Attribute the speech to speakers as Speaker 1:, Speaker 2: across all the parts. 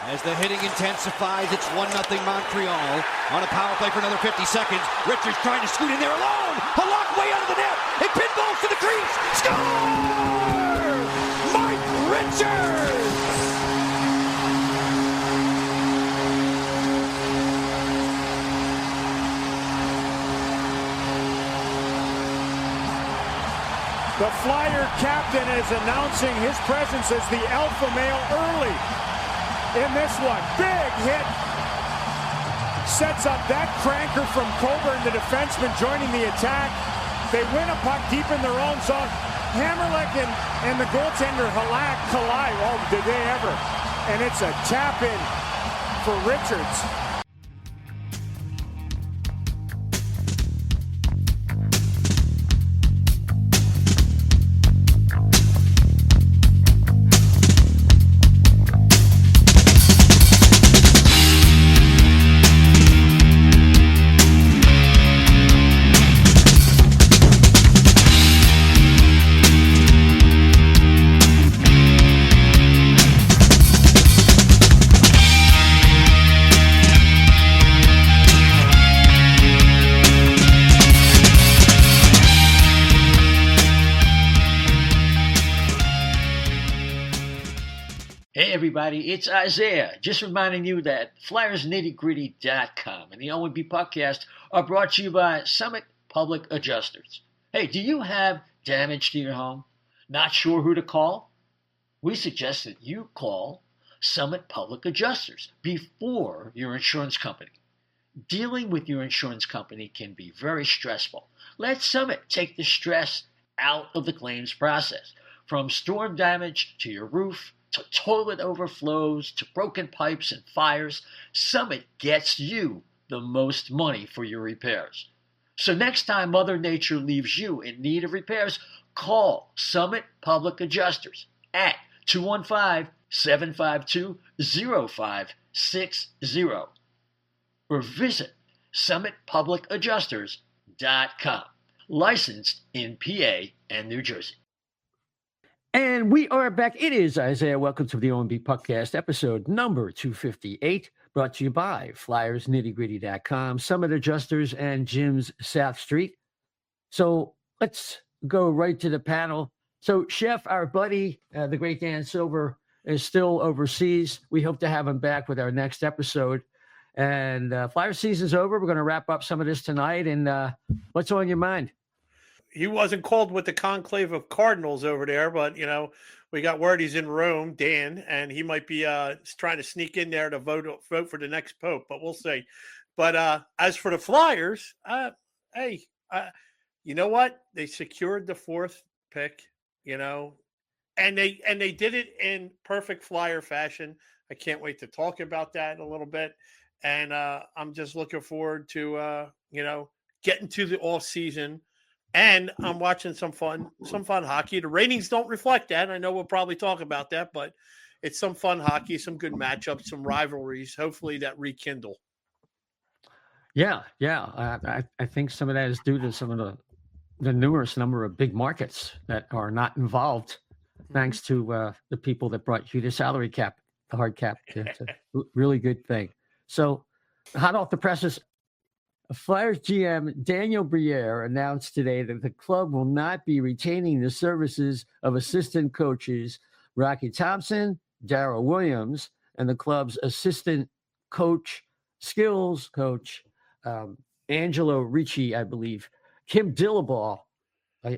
Speaker 1: As the hitting intensifies, it's 1-0 Montreal. On a power play for another 50 seconds. Richards trying to scoot in there alone. Halak way out of the net. It pinballs to the crease. Score! Mike Richards!
Speaker 2: The Flyer captain is announcing his presence as the alpha male early in this one. Big hit. Sets up that cranker from Coburn, the defenseman joining the attack. They win a puck deep in their own zone. Hammerlick and the goaltender Halak collide. Oh, did they ever. And it's a tap in for Richards.
Speaker 3: Everybody, it's Isaiah. Just reminding you that FlyersNittyGritty.com and the O&B Puckcast are brought to you by Summit Public Adjusters. Hey, do you have damage to your home? Not sure who to call? We suggest that you call Summit Public Adjusters before your insurance company. Dealing with your insurance company can be very stressful. Let Summit take the stress out of the claims process. From storm damage to your roof, to toilet overflows, to broken pipes and fires, Summit gets you the most money for your repairs. So next time Mother Nature leaves you in need of repairs, call Summit Public Adjusters at 215-752-0560 or visit summitpublicadjusters.com. Licensed in PA and New Jersey.
Speaker 4: And we are back. It is Isaiah. Welcome to the O&B Puckcast, episode number 258, brought to you by FlyersNittyGritty.com, Summit Adjusters, and Jim's South Street. So let's go right to the panel. So Chef, our buddy, the great Dan Silver, is still overseas. We hope to have him back with our next episode. And Flyer season's over. We're going to wrap up some of this tonight. And what's on your mind?
Speaker 5: He wasn't called with the conclave of Cardinals over there, but, we got word he's in Rome, Dan, and he might be trying to sneak in there to vote for the next pope, but we'll see. But as for the Flyers, hey, you know what? They secured the 4th pick, and they did it in perfect Flyer fashion. I can't wait to talk about that in a little bit. And I'm just looking forward to, getting to the off season. And I'm watching some fun hockey. The ratings don't reflect that. I know we'll probably talk about that, but it's some fun hockey, some good matchups, some rivalries, hopefully that rekindle.
Speaker 4: Yeah. I think some of that is due to some of the numerous number of big markets that are not involved, thanks to the people that brought you the salary cap, the hard cap. It's a really good thing. So hot off the presses, Flyers GM Daniel Briere announced today that the club will not be retaining the services of assistant coaches Rocky Thompson, Darryl Williams, and the club's assistant skills coach, Angelo Ricci, I believe. Kim Dillabaugh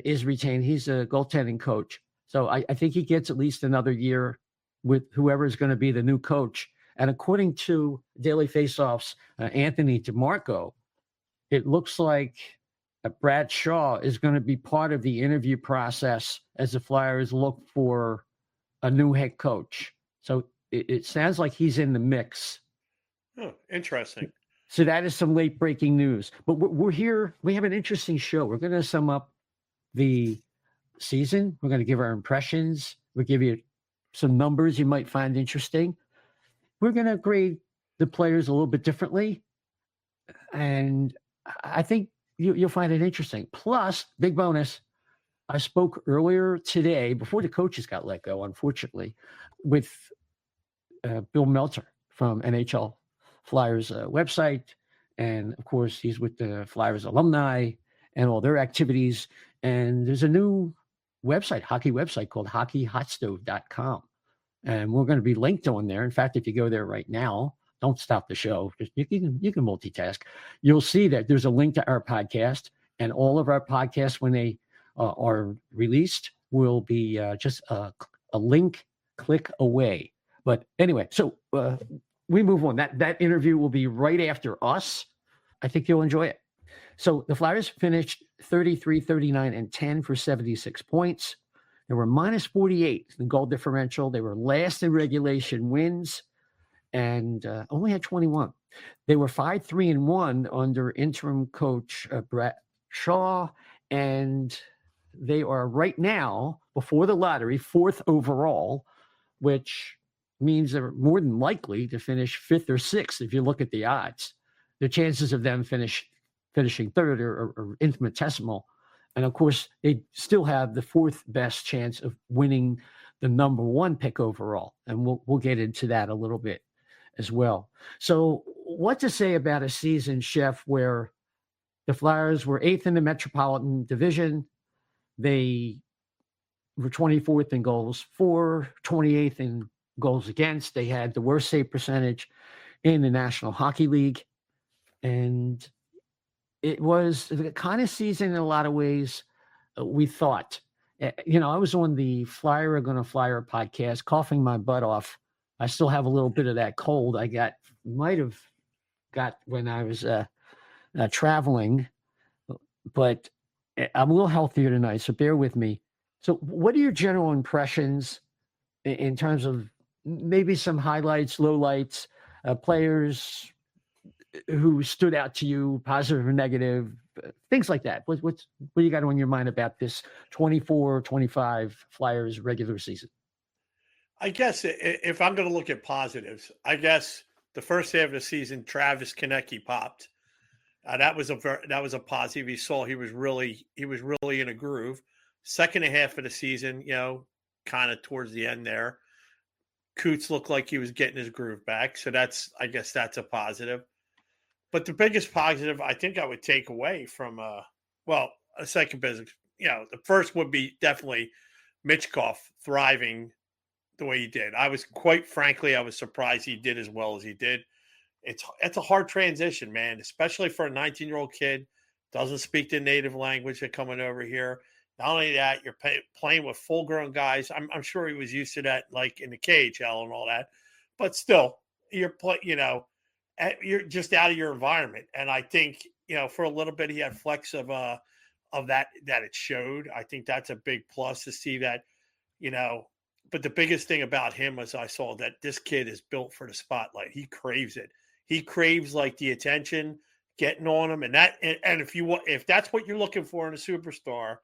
Speaker 4: is retained. He's a goaltending coach. So I think he gets at least another year with whoever is going to be the new coach. And according to Daily Faceoff's Anthony DeMarco, it looks like Brad Shaw is going to be part of the interview process as the Flyers look for a new head coach. So it sounds like he's in the mix.
Speaker 5: Oh, interesting.
Speaker 4: So that is some late breaking news. But we're here. We have an interesting show. We're going to sum up the season. We're going to give our impressions. We'll give you some numbers you might find interesting. We're going to grade the players a little bit differently. And I think you'll find it interesting. Plus, big bonus, I spoke earlier today, before the coaches got let go, unfortunately, with Bill Meltzer, from NHL Flyers website. And of course, he's with the Flyers alumni and all their activities. And there's a new website, hockey website called hockeyhotstove.com. And we're going to be linked on there. In fact, if you go there right now, don't stop the show. You can multitask. You'll see that there's a link to our podcast, and all of our podcasts, when they are released, will be just a link click away. But anyway, so we move on. That interview will be right after us. I think you'll enjoy it. So the Flyers finished 33, 39, and 10 for 76 points. They were minus 48 in goal differential. They were last in regulation wins and only had 21. They were 5-3-1 under interim coach Brett Shaw, and they are right now, before the lottery, 4th overall, which means they're more than likely to finish 5th or 6th if you look at the odds. The chances of them finishing 3rd are infinitesimal. And of course, they still have the 4th best chance of winning the number 1 pick overall. And we'll get into that a little bit as well. So what to say about a season, Chef, where the Flyers were 8th in the Metropolitan Division. They were 24th in goals for, 28th in goals against. They had the worst save percentage in the National Hockey League. And it was the kind of season in a lot of ways we thought. I was on the Flyer Are Gonna Flyer podcast, coughing my butt off. I still have a little bit of that cold I might have got when I was traveling, but I'm a little healthier tonight, so bear with me. So what are your general impressions in terms of maybe some highlights, lowlights, players who stood out to you, positive or negative, things like that? What do you got on your mind about this 24-25 Flyers regular season?
Speaker 5: I guess if I'm going to look at positives, I guess the first half of the season, Travis Konecny popped. That was a positive. You saw he was really in a groove. Second half of the season, kind of towards the end there, Coots looked like he was getting his groove back. So I guess that's a positive. But the biggest positive I think I would take away from a second business, the first would be definitely Michkov thriving the way he did. I was surprised he did as well as he did. It's a hard transition, man, especially for a 19-year-old kid, doesn't speak the native language. They're coming over here. Not only that, you're playing with full-grown guys. I'm sure he was used to that, like in the KHL and all that, but still, you're just out of your environment. And I think, for a little bit, he had flecks of that it showed. I think that's a big plus to see that, but the biggest thing about him was I saw that this kid is built for the spotlight. He craves it. He craves like the attention, getting on him. And if that's what you're looking for in a superstar,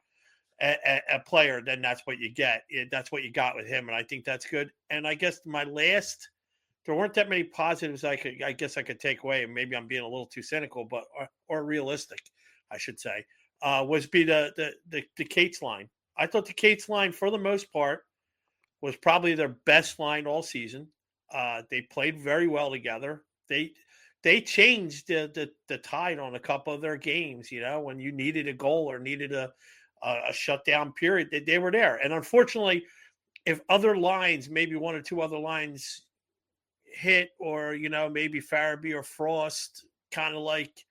Speaker 5: a player, then that's what you get. That's what you got with him. And I think that's good. And I guess there weren't that many positives I guess I could take away. And maybe I'm being a little too cynical, but or realistic, I should say, was the Cates line. I thought the Cates line, for the most part, was probably their best line all season. They played very well together. They changed the tide on a couple of their games. When you needed a goal or needed a shutdown period, they were there. And unfortunately, if other lines, maybe one or two other lines hit, or maybe Farabee or Frost kind of like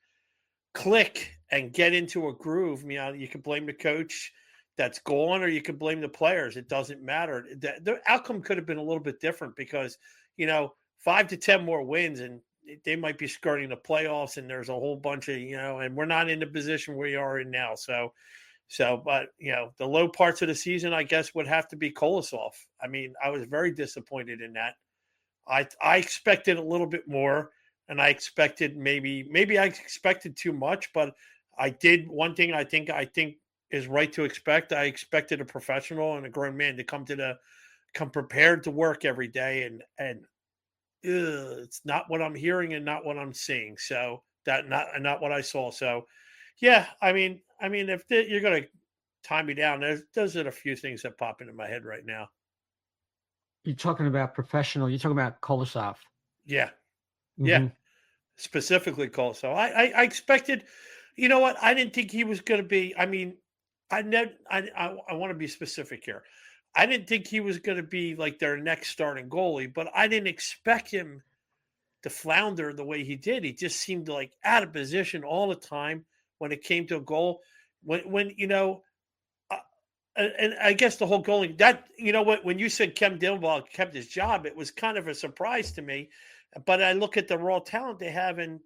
Speaker 5: click and get into a groove, you can blame the coach that's gone, or you can blame the players. It doesn't matter. The outcome could have been a little bit different because 5 to 10 more wins and they might be skirting the playoffs, and there's a whole bunch of and we're not in the position we are in now. But the low parts of the season, I guess, would have to be Kolosov. I mean, I was very disappointed in that. I expected a little bit more, and I expected maybe I expected too much, but I did one thing I think is right to expect. I expected a professional and a grown man to come prepared to work every day, and it's not what I'm hearing and not what I'm seeing. So not what I saw. So yeah, I mean, if you're going to tie me down, those are a few things that pop into my head right now.
Speaker 4: You're talking about professional. You're talking about Kolosov.
Speaker 5: Yeah.
Speaker 4: Mm-hmm.
Speaker 5: Yeah. Specifically called. So I expected, you know what? I didn't think he was going to be. I mean, I want to be specific here. I didn't think he was going to be like their next starting goalie, but I didn't expect him to flounder the way he did. He just seemed like out of position all the time when it came to a goal. When uh, and I guess the whole goalie that when you said Kem Dimble kept his job, it was kind of a surprise to me. But I look at the raw talent they have, and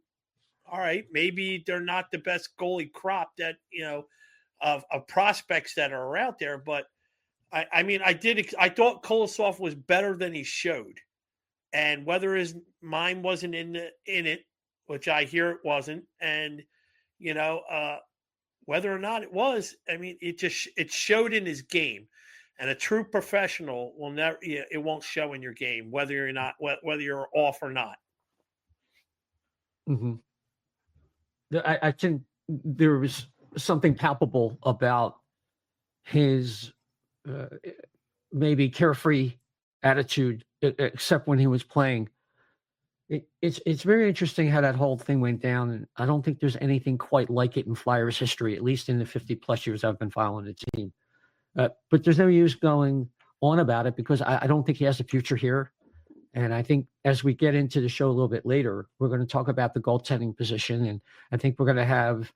Speaker 5: all right, maybe they're not the best goalie crop that of prospects that are out there. But I mean, I thought Kolosov was better than he showed, and whether his mind wasn't in it, which I hear it wasn't, and whether or not it was, I mean, it showed in his game. And a true professional will never. It won't show in your game whether you're off or not.
Speaker 4: Mm-hmm. I think there was something palpable about his maybe carefree attitude, except when he was playing. It's very interesting how that whole thing went down, and I don't think there's anything quite like it in Flyers history, at least in the 50-plus years I've been following the team. But there's no use going on about it because I don't think he has a future here. And I think as we get into the show a little bit later, we're going to talk about the goaltending position, and I think we're going to have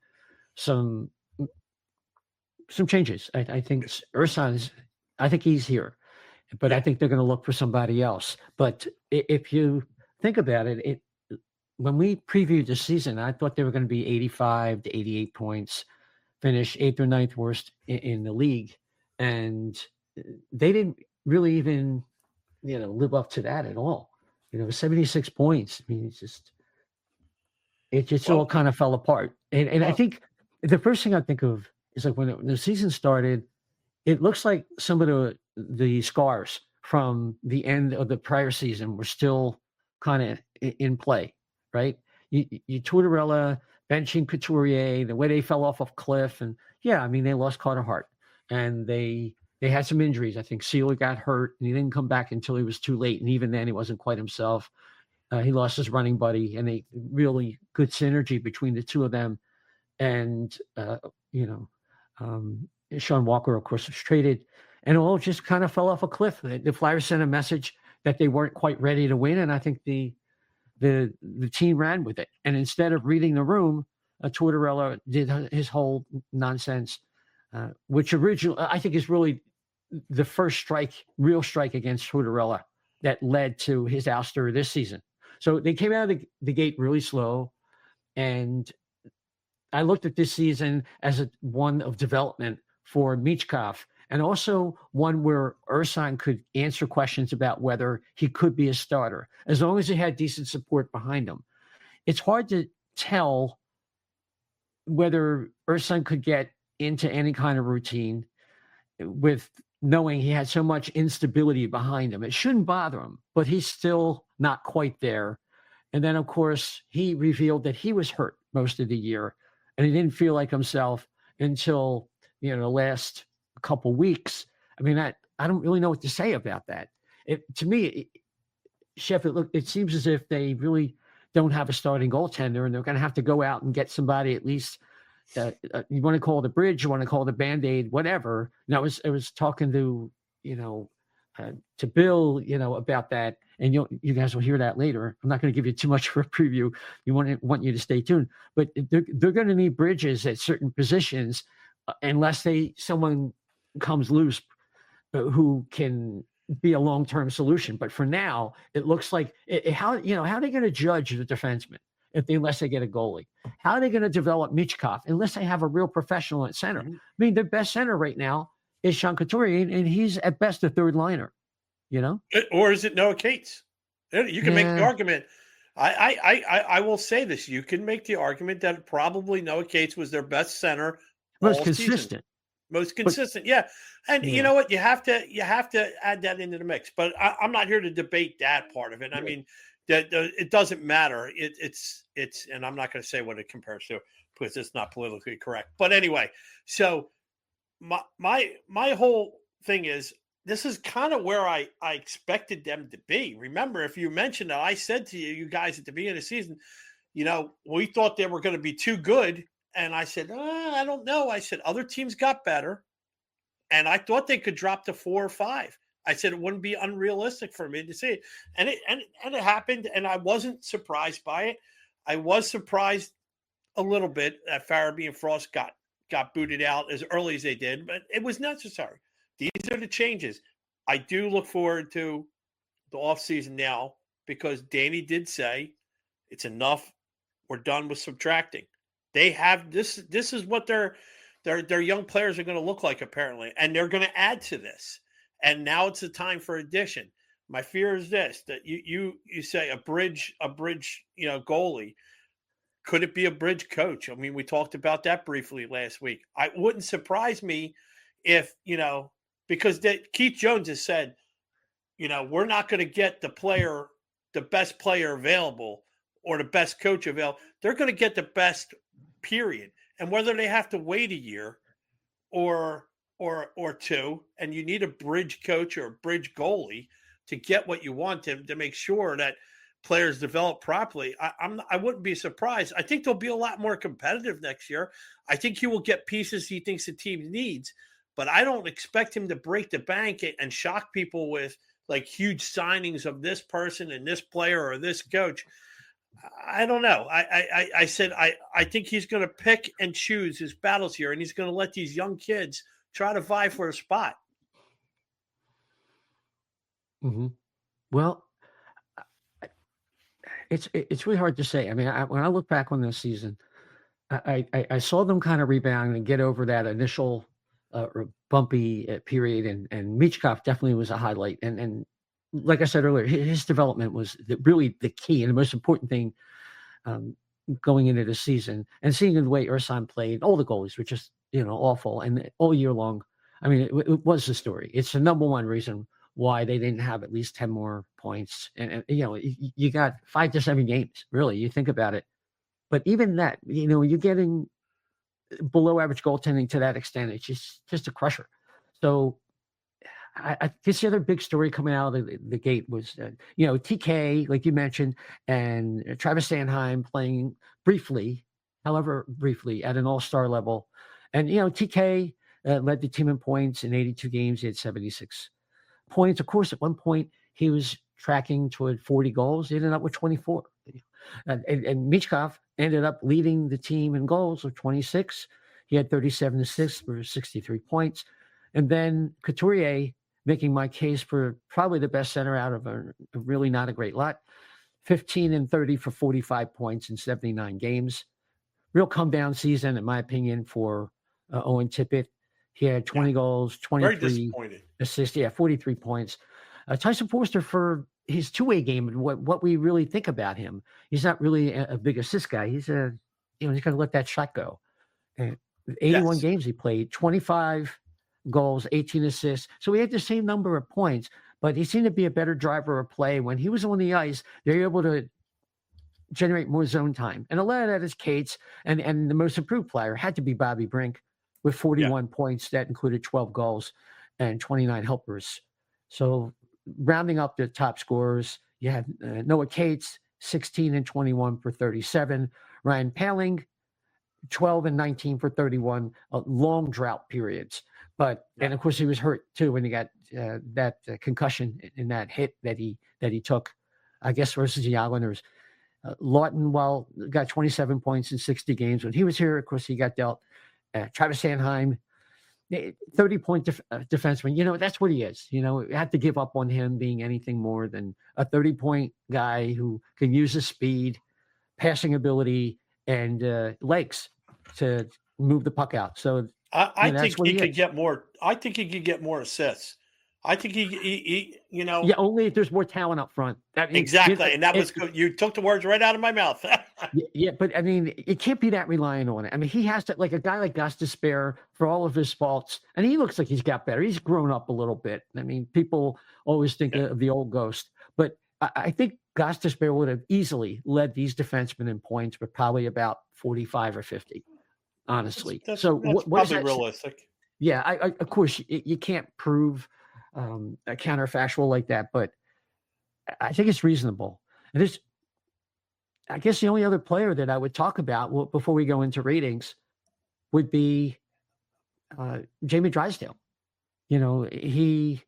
Speaker 4: some changes. I think Ursan's, I think he's here, but I think they're going to look for somebody else. But if you think about it, when we previewed the season, I thought they were going to be 85 to 88 points, finish 8th or 9th worst in the league, and they didn't really even live up to that at all. 76 points. I mean, it just all kind of fell apart. And I think the first thing I think of is like when the season started, it looks like some of the scars from the end of the prior season were still kind of in play, right? You Tortorella benching Couturier, the way they fell off a cliff, and I mean they lost Carter Hart, and they had some injuries. I think Sealer got hurt, and he didn't come back until he was too late, and even then he wasn't quite himself. He lost his running buddy, and a really good synergy between the two of them. And Sean Walker, of course, was traded, and all just kind of fell off a cliff. The Flyers sent a message that they weren't quite ready to win, and I think the team ran with it. And instead of reading the room, Tortorella did his whole nonsense, which originally I think is really the first real strike against Tortorella that led to his ouster this season. So they came out of the gate really slow, and I looked at this season as one of development for Michkov, and also one where Ursan could answer questions about whether he could be a starter, as long as he had decent support behind him. It's hard to tell whether Ursan could get into any kind of routine with knowing he had so much instability behind him. It shouldn't bother him, but he's still not quite there. And then, of course, he revealed that he was hurt most of the year, and he didn't feel like himself until, the last couple weeks. I mean, I don't really know what to say about that. To me, Chef, it seems as if they really don't have a starting goaltender, and they're going to have to go out and get somebody at least. You want to call it a bridge, you want to call it a Band-Aid, whatever. I was talking to Bill, about that, and you guys will hear that later. I'm not going to give you too much for a preview. Want you to stay tuned, but they're going to need bridges at certain positions, unless someone comes loose who can be a long-term solution. But for now, it looks like how are they going to judge the defenseman unless they get a goalie? How are they going to develop Michkov unless they have a real professional at center?
Speaker 5: Mm-hmm.
Speaker 4: I mean, their best center right now is Sean Couturier, and he's at best a third liner.
Speaker 5: Or is it Noah Cates? You can make the argument. I will say this: you can make the argument that probably Noah Cates was their best center,
Speaker 4: most consistent.
Speaker 5: Most consistent, yeah. And you know what? You have to add that into the mix. But I'm not here to debate that part of it. I mean, it doesn't matter. It's and I'm not going to say what it compares to because it's not politically correct. But anyway, so my whole thing is this is kind of where I expected them to be. Remember, if you mentioned that, I said to you guys at the beginning of the season, we thought they were going to be too good. And I said, I don't know. I said, other teams got better. And I thought they could drop to 4 or 5. I said it wouldn't be unrealistic for me to see it. And it happened, and I wasn't surprised by it. I was surprised a little bit that Farabee and Frost got booted out as early as they did, but it was necessary. These are the changes. I do look forward to the offseason now because Danny did say it's enough. We're done with subtracting. They have this. This is what their young players are going to look like, apparently, and they're going to add to this. And now it's the time for addition. My fear is this: that you say a bridge, goalie. Could it be a bridge coach? I mean, we talked about that briefly last week. I wouldn't surprise me if because Keith Jones has said, we're not going to get the best player available or the best coach available. They're going to get the best, period. And whether they have to wait a year or two, and you need a bridge coach or a bridge goalie to get what you want to make sure that players develop properly, I wouldn't be surprised. I think they'll be a lot more competitive next year. I think he will get pieces he thinks the team needs, but I don't expect him to break the bank and shock people with like huge signings of this person and this player or this coach. I don't know. I said I think he's going to pick and choose his battles here, and he's going to let these young kids try to vie for a spot.
Speaker 4: Mm-hmm. Well, it's really hard to say. I mean, when I look back on this season, I saw them kind of rebound and get over that initial bumpy period, and Michkov definitely was a highlight. And like I said earlier, his development was really the key and the most important thing going into the season. And seeing the way Ersan played, all the goalies were just awful, and all year long. I mean, it was the story. It's the number one reason why they didn't have at least 10 more points. And you got 5 to 7 games, really, you think about it. But even that, you're getting below average goaltending to that extent. It's just a crusher. So I guess the other big story coming out of the gate was, TK, like you mentioned, and Travis Sanheim playing briefly, however briefly, at an all-star level. And, TK led the team in points in 82 games. He had 76 points. Of course, at one point, he was tracking toward 40 goals. He ended up with 24. And Michkov ended up leading the team in goals with 26. He had 37 assists for 63 points. And then Couturier, making my case for probably the best center out of a really not a great lot, 15 and 30 for 45 points in 79 games. Real come-down season, in my opinion, for Owen Tippett. He had 20 goals, 23 assists, 43 points. Tyson Foerster, for his two-way game and what we really think about him, he's not really a big assist guy. He's he's going to let that shot go. And 81 games he played, 25 goals, 18 assists. So he had the same number of points, but he seemed to be a better driver of play. When he was on the ice, they were able to generate more zone time. And a lot of that is Cates, and the most improved player had to be Bobby Brink with 41 points. That included 12 goals and 29 helpers. So rounding up the top scorers, you had Noah Cates, 16 and 21 for 37. Ryan Poehling, 12 and 19 for 31, long drought periods. But and of course he was hurt too when he got that concussion in that hit that he took, I guess, versus the Islanders. Lawton, got 27 points in 60 games. When he was here, of course, he got dealt. Travis Sanheim, 30-point defenseman. That's what he is. You have to give up on him being anything more than a 30-point guy who can use his speed, passing ability, and legs to move the puck out. So
Speaker 5: I think he could get more. I think he could get more assists. I think he
Speaker 4: Yeah, only if there's more talent up front.
Speaker 5: Exactly, and that was good. You took the words right out of my mouth.
Speaker 4: Yeah, but I mean, it can't be that reliant on it. I mean, he has to, like a guy like Gus Despair, for all of his faults, and he looks like he's got better. He's grown up a little bit. I mean, people always think of the old Ghost, but I think Gus Despair would have easily led these defensemen in points, but probably about 45 or 50, honestly.
Speaker 5: That's
Speaker 4: what
Speaker 5: probably
Speaker 4: is
Speaker 5: realistic.
Speaker 4: Yeah, of course, you can't prove a counterfactual like that, but I think it's reasonable. And there's, I guess the only other player that I would talk about before we go into ratings would be Jamie Drysdale. You know, he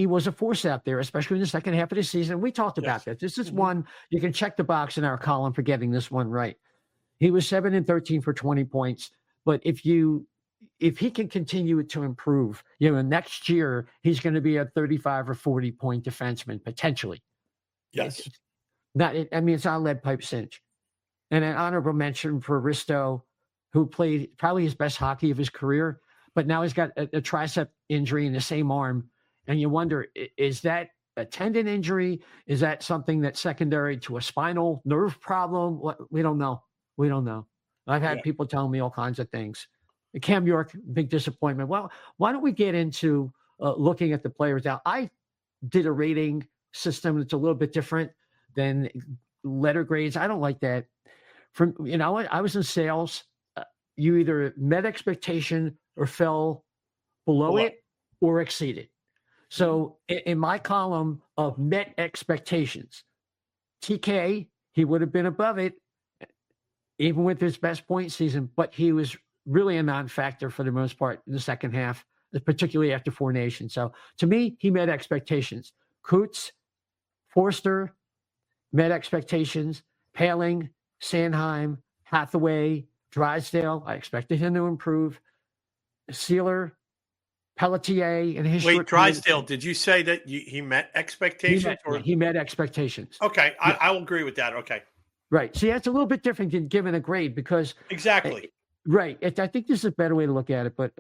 Speaker 4: was a force out there, especially in the second half of the season. We talked about that. This is one you can check the box in our column for getting this one right. He was 7 and 13 for 20 points. But if he can continue to improve, you know, next year he's going to be a 35 or 40 point defenseman potentially.
Speaker 5: Yes.
Speaker 4: It's not a lead pipe cinch. And an honorable mention for Risto, who played probably his best hockey of his career, but now he's got a tricep injury in the same arm. And you wonder, is that a tendon injury? Is that something that's secondary to a spinal nerve problem? We don't know. I've had people telling me all kinds of things. Cam York, big disappointment. Well, why don't we get into looking at the players now? I did a rating system that's a little bit different than letter grades. I don't like that. I was in sales. You either met expectation or fell below it or exceeded. So in my column of met expectations, TK, he would have been above it, even with his best point season, but he was really a non-factor for the most part in the second half, particularly after Four Nations. So to me, he met expectations. Coots, Forster met expectations. Paling, Sanheim, Hathaway, Drysdale, I expected him to improve. Sealer, Pelletier, and his
Speaker 5: Drysdale, did you say that he met expectations?
Speaker 4: He met expectations.
Speaker 5: Okay, I will agree with that. Okay.
Speaker 4: Right. See, that's a little bit different than giving a grade because
Speaker 5: exactly.
Speaker 4: Right. I think this is a better way to look at it, but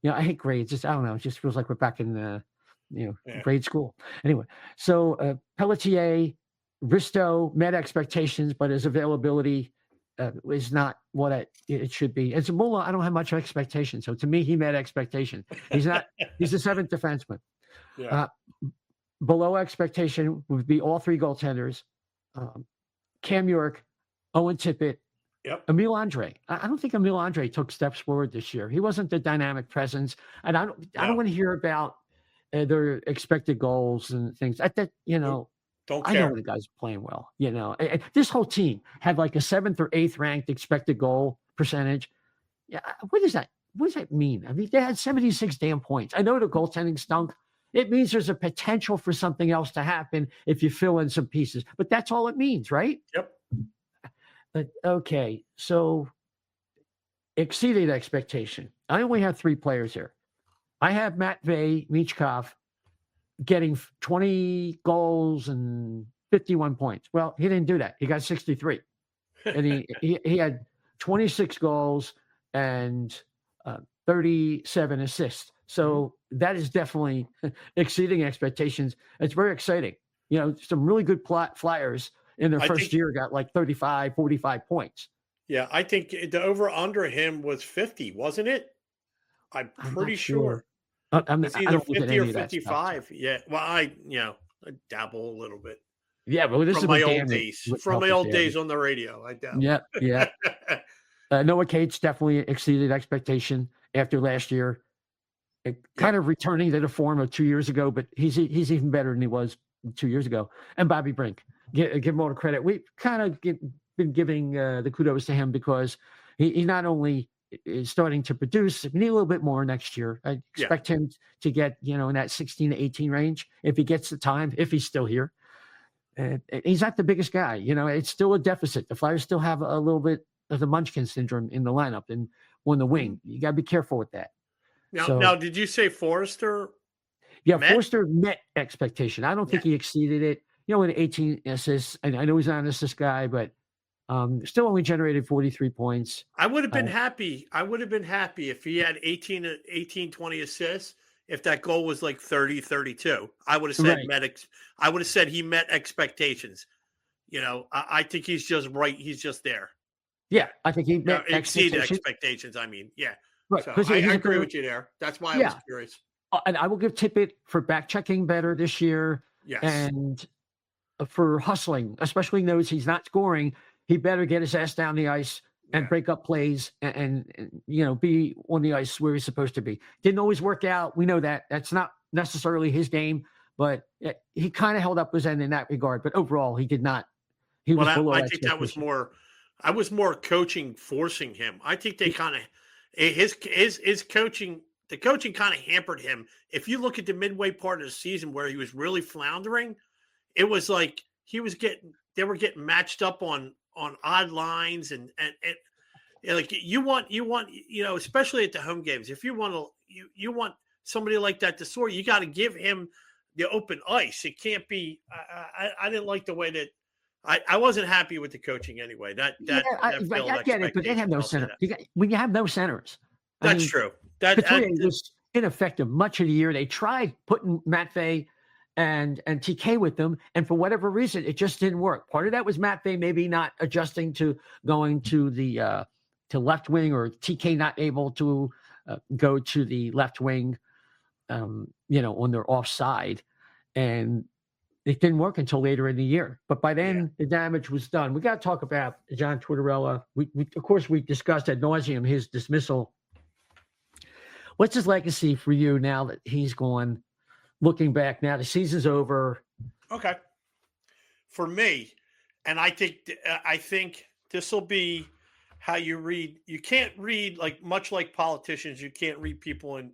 Speaker 4: I hate grades. I don't know. It just feels like we're back in grade school. Anyway, so Pelletier, Risto met expectations, but his availability is not what it should be. And Zamula, I don't have much expectation. So to me, he met expectation. He's not. He's the seventh defenseman. Yeah. Below expectation would be all three goaltenders: Cam York, Owen Tippett, Emile Andre. I don't think Emile Andre took steps forward this year. He wasn't the dynamic presence, and I don't want to hear about their expected goals and things.
Speaker 5: Don't
Speaker 4: care. I know the guys playing well. This whole team had like a 7th or 8th ranked expected goal percentage. Yeah, what does that mean? I mean, they had 76 damn points. I know the goaltending stunk. It means there's a potential for something else to happen if you fill in some pieces. But that's all it means, right?
Speaker 5: Yep.
Speaker 4: But okay, so exceeded expectation. I only have 3 players here. I have Matvei Michkov getting 20 goals and 51 points. Well, he didn't do that. He got 63. And he had 26 goals and 37 assists. So that is definitely exceeding expectations. It's very exciting. Some really good Flyers in their first year got like 35, 45 points.
Speaker 5: Yeah, I think the over-under him was 50, wasn't it? I'm pretty sure. It's either 50 or 55. Yeah. Well, I dabble a little bit.
Speaker 4: Yeah, but this
Speaker 5: from my old days. From my old days on the radio, I dabble.
Speaker 4: Yeah. Noah Cates definitely exceeded expectation after last year. Kind of returning to the form of 2 years ago, but he's even better than he was 2 years ago. And Bobby Brink, give him all the credit. We kind of been giving the kudos to him because he not only is starting to produce. We need a little bit more next year. I expect him to get, in that 16 to 18 range if he gets the time, if he's still here. He's not the biggest guy. It's still a deficit. The Flyers still have a little bit of the Munchkin syndrome in the lineup and on the wing. You got to be careful with that.
Speaker 5: Now, did you say Forrester?
Speaker 4: Yeah, Forrester met expectation. I don't think he exceeded it. With 18 assists, and I know he's not an assist guy, but still only generated 43 points.
Speaker 5: I would have been happy. I would have been happy if he had 18, 20 assists. If that goal was like 30, 32, I would have said I would have said he met expectations. I think he's just right. He's just there.
Speaker 4: Yeah, I think he met
Speaker 5: exceeded expectations. I mean,
Speaker 4: right.
Speaker 5: So I agree with you there. That's why I was curious.
Speaker 4: And I will give Tippett for back checking better this year.
Speaker 5: Yes.
Speaker 4: And for hustling, especially knows he's not scoring. He better get his ass down the ice and break up plays and be on the ice where he's supposed to be. Didn't always work out. We know that. That's not necessarily his game, but he kind of held up his end in that regard. But overall, he did not. He was below
Speaker 5: I think that was more. I was more coaching forcing him. I think they kind of his coaching. The coaching kind of hampered him. If you look at the midway part of the season where he was really floundering, it was like they were getting matched up on odd lines and like you want especially at the home games, if you want somebody like that to soar, you got to give him the open ice. It can't be. I didn't like the way that I wasn't happy with the coaching anyway. I
Speaker 4: get it, but they have no center. When you have no centers,
Speaker 5: that's true.
Speaker 4: Couturier was ineffective much of the year. They tried putting Matvey and TK with them, and for whatever reason, it just didn't work. Part of that was Matvey maybe not adjusting to going to the to left wing, or TK not able to go to the left wing, on their offside, and it didn't work until later in the year. But by then, the damage was done. We got to talk about John Tortorella. We of course we discussed ad nauseum his dismissal. What's his legacy for you now that he's gone? Looking back now, the season's over.
Speaker 5: Okay, for me, and I think this will be how you read. You can't read much like politicians. You can't read people in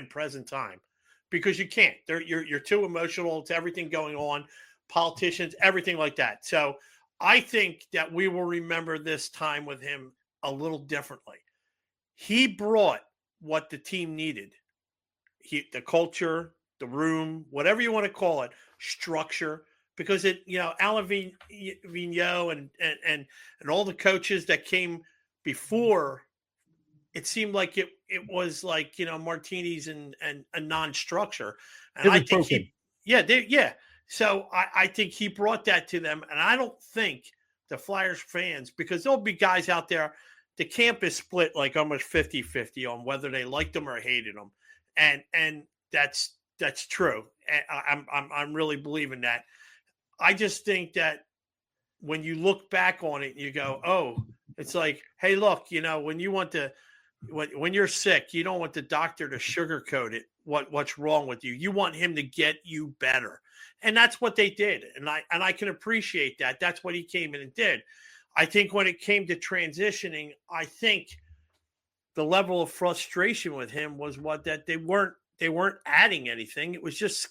Speaker 5: present time, because you can't. You're too emotional to everything going on. Politicians, everything like that. So I think that we will remember this time with him a little differently. He brought what the team needed. The culture, the room, whatever you want to call it, structure, because Alain Vigneault and all the coaches that came before, it seemed like it was like, martinis and a non-structure. And I think So I think he brought that to them. And I don't think the Flyers fans, because there'll be guys out there, the camp is split like almost 50-50 on whether they liked him or hated him. And that's true. And I'm really believing that. I just think that when you look back on it, you go, oh, it's like, hey, look, when you're sick, you don't want the doctor to sugarcoat it. What's wrong with you? You want him to get you better. And that's what they did. And I can appreciate that. That's what he came in and did. I think when it came to transitioning, I think the level of frustration with him was that they weren't adding anything. It was just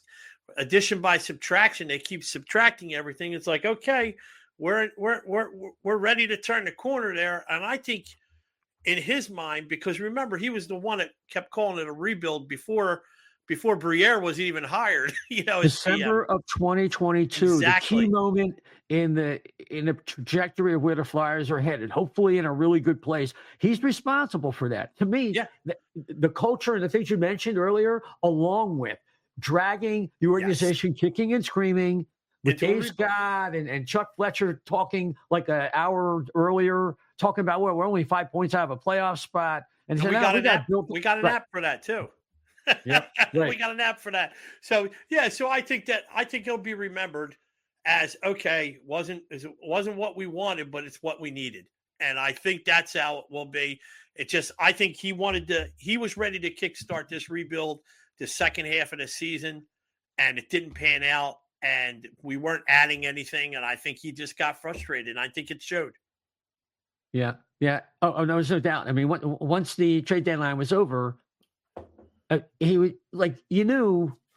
Speaker 5: addition by subtraction. They keep subtracting everything. It's like, okay, we're ready to turn the corner there. And I think in his mind, because remember, he was the one that kept calling it a rebuild before Briere was even hired.
Speaker 4: December of 2022, exactly. The key moment in the trajectory of where the Flyers are headed, hopefully in a really good place. He's responsible for that. To me, the culture and the things you mentioned earlier, along with dragging the organization, kicking and screaming, with Dave Scott and Chuck Fletcher talking like an hour earlier, talking about we're only 5 points out of a playoff spot. And
Speaker 5: we got an app for that too.
Speaker 4: Yep, right.
Speaker 5: We got an app for that. So I think he'll be remembered as, okay, it wasn't what we wanted, but it's what we needed. And I think that's how it will be. I think he was ready to kickstart this rebuild the second half of the season, and it didn't pan out, and we weren't adding anything. And I think he just got frustrated, and I think it showed.
Speaker 4: Yeah. Oh, no, there's no doubt. I mean, once the trade deadline was over, he was like,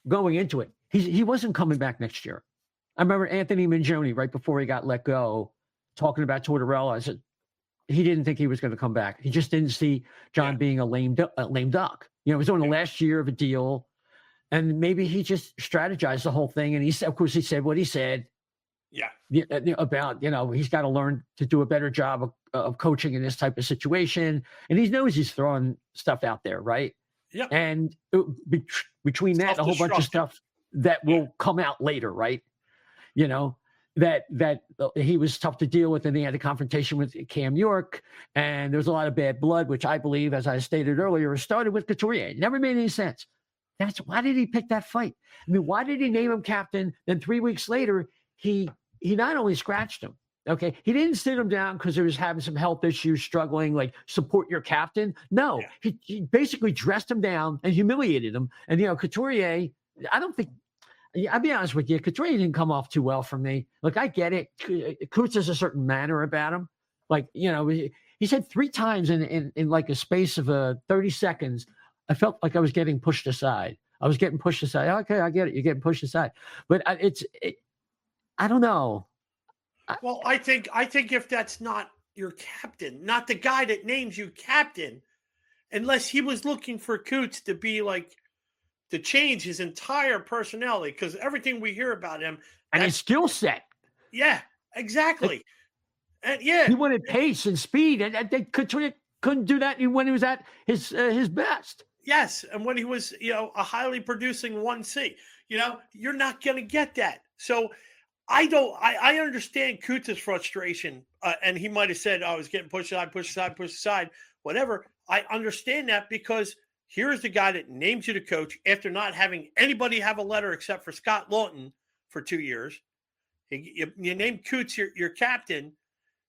Speaker 4: going into it, he wasn't coming back next year. I remember Anthony Mingione right before he got let go talking about Tortorella. I said he didn't think he was going to come back. He just didn't see John being a lame duck. It was only the last year of a deal, and maybe he just strategized the whole thing. And he said what he said. Yeah, about he's got to learn to do a better job of coaching in this type of situation, and he knows he's throwing stuff out there, right?
Speaker 5: Yeah,
Speaker 4: and between that and a whole bunch of stuff that will come out later, right? That he was tough to deal with, and he had a confrontation with Cam York, and there was a lot of bad blood, which I believe, as I stated earlier, started with Couturier. It never made any sense. Why did he pick that fight? I mean, why did he name him captain? Then 3 weeks later, he not only scratched him. Okay, he didn't sit him down because he was having some health issues, struggling, like support your captain. No, he basically dressed him down and humiliated him. And Couturier, I don't think. I'll be honest with you. Couturier didn't come off too well for me. Look, I get it. Coots has a certain manner about him. Like, he said 3 times in like a space of 30 seconds, I felt like I was getting pushed aside. I was getting pushed aside. Okay, I get it. You're getting pushed aside. But I don't know.
Speaker 5: Well, I think if that's not your captain, not the guy that names you captain, unless he was looking for Coots to be like, to change his entire personality, because everything we hear about him
Speaker 4: and his skill set.
Speaker 5: Yeah, exactly. And yeah,
Speaker 4: he wanted pace and speed, and Couturier couldn't do that when he was at his best.
Speaker 5: Yes, and when he was, a highly producing 1C, you're not going to get that. So I understand Coots' frustration, and he might have said, "Oh, I was getting pushed aside, whatever." I understand that because here's the guy that names you the coach after not having anybody have a letter except for Scott Lawton for 2 years. You name Coots your captain.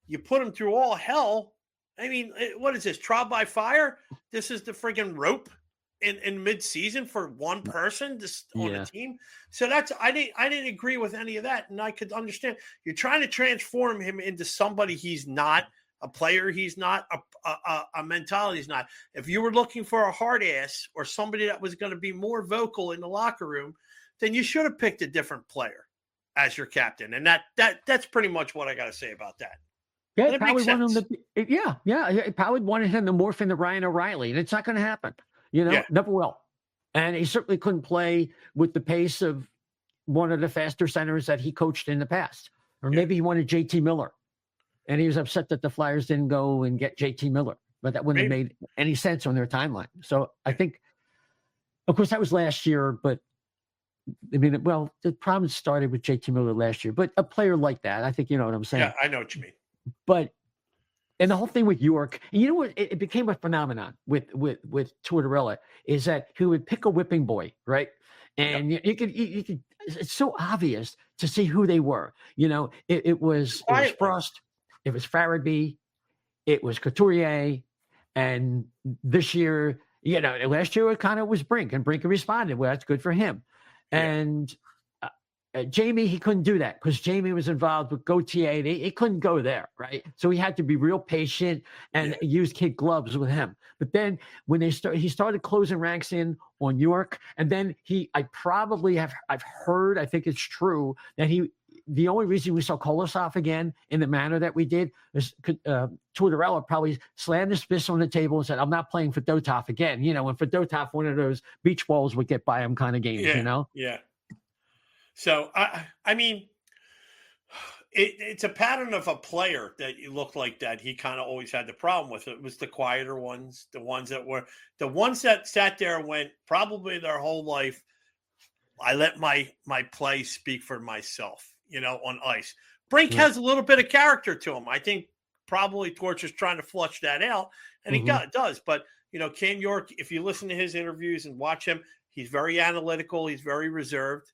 Speaker 5: You put him through all hell. I mean, what is this? Trial by fire? This is the friggin' rope in mid-season for one person just on the team. So I didn't agree with any of that, and I could understand. You're trying to transform him into somebody he's not, a player he's not, a mentality he's not. If you were looking for a hard ass or somebody that was going to be more vocal in the locker room, then you should have picked a different player as your captain. And that's pretty much what I got to say about that.
Speaker 4: Yeah, probably wanted him to morph into Ryan O'Reilly, and it's not going to happen. Never will. And he certainly couldn't play with the pace of one of the faster centers that he coached in the past. Or maybe he wanted JT Miller. And he was upset that the Flyers didn't go and get JT Miller. But that wouldn't have made any sense on their timeline. So I think, of course, that was last year. But, the problem started with JT Miller last year. But a player like that, I think you know what I'm saying.
Speaker 5: Yeah, I know what you mean.
Speaker 4: But and the whole thing with York, and you know what? It became a phenomenon with Tortorella is that he would pick a whipping boy, right? And you could. It's so obvious to see who they were. It was Frost, it was Farabee, it was Couturier, and this year, last year it kind of was Brink, and Brink responded. Well, that's good for him, and. Jamie, he couldn't do that because Jamie was involved with Gauthier. He couldn't go there, right? So he had to be real patient and use kid gloves with him. But then when he started closing ranks in on York, and then I've heard, I think it's true that the only reason we saw Kolosov again in the manner that we did is Tortorella probably slammed his fist on the table and said, "I'm not playing for Fedotov again." And for Fedotov, one of those beach balls would get by him kind of games,
Speaker 5: Yeah. So, I mean, it's a pattern of a player that you look like that he kind of always had the problem with. It was the quieter ones, the ones that sat there and went probably their whole life, I let my play speak for myself, on ice. Brink has a little bit of character to him. I think probably Torch is trying to flush that out, and he does. But, Cam York, if you listen to his interviews and watch him, he's very analytical. He's very reserved.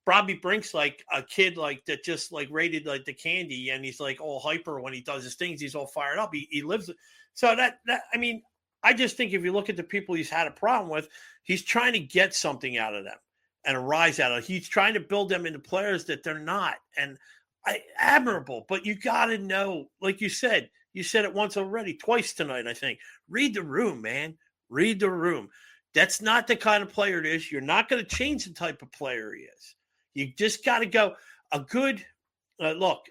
Speaker 5: Bobby Brink's like a kid like that, just like rated like the candy, and he's like all hyper when he does his things. He's all fired up. He lives. So I just think if you look at the people he's had a problem with, he's trying to get something out of them and a rise out of it. He's trying to build them into players that they're not. And admirable, but you got to know, like you said it once already, twice tonight, I think. Read the room, man. Read the room. That's not the kind of player it is. You're not going to change the type of player he is. You just got to go a good look.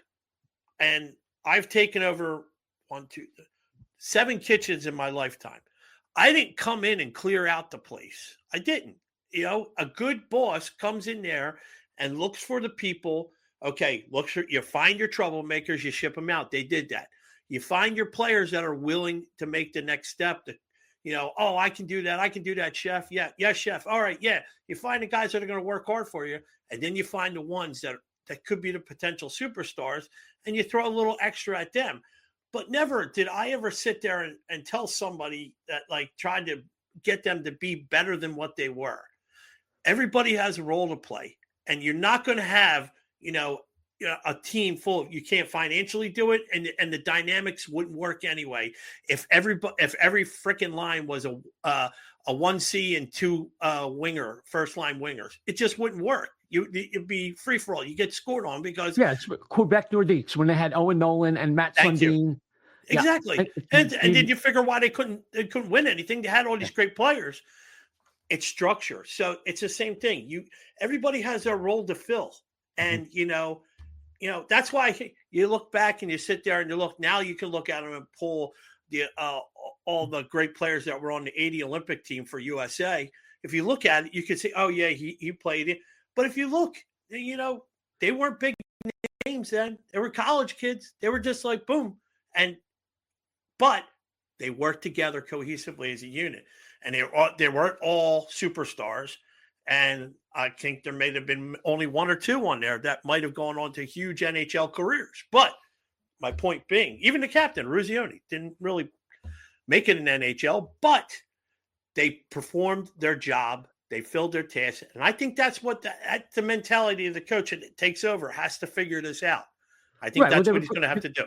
Speaker 5: And I've taken over 7 kitchens in my lifetime. I didn't come in and clear out the place. I didn't. A good boss comes in there and looks for the people. Okay, you find your troublemakers, you ship them out. They did that. You find your players that are willing to make the next step. I can do that. I can do that, chef. Yeah, chef. All right, yeah. You find the guys that are going to work hard for you, and then you find the ones that could be the potential superstars, and you throw a little extra at them. But never did I ever sit there and tell somebody that tried to get them to be better than what they were. Everybody has a role to play, and you're not going to have, a team full of, you can't financially do it, and the dynamics wouldn't work anyway. If every freaking line was a 1C and 2 first line wingers, it just wouldn't work. It'd be free for all. You get scored on because
Speaker 4: it's Quebec Nordiques when they had Owen Nolan and Matt Sundin.
Speaker 5: Exactly. And then you figure why they couldn't win anything. They had all these great players. It's structure. So it's the same thing. Everybody has their role to fill. And that's why you look back and you sit there and you look, now you can look at them and pull all the great players that were on the 80 Olympic team for USA. If you look at it, you can say, oh yeah, he played it. But if you look, they weren't big names then. They were college kids. They were just like, boom. But they worked together cohesively as a unit. And they weren't all superstars. And I think there may have been only 1 or 2 on there that might have gone on to huge NHL careers. But my point being, even the captain, Ruzioni, didn't really make it in NHL, but they performed their job. They filled their tasks. And I think that's what the mentality of the coach that takes over has to figure this out. I think that's what he's going to have to do.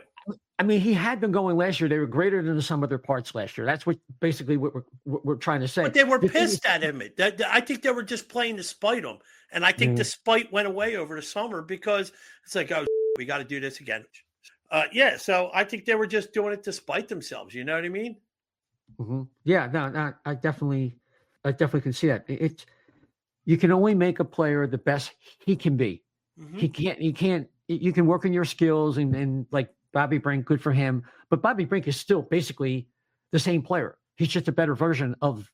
Speaker 4: I mean, he had them going last year. They were greater than the sum of their parts last year. That's what we're trying to say.
Speaker 5: But they were pissed at him. I think they were just playing to spite him. And I think the spite went away over the summer because it's like, oh, we got to do this again. So I think they were just doing it to spite themselves. You know what I mean?
Speaker 4: Mm-hmm. Yeah, no, I definitely can see that. You can only make a player the best he can be. Mm-hmm. You can work on your skills and like Bobby Brink, good for him. But Bobby Brink is still basically the same player. He's just a better version of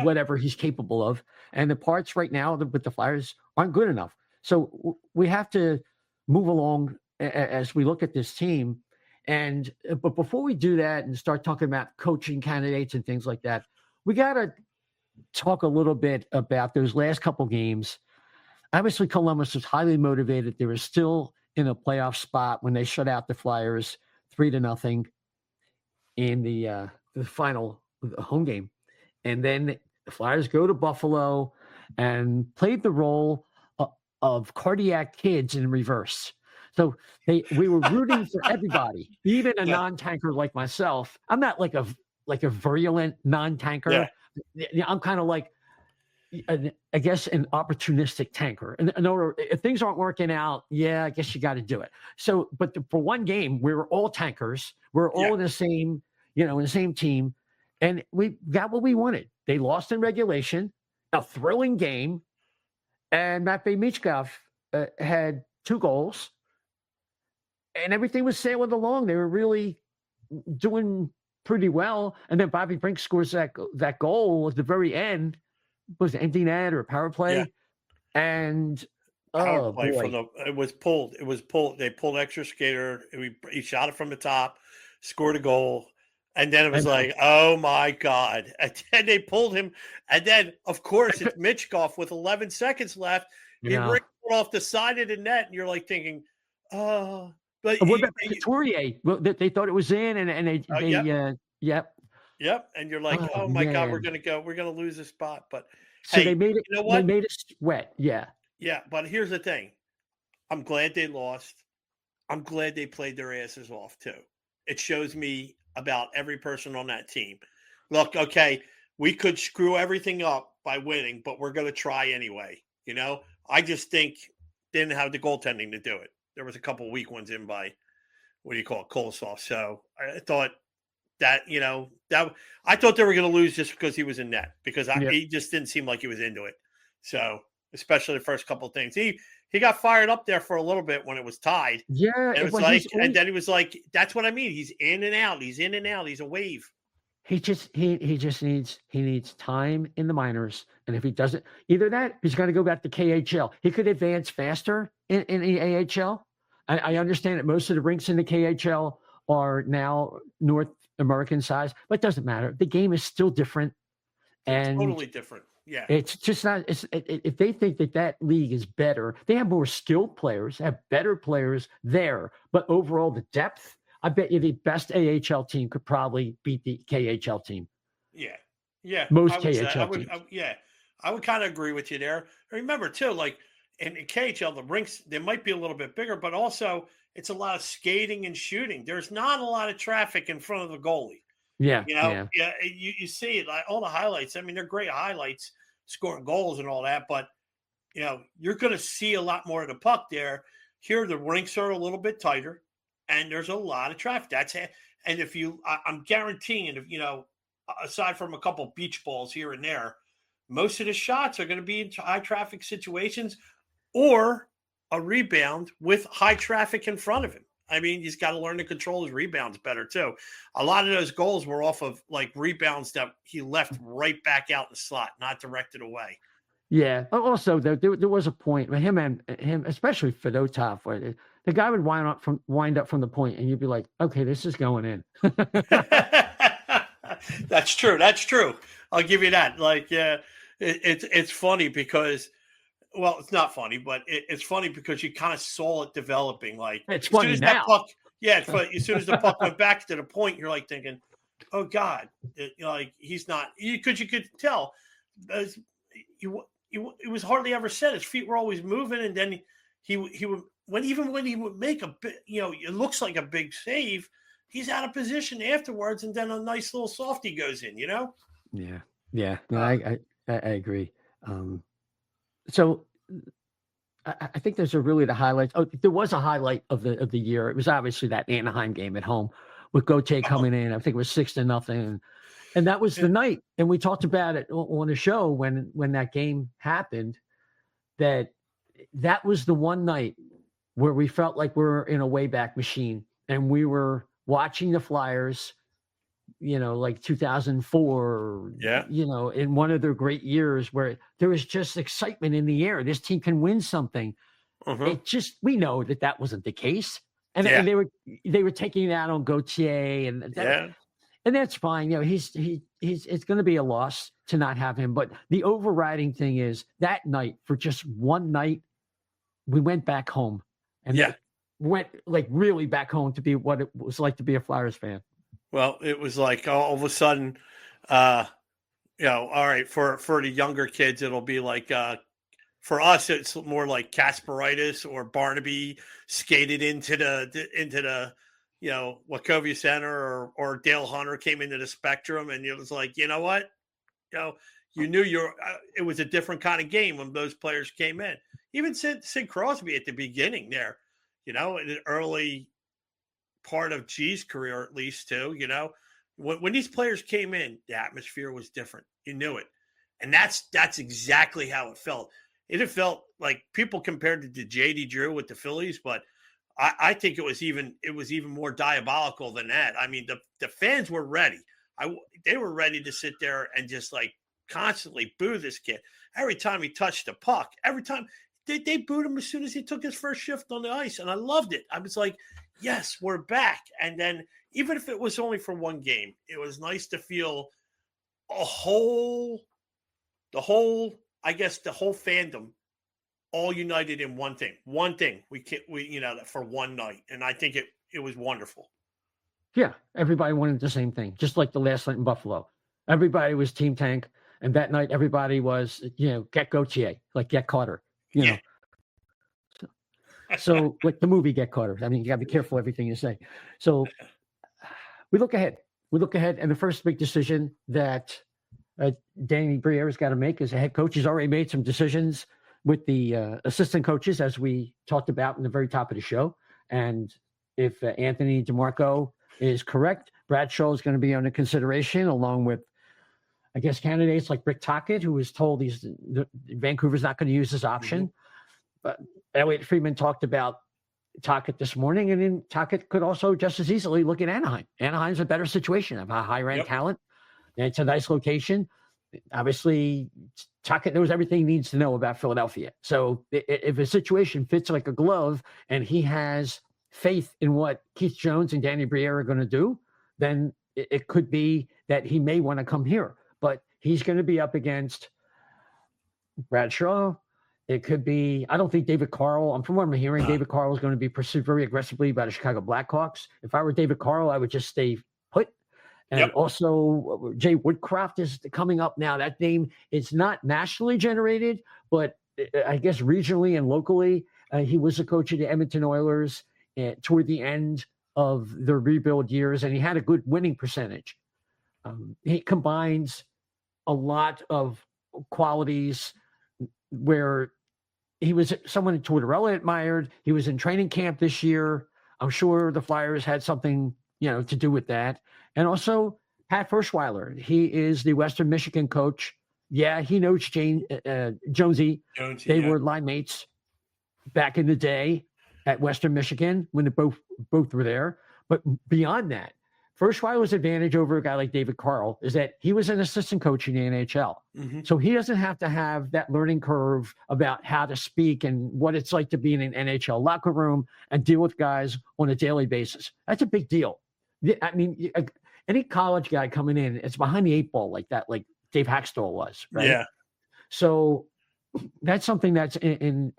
Speaker 4: whatever he's capable of. And the parts right now with the Flyers aren't good enough. So we have to move along as we look at this team. But before we do that and start talking about coaching candidates and things like that, we got to talk a little bit about those last couple games. Obviously, Columbus was highly motivated. They were still in a playoff spot when they shut out the Flyers 3-0 in the final home game. And then the Flyers go to Buffalo and played the role of cardiac kids in reverse. So we were rooting for everybody, even a non-tanker like myself. I'm not like a virulent non-tanker. Yeah. I'm kind of like, I guess, an opportunistic tanker. And if things aren't working out, I guess you got to do it. So, but for one game, we were all tankers. We're all in the same, in the same team, and we got what we wanted. They lost in regulation, a thrilling game, and Matvei Michkov had 2 goals, and everything was sailing along. They were really doing pretty well, and then Bobby Brink scores that goal at the very end. Was it empty net or power play? And
Speaker 5: power play it was pulled. They pulled extra skater. He shot it from the top, scored a goal, and then it was like, oh my god! And then they pulled him, and then of course it's Michkov with 11 seconds left. He ripped it off the side of the net, and you're like thinking, oh. But
Speaker 4: what about Couturier? Well, they thought it was in, and they
Speaker 5: Yep, and you're like, oh my god, we're gonna lose this spot. But
Speaker 4: so they made it. You know what? They made it sweat. Yeah.
Speaker 5: But here's the thing: I'm glad they lost. I'm glad they played their asses off too. It shows me about every person on that team. Look, okay, we could screw everything up by winning, but we're gonna try anyway. I just think they didn't have the goaltending to do it. There was a couple weak ones in by Kolosov. So I thought. I thought they were going to lose just because he was in net because he just didn't seem like he was into it. So especially the first couple of things, he got fired up there for a little bit when it was tied.
Speaker 4: Yeah,
Speaker 5: and it was like, and then he was like, "That's what I mean. He's in and out. He's in and out. He's a wave."
Speaker 4: He just needs time in the minors, and if he doesn't, either that he's going to go back to KHL. He could advance faster in the AHL. I understand that most of the rinks in the KHL are now North American size, but it doesn't matter. The game is still different, and
Speaker 5: totally different. Yeah,
Speaker 4: it's just not. If they think that league is better, they have more skilled players, have better players there. But overall, the depth, I bet you the best AHL team could probably beat the KHL team.
Speaker 5: Yeah.
Speaker 4: Most KHL teams.
Speaker 5: I would kind of agree with you there. Remember too, like in KHL, the rinks, they might be a little bit bigger, but also it's a lot of skating and shooting. There's not a lot of traffic in front of the goalie.
Speaker 4: Yeah,
Speaker 5: Yeah, you see it, like all the highlights. I mean, they're great highlights, scoring goals and all that, but you're going to see a lot more of the puck there. Here, the rinks are a little bit tighter, and there's a lot of traffic. And if I'm guaranteeing, aside from a couple beach balls here and there, most of the shots are going to be in high traffic situations or a rebound with high traffic in front of him. I mean, he's got to learn to control his rebounds better too. A lot of those goals were off of like rebounds that he left right back out in the slot, not directed away.
Speaker 4: Yeah. Also, there was a point where him, especially Fedotov, where the guy would wind up from the point, and you'd be like, "Okay, this is going in."
Speaker 5: That's true. I'll give you that. Like, it's funny because, well, it's not funny, but it's funny because you kind of saw it developing. Like,
Speaker 4: it's funny
Speaker 5: as
Speaker 4: now.
Speaker 5: As soon as the puck went back to the point, you're like thinking, "Oh God!" He's not, because you could tell. It was hardly ever said. His feet were always moving, and then he would when he would make a bit, it looks like a big save. He's out of position afterwards, and then a nice little softie goes in.
Speaker 4: Yeah. No, I agree. So I think those are really the highlights. Oh, there was a highlight of the year. It was obviously that Anaheim game at home with Gauthier coming in. I think it was 6-0. And that was the night. And we talked about it on the show when that game happened, that was the one night where we felt like we were in a Wayback Machine and we were watching the Flyers, like 2004, in one of their great years where there was just excitement in the air. This team can win something. We know that wasn't the case. And they were taking it out on Gauthier and that's fine. He's it's going to be a loss to not have him. But the overriding thing is that night, for just one night, we went baback home and went like really back home to be what it was like to be a Flyers fan.
Speaker 5: Well, it was like all of a sudden, all right, for the younger kids, it'll be like, for us, it's more like Kasperitis or Barnaby skated into the Wachovia Center or Dale Hunter came into the Spectrum, and it was like, you know what? You knew it was a different kind of game when those players came in. Even Sid Crosby at the beginning there, in the early part of G's career, at least too, when these players came in, the atmosphere was different. You knew it. And that's exactly how it felt. It felt like people compared it to JD Drew with the Phillies, but I think it was even more diabolical than that. I mean, the fans were ready. They were ready to sit there and just like constantly boo this kid. Every time he touched the puck, every time they booed him as soon as he took his first shift on the ice. And I loved it. I was like, yes, we're back. And then even if it was only for one game, it was nice to feel the whole fandom all united in one thing. For one night. And I think it was wonderful.
Speaker 4: Yeah. Everybody wanted the same thing, just like the last night in Buffalo. Everybody was Team Tank. And that night, everybody was, get Gauthier, like get Carter, know. So like the movie Get Carter. I mean, you got to be careful everything you say. So we look ahead. And the first big decision that Danny Briere's got to make as a head coach. He's already made some decisions with the assistant coaches, as we talked about in the very top of the show. And if Anthony DeMarco is correct, Bradshaw is going to be under consideration, along with, I guess, candidates like Rick Tocchet, who was told Vancouver's not going to use his option. But Elliot Friedman talked about Tocchet this morning, and then Tocchet could also just as easily look at Anaheim. Anaheim's a better situation, have a high-ranked talent, and it's a nice location. Obviously, Tocchet knows everything he needs to know about Philadelphia. So if a situation fits like a glove and he has faith in what Keith Jones and Danny Briere are going to do, then it could be that he may want to come here. But he's going to be up against Bradshaw. It could be, I don't think David Carl, from what I'm hearing, David Carl is going to be pursued very aggressively by the Chicago Blackhawks. If I were David Carl, I would just stay put. And also Jay Woodcroft is coming up now. That name is not nationally generated, but I guess regionally and locally, he was a coach of the Edmonton Oilers toward the end of their rebuild years, and he had a good winning percentage. He combines a lot of qualities where he was someone Tortorella admired. He was in training camp this year. I'm sure the Flyers had something, to do with that. And also Pat Ferschweiler. He is the Western Michigan coach. Yeah, he knows Jonesy. They were line mates back in the day at Western Michigan when they both were there. But beyond that, Ferschweiler's advantage over a guy like David Carl is that he was an assistant coach in the NHL.
Speaker 5: Mm-hmm.
Speaker 4: So he doesn't have to have that learning curve about how to speak and what it's like to be in an NHL locker room and deal with guys on a daily basis. That's a big deal. I mean, any college guy coming in, it's behind the eight ball like that, like Dave Hackstall was, right?
Speaker 5: Yeah.
Speaker 4: So that's something that's in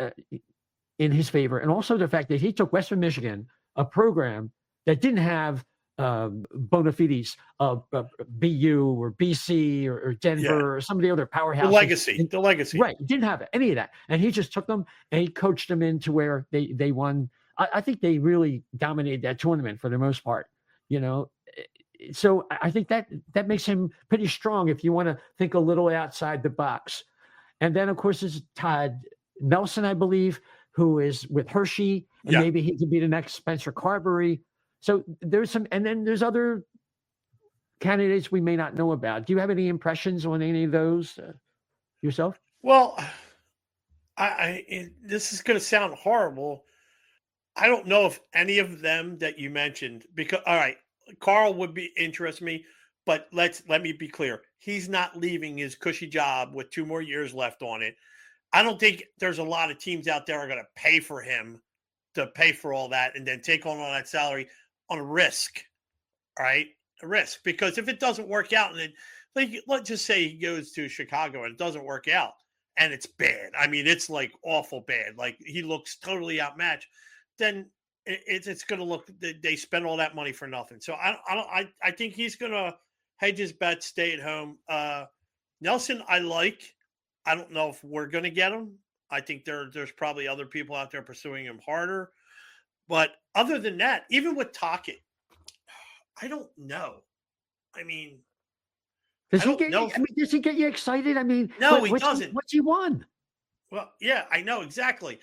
Speaker 4: his favor. And also the fact that he took Western Michigan, a program that didn't have bona fides of BU or BC or Denver or some of the other powerhouses.
Speaker 5: The legacy.
Speaker 4: Right. Didn't have any of that. And he just took them and he coached them into where they won. I think they really dominated that tournament for the most part, So I think that makes him pretty strong if you want to think a little outside the box. And then, of course, is Todd Nelson, I believe, who is with Hershey. And maybe he could be the next Spencer Carberry. So there's some, and then there's other candidates we may not know about. Do you have any impressions on any of those yourself?
Speaker 5: Well, this is going to sound horrible. I don't know if any of them that you mentioned, because, all right, Carl would interest me, but let me be clear. He's not leaving his cushy job with 2 more years left on it. I don't think there's a lot of teams out there are going to pay for him to pay for all that and then take on all that salary on a risk, right? A risk, because if it doesn't work out, and then let's just say he goes to Chicago and it doesn't work out and it's bad. I mean, it's like awful bad. Like he looks totally outmatched. Then it's going to look, they spend all that money for nothing. So I think he's going to hedge his bet, stay at home. Nelson, I don't know if we're going to get him. I think there's probably other people out there pursuing him harder. But other than that, even with Tocchet, I don't know. I mean,
Speaker 4: does he get you excited? I mean,
Speaker 5: no, he doesn't.
Speaker 4: What's he won?
Speaker 5: Well, yeah, I know exactly.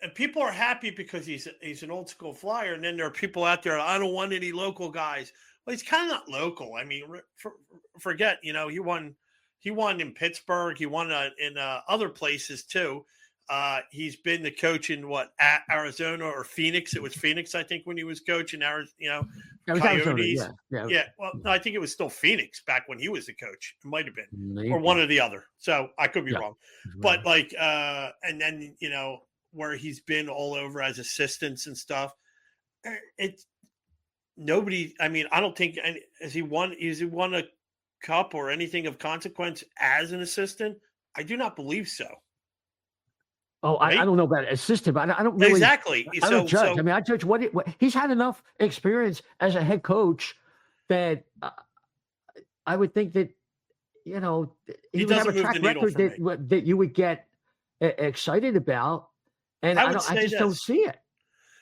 Speaker 5: And people are happy because he's an old school Flyer. And then there are people out there, I don't want any local guys. Well, he's kind of not local. I mean, forget, he won in Pittsburgh. He won in other places too. He's been the coach in Arizona or Phoenix. It was Phoenix, I think, when he was coaching Arizona, Coyotes. Yeah. Well, no, I think it was still Phoenix back when he was the coach. It might have been, or one or the other. So I could be wrong. But and then, where he's been all over as assistants and stuff. It's nobody. I mean, I don't think, has he won a cup or anything of consequence as an assistant? I do not believe so.
Speaker 4: Oh, right? I don't know about assistant, but I don't really.
Speaker 5: Exactly.
Speaker 4: I don't judge. I mean, I judge what he's had enough experience as a head coach that I would think that, he would have a track record that you would get excited about. And I just don't see it.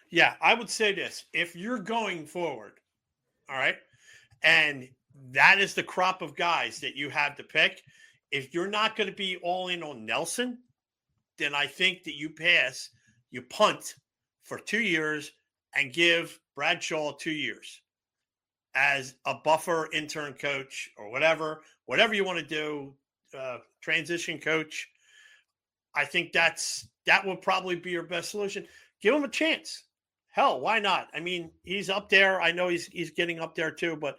Speaker 5: Yeah, I would say this. If you're going forward, all right, and that is the crop of guys that you have to pick, if you're not going to be all in on Nelson, then I think that you punt for 2 years and give Bradshaw 2 years as a buffer intern coach or whatever you want to do, transition coach. I think that will probably be your best solution. Give him a chance. Hell, why not? I mean, he's up there. I know he's getting up there too, but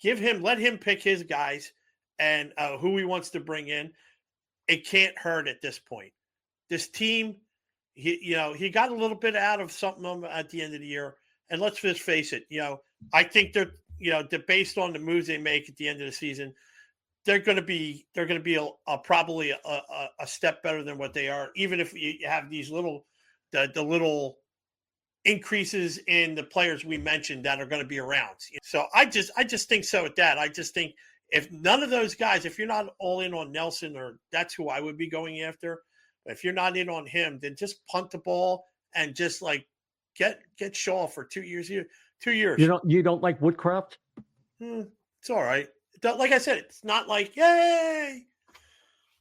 Speaker 5: let him pick his guys and who he wants to bring in. It can't hurt at this point. This team, he got a little bit out of something at the end of the year. And let's just face it, I think they're based on the moves they make at the end of the season, they're going to be probably a step better than what they are, even if you have these little increases in the players we mentioned that are going to be around. So I just think so at that. I just think if none of those guys, if you're not all in on Nelson, or that's who I would be going after, If you're not in on him, then just punt the ball and just like get Shaw for 2 years here. 2 years.
Speaker 4: You don't like Woodcraft?
Speaker 5: It's all right. Like I said, it's not like yay,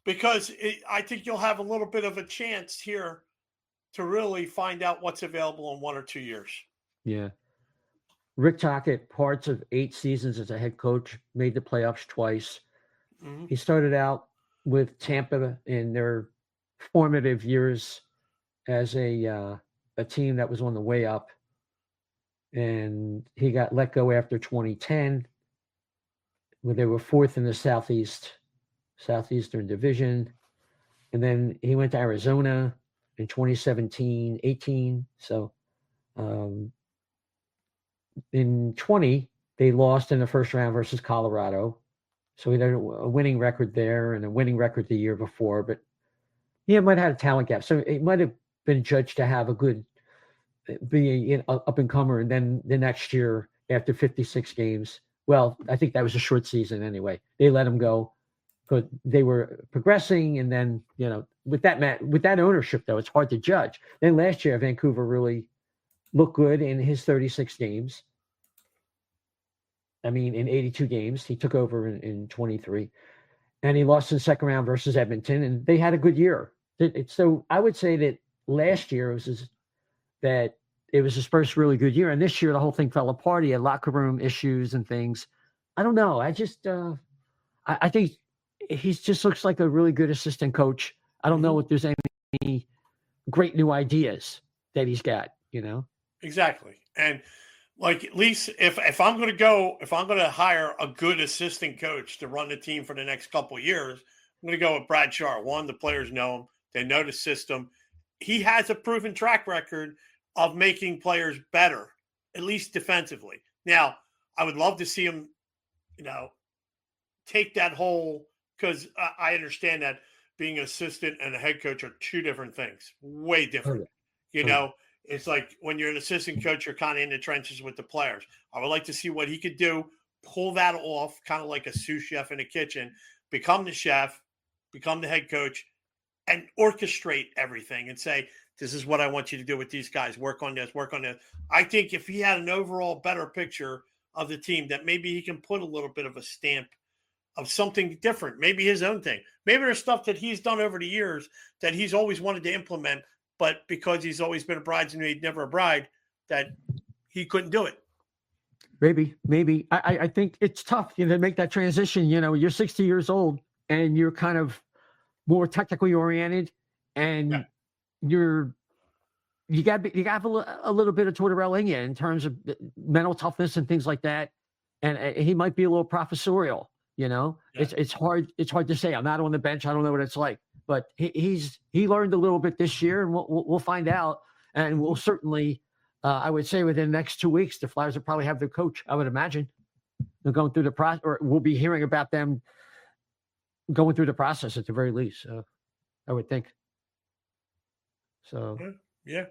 Speaker 5: because I think you'll have a little bit of a chance here to really find out what's available in 1 or 2 years.
Speaker 4: Yeah. Rick Tocchet, parts of 8 seasons as a head coach, made the playoffs twice.
Speaker 5: Mm-hmm.
Speaker 4: He started out with Tampa in their formative years as a team that was on the way up, and he got let go after 2010, when they were 4th in the Southeastern Division, and then he went to Arizona in 2017-18. So in 20, they lost in the first round versus Colorado. So he had a winning record there and a winning record the year before, but he might have had a talent gap. So it might have been judged to have a good, be an up-and-comer. And then the next year, after 56 games, well, I think that was a short season anyway. They let him go because they were progressing. And then, with that ownership, though, it's hard to judge. Then last year, Vancouver really looked good in his 36 games. I mean, in 82 games, he took over in 23. And he lost in the second round versus Edmonton, and they had a good year. So I would say that last year it was his first really good year. And this year, the whole thing fell apart. He had locker room issues and things. I don't know. I just, I think he just looks like a really good assistant coach. I don't know if there's any great new ideas that he's got,
Speaker 5: Exactly. And like, at least if I'm going to hire a good assistant coach to run the team for the next couple of years, I'm going to go with Brad Sharr. One, the players know him. They know the system. He has a proven track record of making players better, at least defensively. Now, I would love to see him, take that whole, because I understand that being an assistant and a head coach are two different things, way different. It's like when you're an assistant coach, you're kind of in the trenches with the players. I would like to see what he could do, pull that off, kind of like a sous chef in the kitchen, become the chef, become the head coach, and orchestrate everything and say, this is what I want you to do with these guys. Work on this, work on this. I think if he had an overall better picture of the team, that maybe he can put a little bit of a stamp of something different, maybe his own thing. Maybe there's stuff that he's done over the years that he's always wanted to implement, but because he's always been a bridesmaid, never a bride, that he couldn't do it.
Speaker 4: Maybe. I think it's tough, to make that transition. You're 60 years old and you're kind of more technically oriented, and you got to have a little bit of Tortorella in you in terms of mental toughness and things like that. And he might be a little professorial. It's hard to say. I'm not on the bench. I don't know what it's like. But he learned a little bit this year, and we'll find out. And we'll certainly, I would say, within the next 2 weeks, the Flyers will probably have their coach. I would imagine they're going through the process, or we'll be hearing about them going through the process at the very least. I would think. So yeah.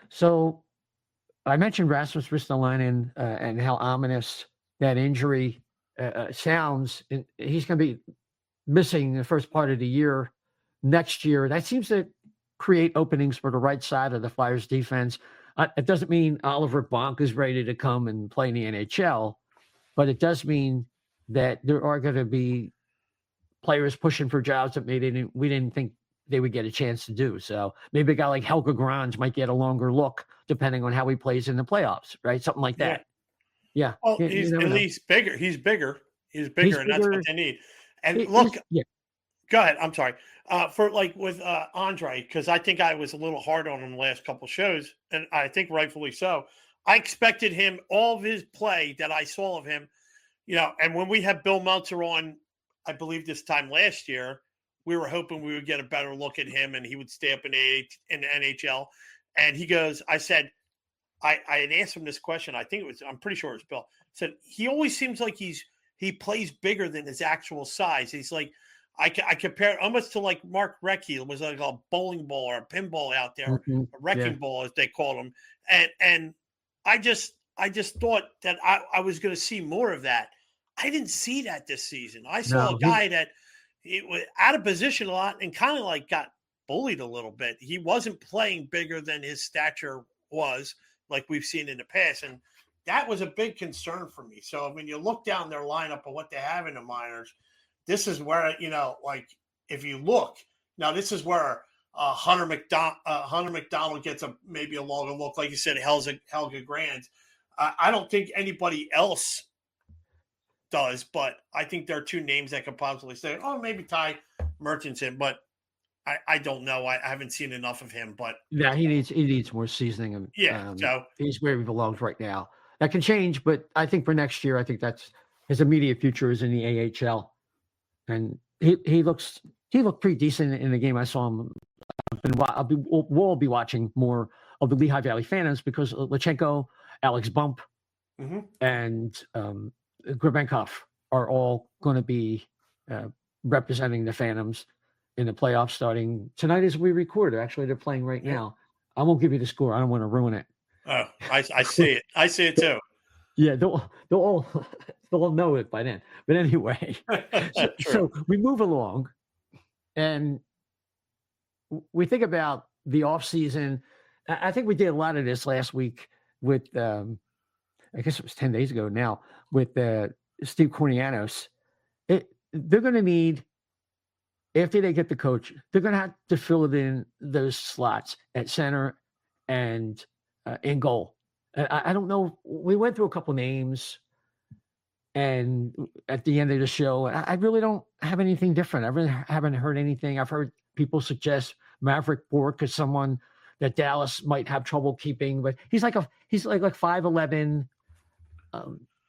Speaker 4: So I mentioned Rasmus Ristolainen and how ominous that injury sounds. And he's going to be missing the first part of the year next year. That seems to create openings for the right side of the Flyers defense. It doesn't mean Oliver Bonk is ready to come and play in the NHL, but it does mean that there are going to be players pushing for jobs that we didn't think they would get a chance to do. So maybe a guy like Helge Grans might get a longer look depending on how he plays in the playoffs, right? Something like that. Yeah.
Speaker 5: Well, he's at least bigger. He's bigger, and that's what they need. And look, go ahead. I'm sorry. For like with Andre, because I think I was a little hard on him the last couple shows, and I think rightfully so. I expected him, all of his play that I saw of him, and when we had Bill Meltzer on, I believe this time last year, we were hoping we would get a better look at him and he would stay up in the NHL. And he goes, I said, I had asked him this question. I'm pretty sure it was Bill. I said, he always seems like he plays bigger than his actual size. He's like, I compare almost to like Mark Recchi. It was like a bowling ball or a pinball out there, a wrecking ball as they called him. And I just thought that I was going to see more of that. I didn't see that this season. I saw a guy that he was out of position a lot and kind of like got bullied a little bit. He wasn't playing bigger than his stature was, like we've seen in the past. And that was a big concern for me. So when you look down their lineup of what they have in the minors, this is where, like if you look, now this is where Hunter McDonald gets maybe a longer look. Like you said, Helga Grand. I don't think anybody else does, but I think there are two names that could possibly say, oh, maybe Ty Murchison, but I don't know. I haven't seen enough of him, but
Speaker 4: yeah, he needs more seasoning. And
Speaker 5: so
Speaker 4: he's where he belongs right now. That can change, but I think for next year, I think that's his immediate future is in the AHL, and he looked pretty decent in the game. I saw him. We'll be watching more of the Lehigh Valley Phantoms because Lachenko, Alex Bump, and Grabenkov are all going to be representing the Phantoms in the playoffs starting tonight as we record. Actually, they're playing right now. I won't give you the score. I don't want to ruin it.
Speaker 5: Oh, I see it. I see it too.
Speaker 4: Yeah, they'll all know it by then. But anyway, so we move along, and we think about the off season. I think we did a lot of this last week with, I guess it was 10 days ago now, with Steve Kornianos. They're going to need, after they get the coach, they're going to have to fill it in those slots at center and in goal. I don't know. We went through a couple names, and at the end of the show, I really don't have anything different. I really haven't heard anything. I've heard people suggest Maverick Bourque is someone that Dallas might have trouble keeping, but he's like 5'11",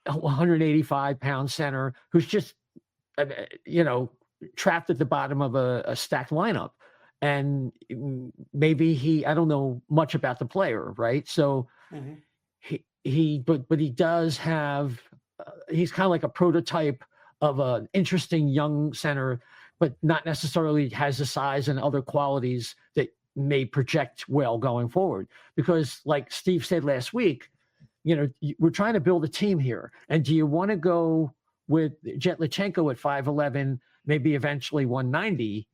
Speaker 4: 185-pound center who's just trapped at the bottom of a stacked lineup. And maybe I don't know much about the player, right? So but he does have, he's kind of like a prototype of an interesting young center, but not necessarily has the size and other qualities that may project well going forward. Because like Steve said last week, we're trying to build a team here. And do you want to go with Jet Lachenko at 5'11", maybe eventually 190,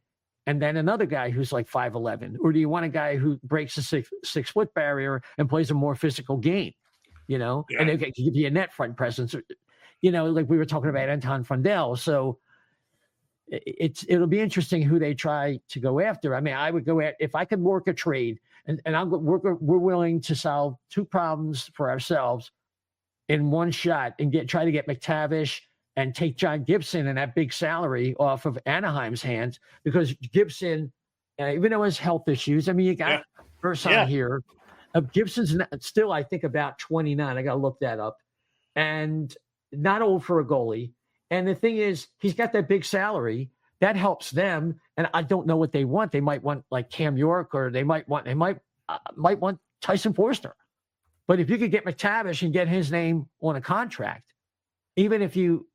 Speaker 4: and then another guy who's like 5'11"? Or do you want a guy who breaks the 6-foot barrier and plays a more physical game, and they can give you a net front presence, like we were talking about Anton Fundell. So it'll be interesting who they try to go after. I mean, I would go if I could work a trade, and we're willing to solve two problems for ourselves in one shot and try to get McTavish and take John Gibson and that big salary off of Anaheim's hands, because Gibson, even though his health issues, I mean, you got Ursan here. Gibson's still, I think, about 29. I got to look that up, and not old for a goalie. And the thing is, he's got that big salary that helps them. And I don't know what they want. They might want like Cam York, or they might want Tyson Forster. But if you could get McTavish and get his name on a contract, even if you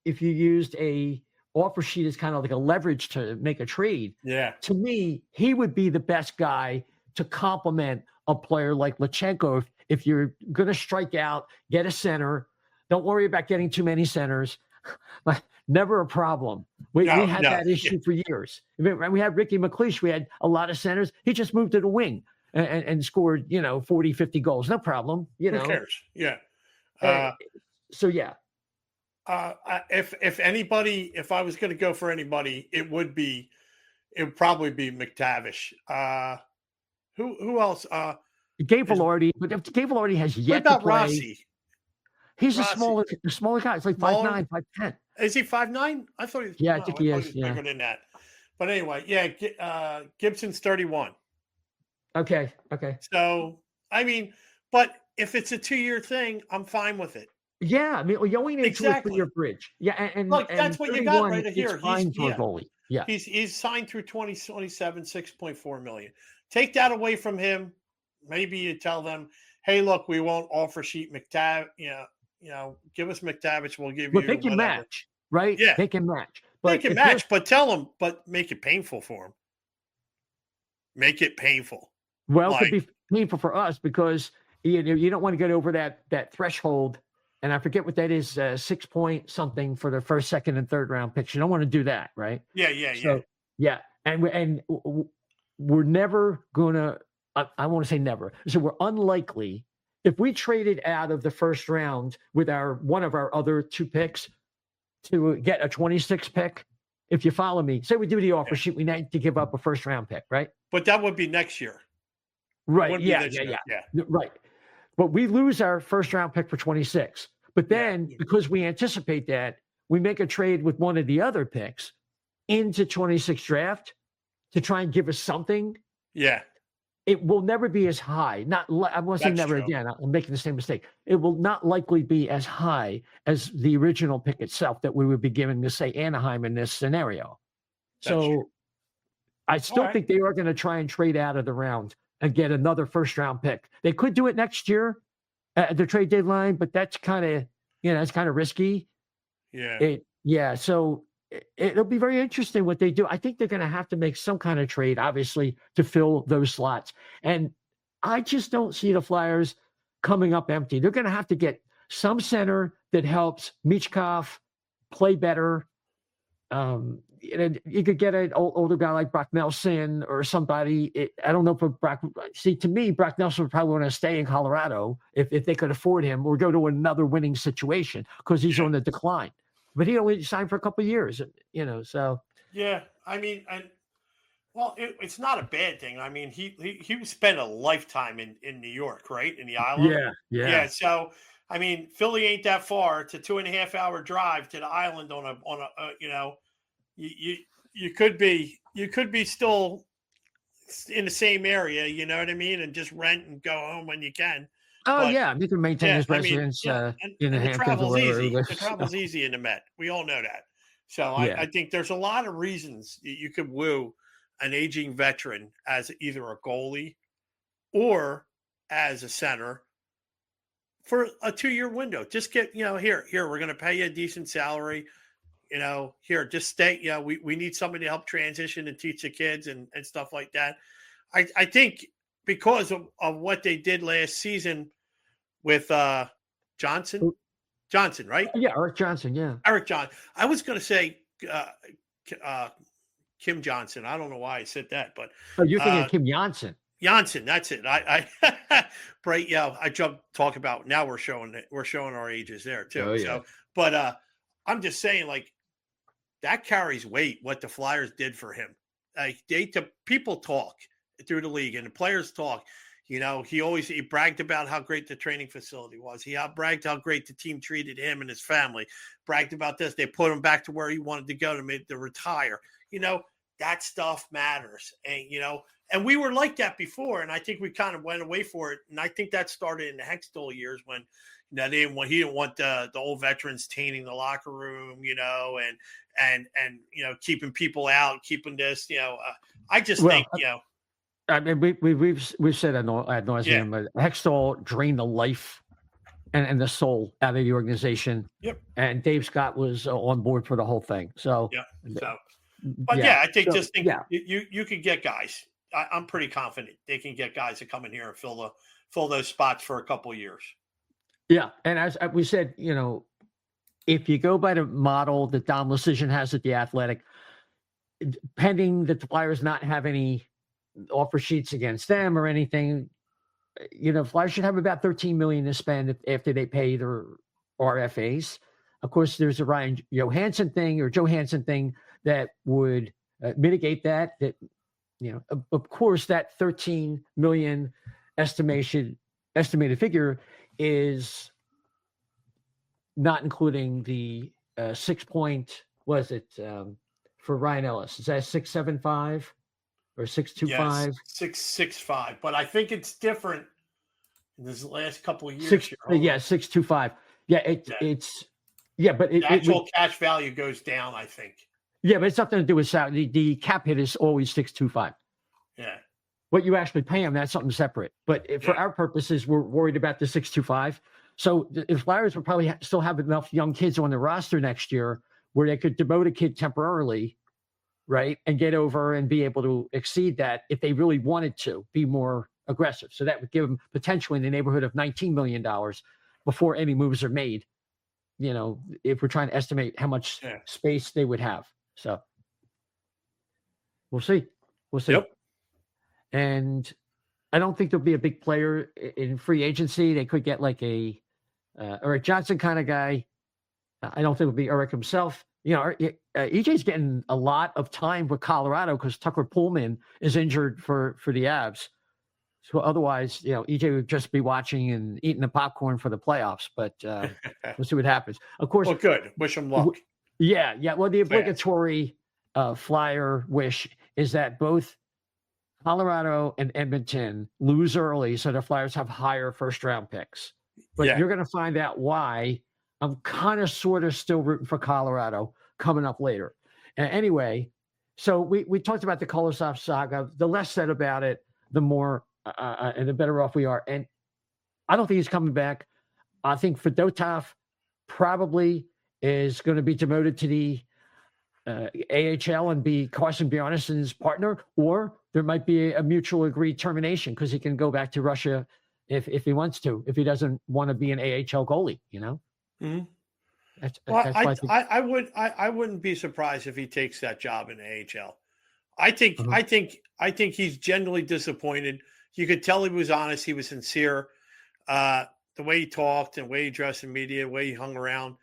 Speaker 4: used a offer sheet as kind of like a leverage to make a trade, to me, he would be the best guy to complement a player like Lachenko. If you're going to strike out, get a center. Don't worry about getting too many centers. Never a problem. We had that issue for years. I mean, we had Ricky McLeish. We had a lot of centers. He just moved to the wing and scored, 40, 50 goals. No problem.
Speaker 5: Who cares? Yeah. If I was going to go for anybody, it would probably be McTavish. Who else?
Speaker 4: Gabe Velarde. But if Gabe Velarde has yet to play.
Speaker 5: Rossi?
Speaker 4: He's a smaller guy. It's like 5'9", 5'10".
Speaker 5: Is he 5'9"? I thought he was.
Speaker 4: Yeah, I think he is.
Speaker 5: Bigger than that. But anyway, Gibson's 31.
Speaker 4: Okay.
Speaker 5: So, I mean, but if it's a 2-year thing, I'm fine with it.
Speaker 4: Yeah, I mean, you only need a 2 or 3 year bridge. Yeah, and
Speaker 5: look, that's what you got right here.
Speaker 4: He's fine for a goalie. Yeah,
Speaker 5: he's signed through 2027, $6.4 million. Take that away from him. Maybe you tell them, hey, look, we won't offer sheet McTavish. Give us McTavish. We'll give you.
Speaker 4: But they can match, right?
Speaker 5: Yeah,
Speaker 4: they can match.
Speaker 5: But they can match. But tell them, but make it painful for them. Make it painful.
Speaker 4: Well, it could be painful for us because you don't want to get over that threshold and I forget what that is, 6 point something for the first, second, and third round picks. You don't want to do that, right? Yeah. And we're never gonna. I want to say never. So we're unlikely if we traded out of the first round with one of our other 2 picks to get a 26 pick. If you follow me, say we do the offer sheet, we need to give up a first round pick, right?
Speaker 5: But that would be next year.
Speaker 4: Right. Yeah. Right. But we lose our first round pick for 26. But then because we anticipate that, we make a trade with one of the other picks into 26 draft to try and give us something.
Speaker 5: Yeah.
Speaker 4: It will never be as high. I won't say never again. I'm making the same mistake. It will not likely be as high as the original pick itself that we would be giving to, say, Anaheim in this scenario. So I still think they are going to try and trade out of the round and get another first round pick. They could do it next year at the trade deadline, but that's kind of, it's kind of risky.
Speaker 5: Yeah.
Speaker 4: So it'll be very interesting what they do. I think they're going to have to make some kind of trade, obviously, to fill those slots. And I just don't see the Flyers coming up empty. They're going to have to get some center that helps Michkov play better. You could get an older guy like Brock Nelson or somebody. I don't know for Brock. See, to me, Brock Nelson would probably want to stay in Colorado if they could afford him, or go to another winning situation because he's on the decline. But he only signed for a couple of years, so.
Speaker 5: Yeah, I mean, it's not a bad thing. I mean, he spent a lifetime in New York, right? In the island.
Speaker 4: Yeah.
Speaker 5: So, I mean, Philly ain't that far. It's a 2.5-hour drive to the island on a you could be still in the same area, you know what I mean? And just rent and go home when you can.
Speaker 4: Oh, you can maintain his residence in the Hamptons.
Speaker 5: The travel's easy in the Met. We all know that. So I think there's a lot of reasons you could woo an aging veteran as either a goalie or as a center for a 2-year window. Just get, here, we're going to pay you a decent salary. Here, just stay. We need somebody to help transition and teach the kids and stuff like that. I think because of what they did last season with Johnson, right?
Speaker 4: Yeah, Eric Johnson,
Speaker 5: Eric Johnson. I was going to say Kim Johnson. I don't know why I said that, but
Speaker 4: you're thinking Kim Johnson.
Speaker 5: Johnson, that's it. I talk about now. We're showing our ages there too.
Speaker 4: Oh, yeah.
Speaker 5: So, but I'm just saying, like, that carries weight. What the Flyers did for him, people talk through the league and the players talk. He bragged about how great the training facility was. He bragged how great the team treated him and his family. Bragged about this. They put him back to where he wanted to go to retire. That stuff matters. And we were like that before. And I think we kind of went away for it. And I think that started in the Hextall years when, he didn't want the old veterans tainting the locker room, and keeping people out, keeping this, I just think,
Speaker 4: I mean, we've said ad nauseum, but Hextall drained the life and the soul out of the organization.
Speaker 5: Yep.
Speaker 4: And Dave Scott was on board for the whole thing. So,
Speaker 5: I think you could get guys. I'm pretty confident they can get guys to come in here and fill those spots for a couple of years.
Speaker 4: Yeah. And as we said, if you go by the model that Dom Lucian has at The Athletic, pending the Flyers not have any offer sheets against them or anything, Flyers should have about $13 million to spend after they pay their RFAs. Of course, there's a Ryan Johansson thing that would mitigate that. Of course, that $13 million estimated figure is not including the 6 point. Was it for Ryan Ellis? Is that 6.75 or 6.25?
Speaker 5: Yes, 6.65. But I think it's different in this last couple of years.
Speaker 4: 6.25. Yeah, it's but
Speaker 5: the actual cash value goes down, I think.
Speaker 4: Yeah, but it's nothing to do with salary. The cap hit is always 6.25.
Speaker 5: Yeah.
Speaker 4: What you actually pay them, that's something separate. But for our purposes, we're worried about the 6.25. So the Flyers will probably still have enough young kids on the roster next year where they could demote a kid temporarily, right, and get over and be able to exceed that if they really wanted to be more aggressive. So that would give them potentially in the neighborhood of $19 million before any moves are made. If we're trying to estimate how much space they would have. So we'll see.
Speaker 5: Yep.
Speaker 4: And I don't think there'll be a big player in free agency. They could get like a Eric Johnson kind of guy. I don't think it'll be Eric himself. EJ's getting a lot of time with Colorado because Tucker Pullman is injured for the Avs. So otherwise, EJ would just be watching and eating the popcorn for the playoffs. But we'll see what happens. Of course.
Speaker 5: Well, good. Wish him luck.
Speaker 4: Yeah. Well, the obligatory Flyer wish is that both Colorado and Edmonton lose early, so the Flyers have higher first-round picks. But you're going to find out why. I'm kind of sort of still rooting for Colorado coming up later. Anyway, so we talked about the Kolosov saga. The less said about it, the more and the better off we are. And I don't think he's coming back. I think Fedotov probably is going to be demoted to the AHL and be Carson Bjarnason's partner, or there might be a mutual agreed termination because he can go back to Russia if he wants to, if he doesn't want to be an AHL goalie,
Speaker 5: Mm-hmm. I wouldn't be surprised if he takes that job in AHL. I think he's genuinely disappointed. You could tell he was honest. He was sincere. The way he talked and the way he dressed in media, the way he hung around,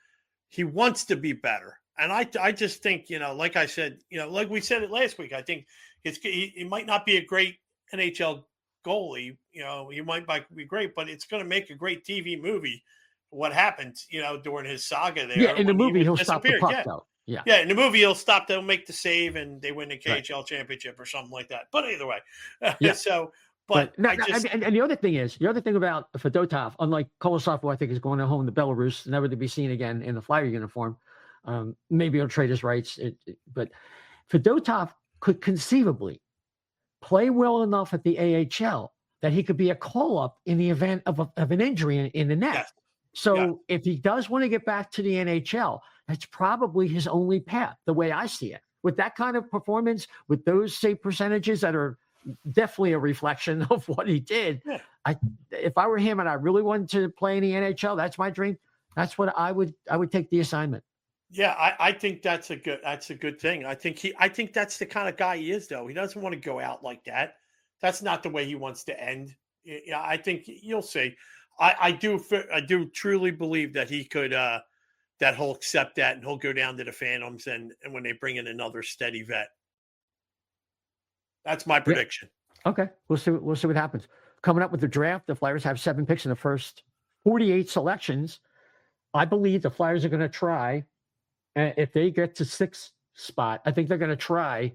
Speaker 5: he wants to be better. And I just think, like I said, like we said it last week, I think he might not be a great NHL goalie. He might be great, but it's going to make a great TV movie. What happened, during his saga there.
Speaker 4: Yeah, in the movie, he'll stop the puck, though.
Speaker 5: Yeah, in the movie, he'll stop. They'll make the save, and they win the KHL championship or something like that. But either way, and
Speaker 4: the other thing about Fedotov, unlike Kolosov, who I think is going home to Belarus, never to be seen again in the Flyer uniform. Maybe he'll trade his rights, but Fedotov could conceivably play well enough at the AHL that he could be a call-up in the event of an injury in the net.
Speaker 5: Yes.
Speaker 4: So if he does want to get back to the NHL, that's probably his only path, the way I see it. With that kind of performance, with those save percentages that are definitely a reflection of what he did, if I were him and I really wanted to play in the NHL, that's my dream. That's what I would take the assignment.
Speaker 5: Yeah, I think that's a good thing. I think that's the kind of guy he is, though. He doesn't want to go out like that. That's not the way he wants to end. Yeah, I think you'll see. I do truly believe that he could that he'll accept that and he'll go down to the Phantoms and when they bring in another steady vet. That's my prediction.
Speaker 4: Yeah. Okay, we'll see what happens. Coming up with the draft, the Flyers have 7 picks in the first 48 selections. I believe the Flyers are going to try, if they get to 6th spot, I think they're going to try,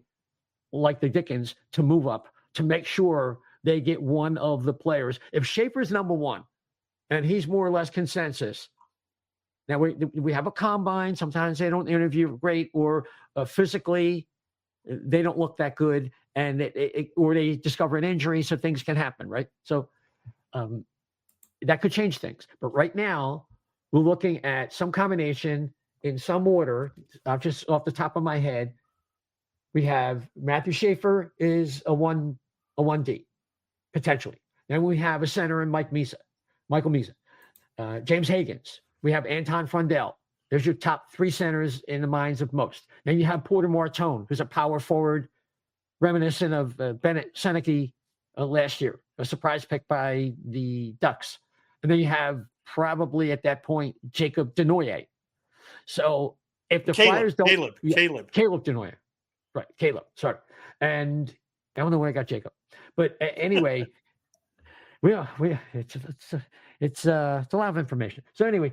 Speaker 4: like the Dickens, to move up to make sure they get one of the players. If Schaefer's number 1, and he's more or less consensus. Now, we have a combine. Sometimes they don't interview great, or physically they don't look that good, and or they discover an injury, so things can happen, right? So that could change things. But right now, we're looking at some combination in some order. Just off the top of my head, we have Matthew Schaefer is a 1D, potentially. Then we have a center in Michael Misa, James Higgins. We have Anton Frundell. There's your top 3 centers in the minds of most. Then you have Porter Martone, who's a power forward, reminiscent of Bennett Seneke last year, a surprise pick by the Ducks. And then you have probably at that point Jacob Denoyer. So if the Flyers don't, Caleb Denoyer, right? Caleb, sorry, and I don't know where I got Jacob, but anyway. It's a lot of information. So anyway,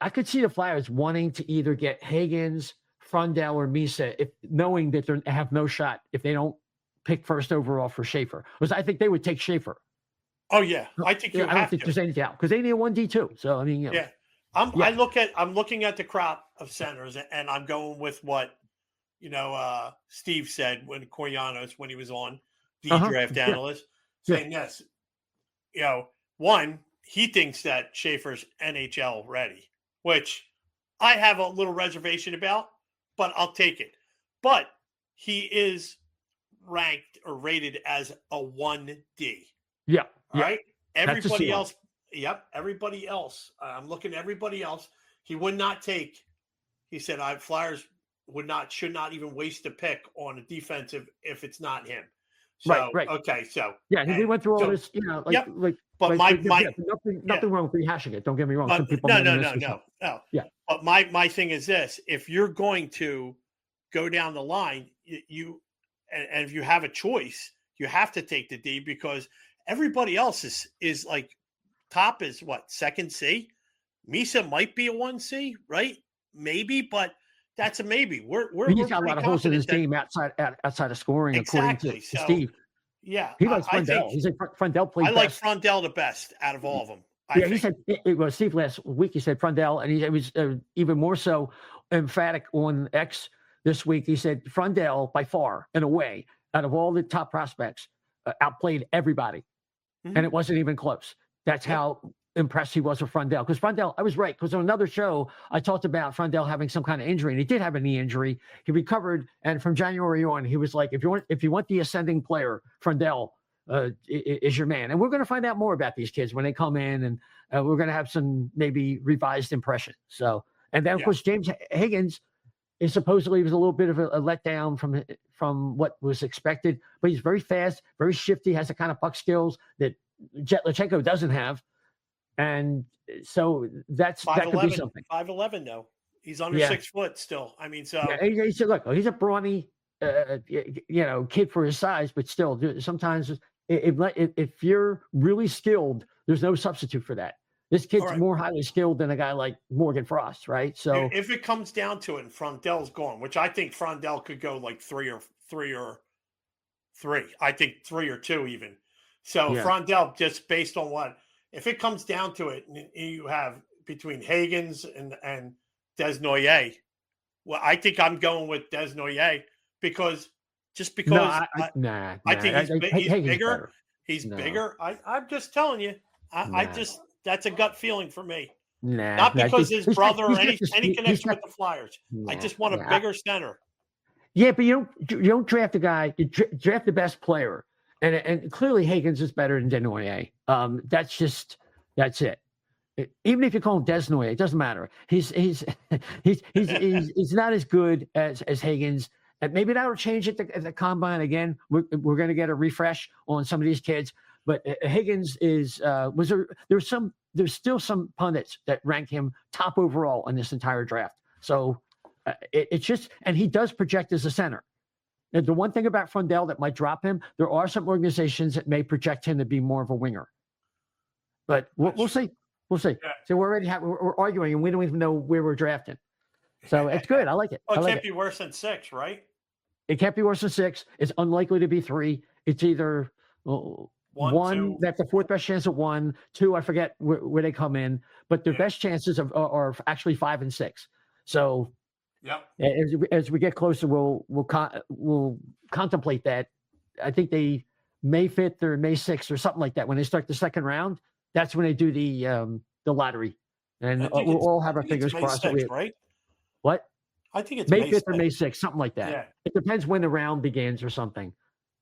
Speaker 4: I could see the Flyers wanting to either get Higgins, Frundell, or Misa, knowing that they have no shot if they don't pick first overall for Schaefer. Because I think they would take Schaefer.
Speaker 5: Oh yeah, I think
Speaker 4: I don't think there's anything out because they need a 1D too. So I mean,
Speaker 5: yeah. I'm looking at the crop of centers, and I'm going with what Steve said when Corianos when he was on the draft analyst. Saying yes, one, he thinks that Schaefer's NHL ready, which I have a little reservation about, but I'll take it. But he is ranked or rated as a 1D.
Speaker 4: Yeah.
Speaker 5: Right? Everybody else, Yep. Everybody else. I'm looking at everybody else. He would not take. He said, Flyers should not even waste a pick on a defensive if it's not him. So,
Speaker 4: Right.
Speaker 5: okay. So,
Speaker 4: Yeah, we went through all this,
Speaker 5: Yep. But
Speaker 4: nothing wrong with rehashing it. Don't get me wrong. Some people
Speaker 5: no.
Speaker 4: Yeah.
Speaker 5: But my thing is this: if you're going to go down the line, and if you have a choice, you have to take the D, because everybody else is like top is what, second C. Misa might be a 1C, right? Maybe, but that's a maybe.
Speaker 4: He's got a lot of holes in his game outside of scoring,
Speaker 5: exactly.
Speaker 4: according to Steve.
Speaker 5: Yeah,
Speaker 4: he likes Frundell. He said Frundell played best.
Speaker 5: I like Frundell the best out of all of them.
Speaker 4: He said it was Steve last week. He said Frundell, and it was even more so emphatic on X this week. He said Frundell, by far and away, out of all the top prospects, outplayed everybody, and it wasn't even close. That's how impressed he was with Frundell. Because Frundell, I was right, because on another show, I talked about Frundell having some kind of injury, and he did have a knee injury. He recovered, and from January on, he was like, if you want the ascending player, Frundell is your man. And we're going to find out more about these kids when they come in, and we're going to have some maybe revised impression. So, and then, of course, James Higgins is supposedly was a little bit of a letdown from what was expected, but he's very fast, very shifty, has the kind of puck skills that Jetlachenko doesn't have. And so that could be something.
Speaker 5: 5'11", though. He's under 6 foot still. I mean, so
Speaker 4: he said, look, he's a brawny, kid for his size, but still, sometimes if you're really skilled, there's no substitute for that. This kid's more highly skilled than a guy like Morgan Frost, right? So
Speaker 5: if it comes down to it, and Frundell's gone, which I think Frundell could go like three. I think 3 or 2 even. So Frundell, just based on what. If it comes down to it, and you have between Higgins and Desnoyers, well, I think I'm going with Desnoyers because I think he's bigger. Better. He's bigger. I'm just telling you. That's a gut feeling for me. Not because his brother or any connection with the Flyers. I just want a bigger center.
Speaker 4: Yeah, but you don't draft a guy. You draft the best player. And clearly Higgins is better than Desnoyers. That's it. Even if you call him Desnoyers, it doesn't matter. He's not as good as Higgins. And maybe that'll change at the combine again. We're going to get a refresh on some of these kids. But Higgins there's still some pundits that rank him top overall in this entire draft. So it's just, and he does project as a center. And the one thing about Frundell that might drop him, there are some organizations that may project him to be more of a winger. But we'll see. We'll see. Yeah. So we're arguing, and we don't even know where we're drafting. So it's good. I like it.
Speaker 5: Well, it can't be worse than 6, right?
Speaker 4: It can't be worse than 6. It's unlikely to be 3. It's either one that's the fourth best chance of 1, 2. I forget where they come in, but their best chances are actually 5 and 6. So. As we get closer, we'll contemplate that. I think they May 5th or May 6th or something like that. When they start the second round, that's when they do the lottery, and we'll all have our fingers crossed.
Speaker 5: Right?
Speaker 4: What?
Speaker 5: I think it's
Speaker 4: May 5th or May 6th, something like that. Yeah. It depends when the round begins or something.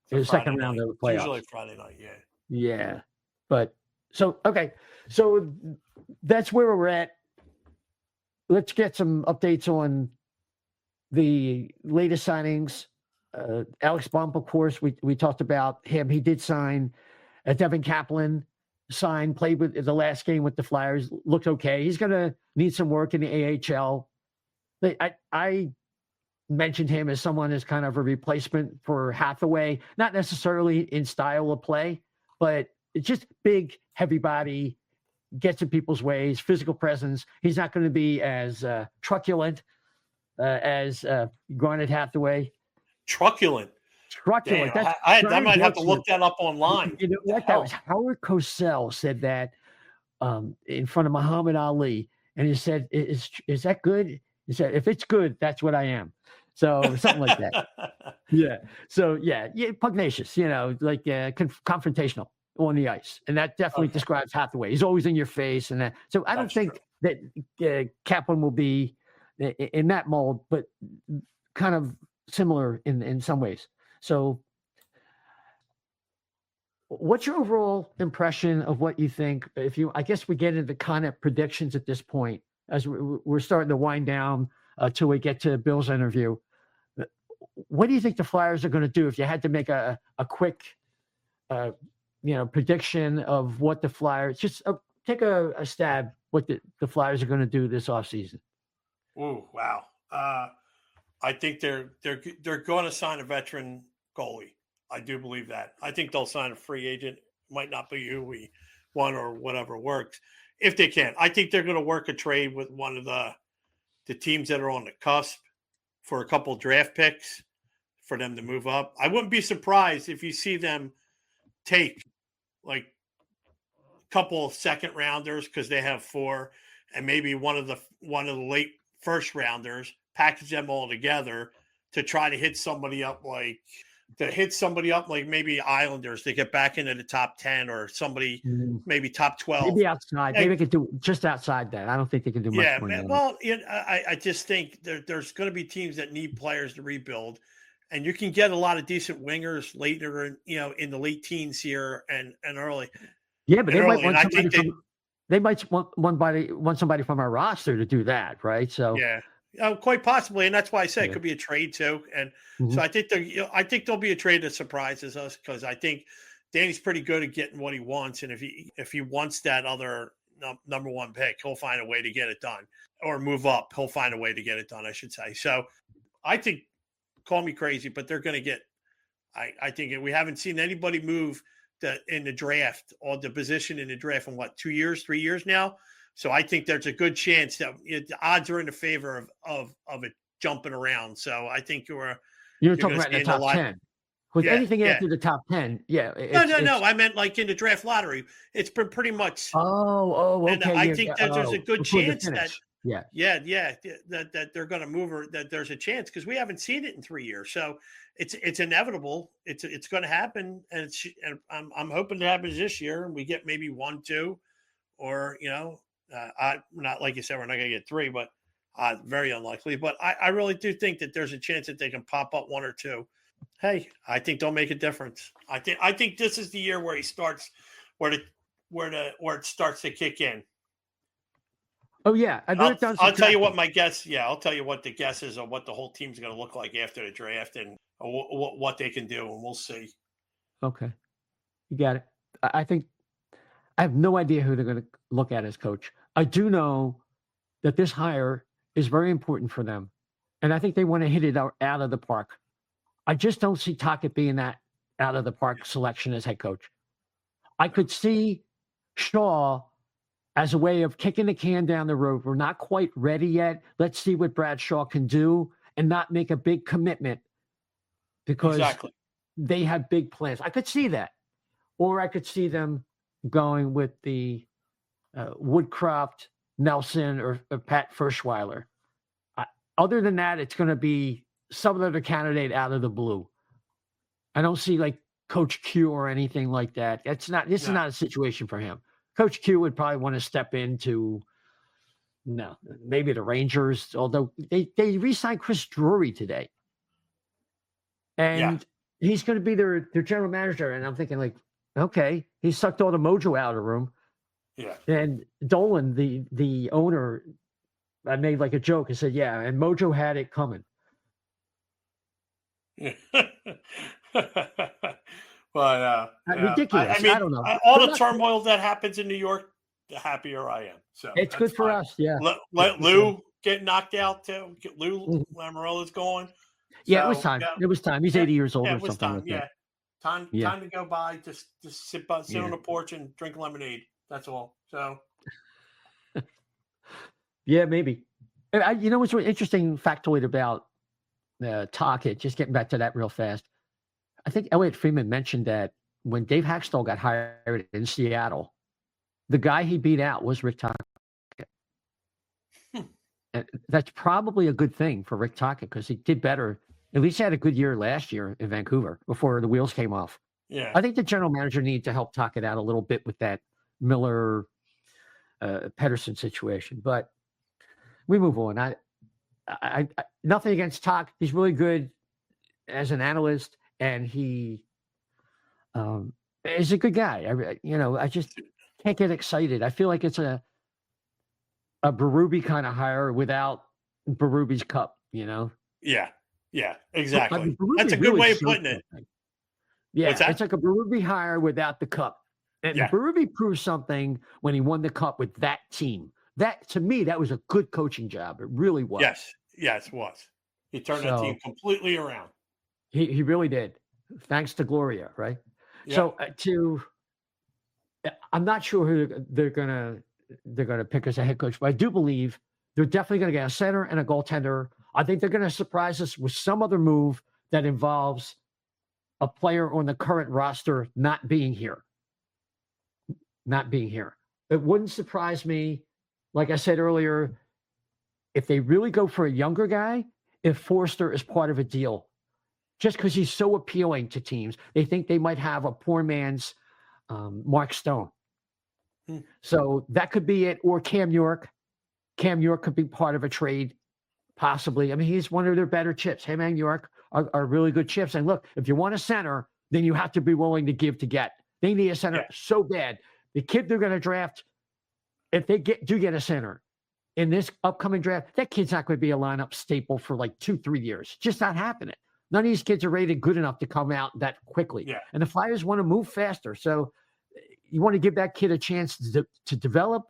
Speaker 4: The second round of the playoffs.
Speaker 5: Usually Friday night. Yeah.
Speaker 4: Yeah, but so that's where we're at. Let's get some updates on the latest signings. Alex Bump, of course, we talked about him. He did sign. Devin Kaplan played with the last game with the Flyers. Looked okay. He's going to need some work in the AHL. I mentioned him as someone as kind of a replacement for Hathaway, not necessarily in style of play, but it's just big, heavy body, gets in people's ways, physical presence. He's not going to be as truculent as Garnet Hathaway.
Speaker 5: Truculent.
Speaker 4: Damn,
Speaker 5: I might have to look that up online.
Speaker 4: You know what? That was Howard Cosell said that in front of Muhammad Ali, and he said, "Is that good?" He said, "If it's good, that's what I am." So something like that. Yeah. So yeah, pugnacious. Like confrontational on the ice, and that definitely describes Hathaway. He's always in your face, and that. So I don't think that Kaplan will be in that mold, but kind of similar in some ways. So what's your overall impression of what you think? I guess we get into kind of predictions at this point as we're starting to wind down till we get to Bill's interview. What do you think the Flyers are going to do if you had to make a quick, prediction of what the Flyers? Just take a stab what the Flyers are going to do this offseason.
Speaker 5: Oh, wow. I think they're going to sign a veteran goalie. I do believe that. I think they'll sign a free agent. Might not be who we want or whatever works, if they can. I think they're going to work a trade with one of the teams that are on the cusp for a couple draft picks for them to move up. I wouldn't be surprised if you see them take like a couple of second rounders because they have 4, and maybe one of the late first rounders, package them all together to try to hit somebody up like maybe Islanders to get back into the top 10 or somebody maybe top 12.
Speaker 4: Maybe outside. Maybe they could do just outside that. I don't think they can do much more than that.
Speaker 5: Well, I just think there's going to be teams that need players to rebuild, and you can get a lot of decent wingers later, in the late teens here and early.
Speaker 4: Yeah, but they might want somebody from our roster to do that, right? So
Speaker 5: yeah. Quite possibly, and that's why I say it could be a trade too. And so I think there'll be a trade that surprises us because I think Danny's pretty good at getting what he wants, and if he wants that other number 1 pick, he'll find a way to get it done, or move up. He'll find a way to get it done, I should say. So I think, call me crazy, but they're going to get. I think we haven't seen anybody move in the draft or the position in the draft in 3 years now. So I think there's a good chance that the odds are in the favor of it jumping around. So I think you're
Speaker 4: talking about the top 10. With anything after the top 10,
Speaker 5: No. I meant like in the draft lottery. It's been pretty much.
Speaker 4: Okay.
Speaker 5: And I think that there's a good chance that.
Speaker 4: That
Speaker 5: they're going to move her. That there's a chance because we haven't seen it in 3 years. So it's inevitable. It's going to happen, and I'm hoping it happens this year, and we get maybe 1, 2, or not like you said, we're not going to get 3, but very unlikely. But I really do think that there's a chance that they can pop up 1 or 2. Hey, I think they'll make a difference. I think this is the year where he starts, where it starts to kick in.
Speaker 4: Oh yeah,
Speaker 5: I'll tell you what my guess. Yeah, I'll tell you what the guess is on what the whole team's going to look like after the draft and what they can do, and we'll see.
Speaker 4: Okay, you got it. I think I have no idea who they're going to look at as coach. I do know that this hire is very important for them, and I think they want to hit it out of the park. I just don't see Tocchet being that out of the park selection as head coach. I could see Shaw as a way of kicking the can down the road. We're not quite ready yet. Let's see what Brad Shaw can do and not make a big commitment because they have big plans. I could see that. Or I could see them going with the Woodcroft, Nelson, or Pat Ferschweiler. Other than that, it's going to be some other candidate out of the blue. I don't see like Coach Q or anything like that. This is not a situation for him. Coach Q would probably want to step into, maybe the Rangers, although they re-signed Chris Drury today. And he's going to be their general manager. And I'm thinking like, okay, he sucked all the mojo out of the room.
Speaker 5: Yeah.
Speaker 4: And Dolan, the owner, I made like a joke and said, yeah, and mojo had it coming.
Speaker 5: But
Speaker 4: ridiculous. I don't know.
Speaker 5: All the turmoil that happens in New York, the happier I am. So
Speaker 4: it's good for us. Yeah.
Speaker 5: Let Lou get knocked out too. Lou Lamoriello's going.
Speaker 4: Yeah, it was time. It was time. He's 80 years old or something.
Speaker 5: Time.
Speaker 4: Like that.
Speaker 5: Time to go by. Just sit on the porch and drink lemonade. That's all. So.
Speaker 4: Yeah, maybe. What's really interesting factoid about Tocchet, just getting back to that real fast. I think Elliot Freeman mentioned that when Dave Haxtell got hired in Seattle, the guy he beat out was Rick Tocchet. And that's probably a good thing for Rick Tocchet because he did better. At least he had a good year last year in Vancouver before the wheels came off.
Speaker 5: Yeah,
Speaker 4: I think the general manager needs to help Tocchet out a little bit with that Miller Pedersen situation. But we move on. I nothing against Tocchet. He's really good as an analyst. And he He's a good guy. I just can't get excited. I feel like it's a Berube kind of hire without Berube's cup,
Speaker 5: Yeah,
Speaker 4: I
Speaker 5: exactly.
Speaker 4: mean, Berube
Speaker 5: That's a good
Speaker 4: really
Speaker 5: way of
Speaker 4: showed
Speaker 5: putting it.
Speaker 4: something. Yeah,
Speaker 5: What's that?
Speaker 4: it's like a Berube hire without the cup. And
Speaker 5: Yeah.
Speaker 4: Berube proved something when he won the cup with that team. That, to me, that was a good coaching job. It really was.
Speaker 5: Yes, it was. He turned that team completely around.
Speaker 4: He really did. Thanks to Gloria, right?
Speaker 5: Yeah.
Speaker 4: So I'm not sure who they're gonna pick as a head coach, but I do believe they're definitely gonna get a center and a goaltender. I think they're gonna surprise us with some other move that involves a player on the current roster not being here. It wouldn't surprise me, like I said earlier, if they really go for a younger guy, if Forster is part of a deal. Just because he's so appealing to teams, they think they might have a poor man's Mark Stone. So that could be it. Or Cam York. Cam York could be part of a trade, possibly. I mean, he's one of their better chips. Him and York are really good chips. And look, if you want a center, then you have to be willing to give to get. They need a center so bad. The kid they're going to draft, if they do get a center in this upcoming draft, that kid's not going to be a lineup staple for like 2-3 years. Just not happening. None of these kids are rated good enough to come out that quickly.
Speaker 5: Yeah.
Speaker 4: And the Flyers want to move faster. So you want to give that kid a chance to develop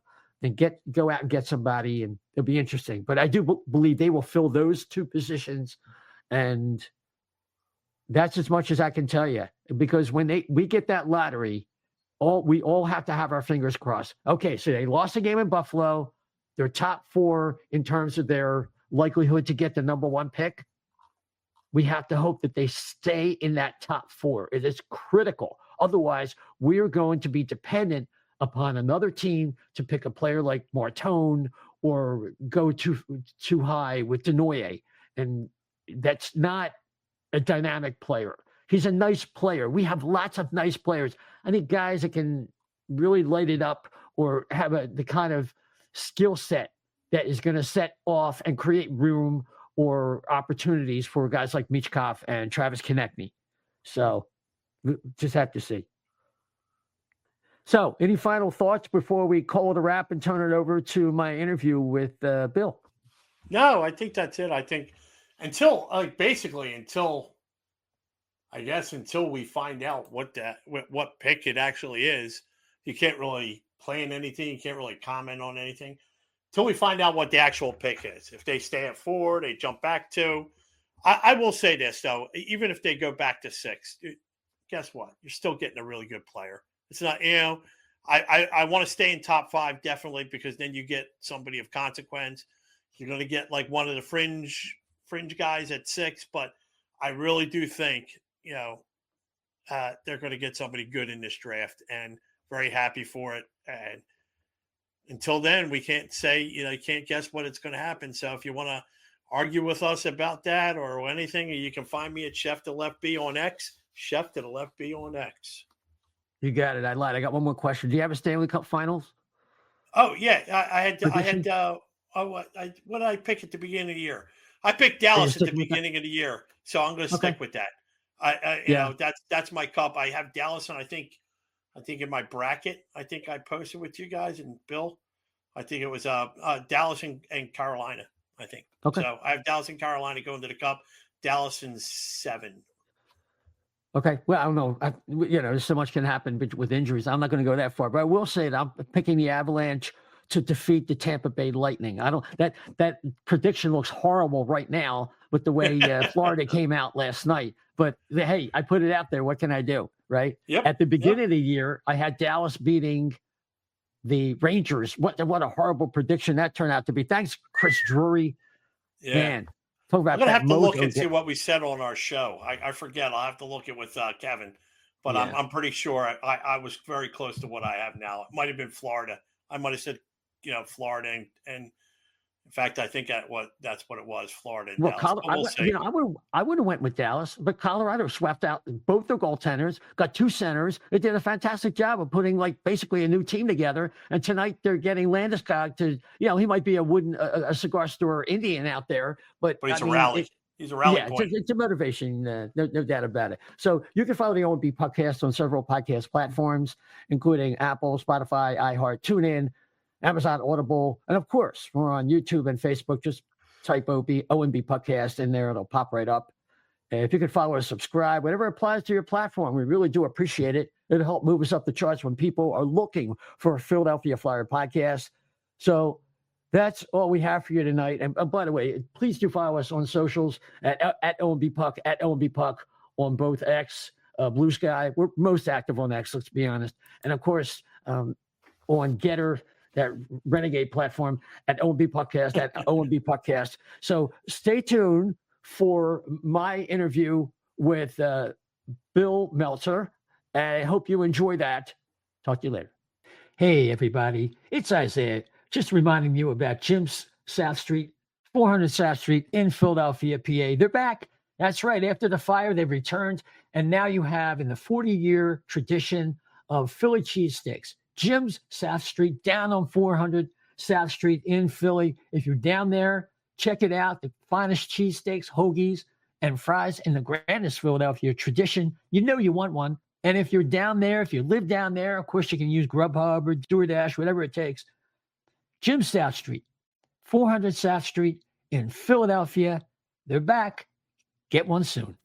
Speaker 4: and go out and get somebody, and it'll be interesting. But I do believe they will fill those two positions, and that's as much as I can tell you. Because when we get that lottery, we all have to have our fingers crossed. Okay, so they lost a game in Buffalo. They're top 4 in terms of their likelihood to get the number 1 pick. We have to hope that they stay in that top 4. It is critical. Otherwise, we're going to be dependent upon another team to pick a player like Martone or go too high with Denoye. And that's not a dynamic player. He's a nice player. We have lots of nice players. I think guys that can really light it up or have the kind of skill set that is going to set off and create room or opportunities for guys like Michkov and Travis Konechny. So just have to see. So any final thoughts before we call it a wrap and turn it over to my interview with Bill?
Speaker 5: No, I think that's it. I think until we find out what pick it actually is, you can't really plan anything. You can't really comment on anything until we find out what the actual pick is. If they stay at 4, they jump back 2. I will say this, though. Even if they go back to 6, guess what? You're still getting a really good player. It's not, I want to stay in top 5, definitely, because then you get somebody of consequence. You're going to get like one of the fringe guys at 6, but I really do think, they're going to get somebody good in this draft, and very happy for it. And until then, we can't say, you can't guess what it's going to happen. So if you want to argue with us about that or anything, you can find me at Chef to Left B on X. Chef to the Left B on X.
Speaker 4: You got it. I lied. I got one more question. Do you have a Stanley Cup Finals?
Speaker 5: Oh yeah, what did I pick at the beginning of the year? I picked Dallas at the beginning of the year, so I'm going to stick with that. That's my cup. I have Dallas, and I think in my bracket, I think I posted with you guys and Bill. I think it was Dallas and Carolina. I think.
Speaker 4: Okay.
Speaker 5: So I have Dallas and Carolina going to the Cup. Dallas in 7.
Speaker 4: Okay. Well, I don't know. There's so much can happen with injuries. I'm not going to go that far, but I will say that I'm picking the Avalanche to defeat the Tampa Bay Lightning. That prediction looks horrible right now with the way Florida came out last night. But hey, I put it out there. What can I do? Right.
Speaker 5: Yep.
Speaker 4: At the beginning of the year, I had Dallas beating the Rangers. What a horrible prediction that turned out to be. Thanks, Chris Drury.
Speaker 5: Yeah.
Speaker 4: Man, talk about
Speaker 5: I'm gonna have to look and see what we said on our show. I forget. I'll have to look it with Kevin, but yeah. I'm pretty sure I was very close to what I have now. It might have been Florida. I might have said Florida, and in fact, I think that's what it was, Florida. And Dallas.
Speaker 4: I would have went with Dallas, but Colorado swept out both their goaltenders, got 2 centers. They did a fantastic job of putting basically a new team together. And tonight they're getting Landeskog to, he might be a cigar store Indian out there, but
Speaker 5: he's a rally. He's a rally
Speaker 4: Yeah,
Speaker 5: point.
Speaker 4: it's a motivation, no doubt about it. So you can follow the O&B Puckcast on several podcast platforms, including Apple, Spotify, iHeart, TuneIn, Amazon Audible, and of course, we're on YouTube and Facebook. Just type O&B Puckcast in there; it'll pop right up. And if you could follow us, subscribe, whatever applies to your platform, we really do appreciate it. It'll help move us up the charts when people are looking for a Philadelphia Flyer podcast. So that's all we have for you tonight. And by the way, please do follow us on socials at O&B Puck, at O&B Puck on both X, Blue Sky. We're most active on X, let's be honest. And of course, on Getter, that renegade platform, at O&B Puckcast, at O&B Puckcast. So stay tuned for my interview with Bill Meltzer. I hope you enjoy that. Talk to you later. Hey, everybody. It's Isaiah. Just reminding you about Jim's South Street, 400 South Street in Philadelphia, PA. They're back. That's right. After the fire, they've returned. And now you have, in the 40-year tradition of Philly cheesesteaks, Jim's South Street down on 400 South Street in Philly. If you're down there, check it out. The finest cheesesteaks, hoagies, and fries in the grandest Philadelphia tradition. You know you want one. And if you're down there, if you live down there, of course, you can use Grubhub or DoorDash, whatever it takes. Jim South Street, 400 South Street in Philadelphia. They're back. Get one soon.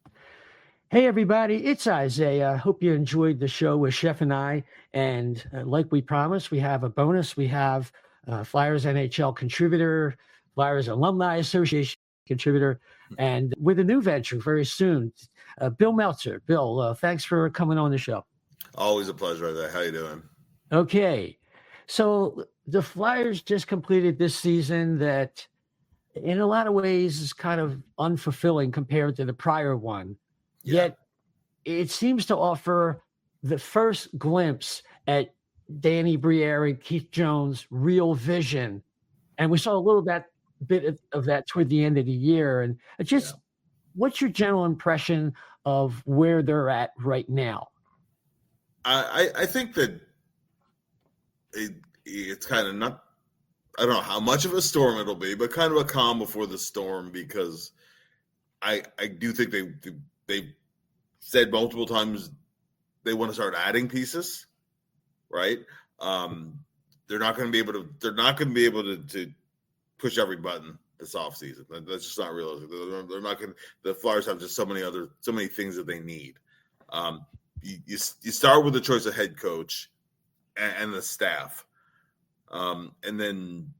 Speaker 4: Hey, everybody, it's Isaiah. Hope you enjoyed the show with Chef and I. And like we promised, we have a bonus. We have Flyers NHL contributor, Flyers Alumni Association contributor, and with a new venture very soon, Bill Meltzer. Bill, thanks for coming on the show.
Speaker 6: Always a pleasure, Isaiah. How you doing?
Speaker 4: Okay. So the Flyers just completed this season that in a lot of ways is kind of unfulfilling compared to the prior one. Yeah. Yet it seems to offer the first glimpse at Danny Briere and Keith Jones' real vision. And we saw a little bit of that toward the end of the year. And what's your general impression of where they're at right now?
Speaker 6: I think that it's kind of not, I don't know how much of a storm it'll be, but kind of a calm before the storm, because I do think they said multiple times they want to start adding pieces, right? They're not going to be able to push every button this offseason. That's just not realistic. They're not going to. The Flyers have just so many things that they need. You start with the choice of head coach and the staff, and then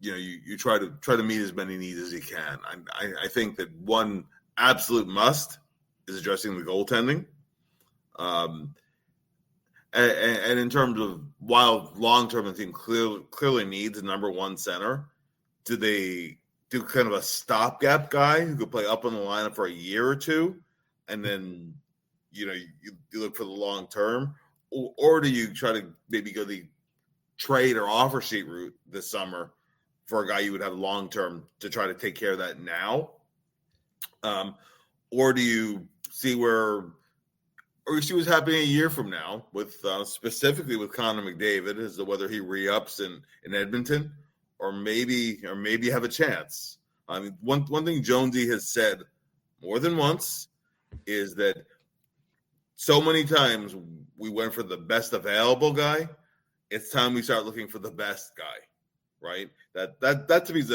Speaker 6: you try to meet as many needs as you can. I think that one absolute must is addressing the goaltending. And in terms of, while long-term the team clearly needs a number one center, do they do kind of a stopgap guy who could play up on the lineup for a year or two, and then you look for the long term, or do you try to maybe go the trade or offer sheet route this summer for a guy you would have long term to try to take care of that now, or do you see what's happening a year from now with specifically with Connor McDavid as to whether he re-ups in Edmonton, or maybe have a chance. I mean, one thing Jonesy has said more than once is that so many times we went for the best available guy. It's time we start looking for the best guy, right? That to me is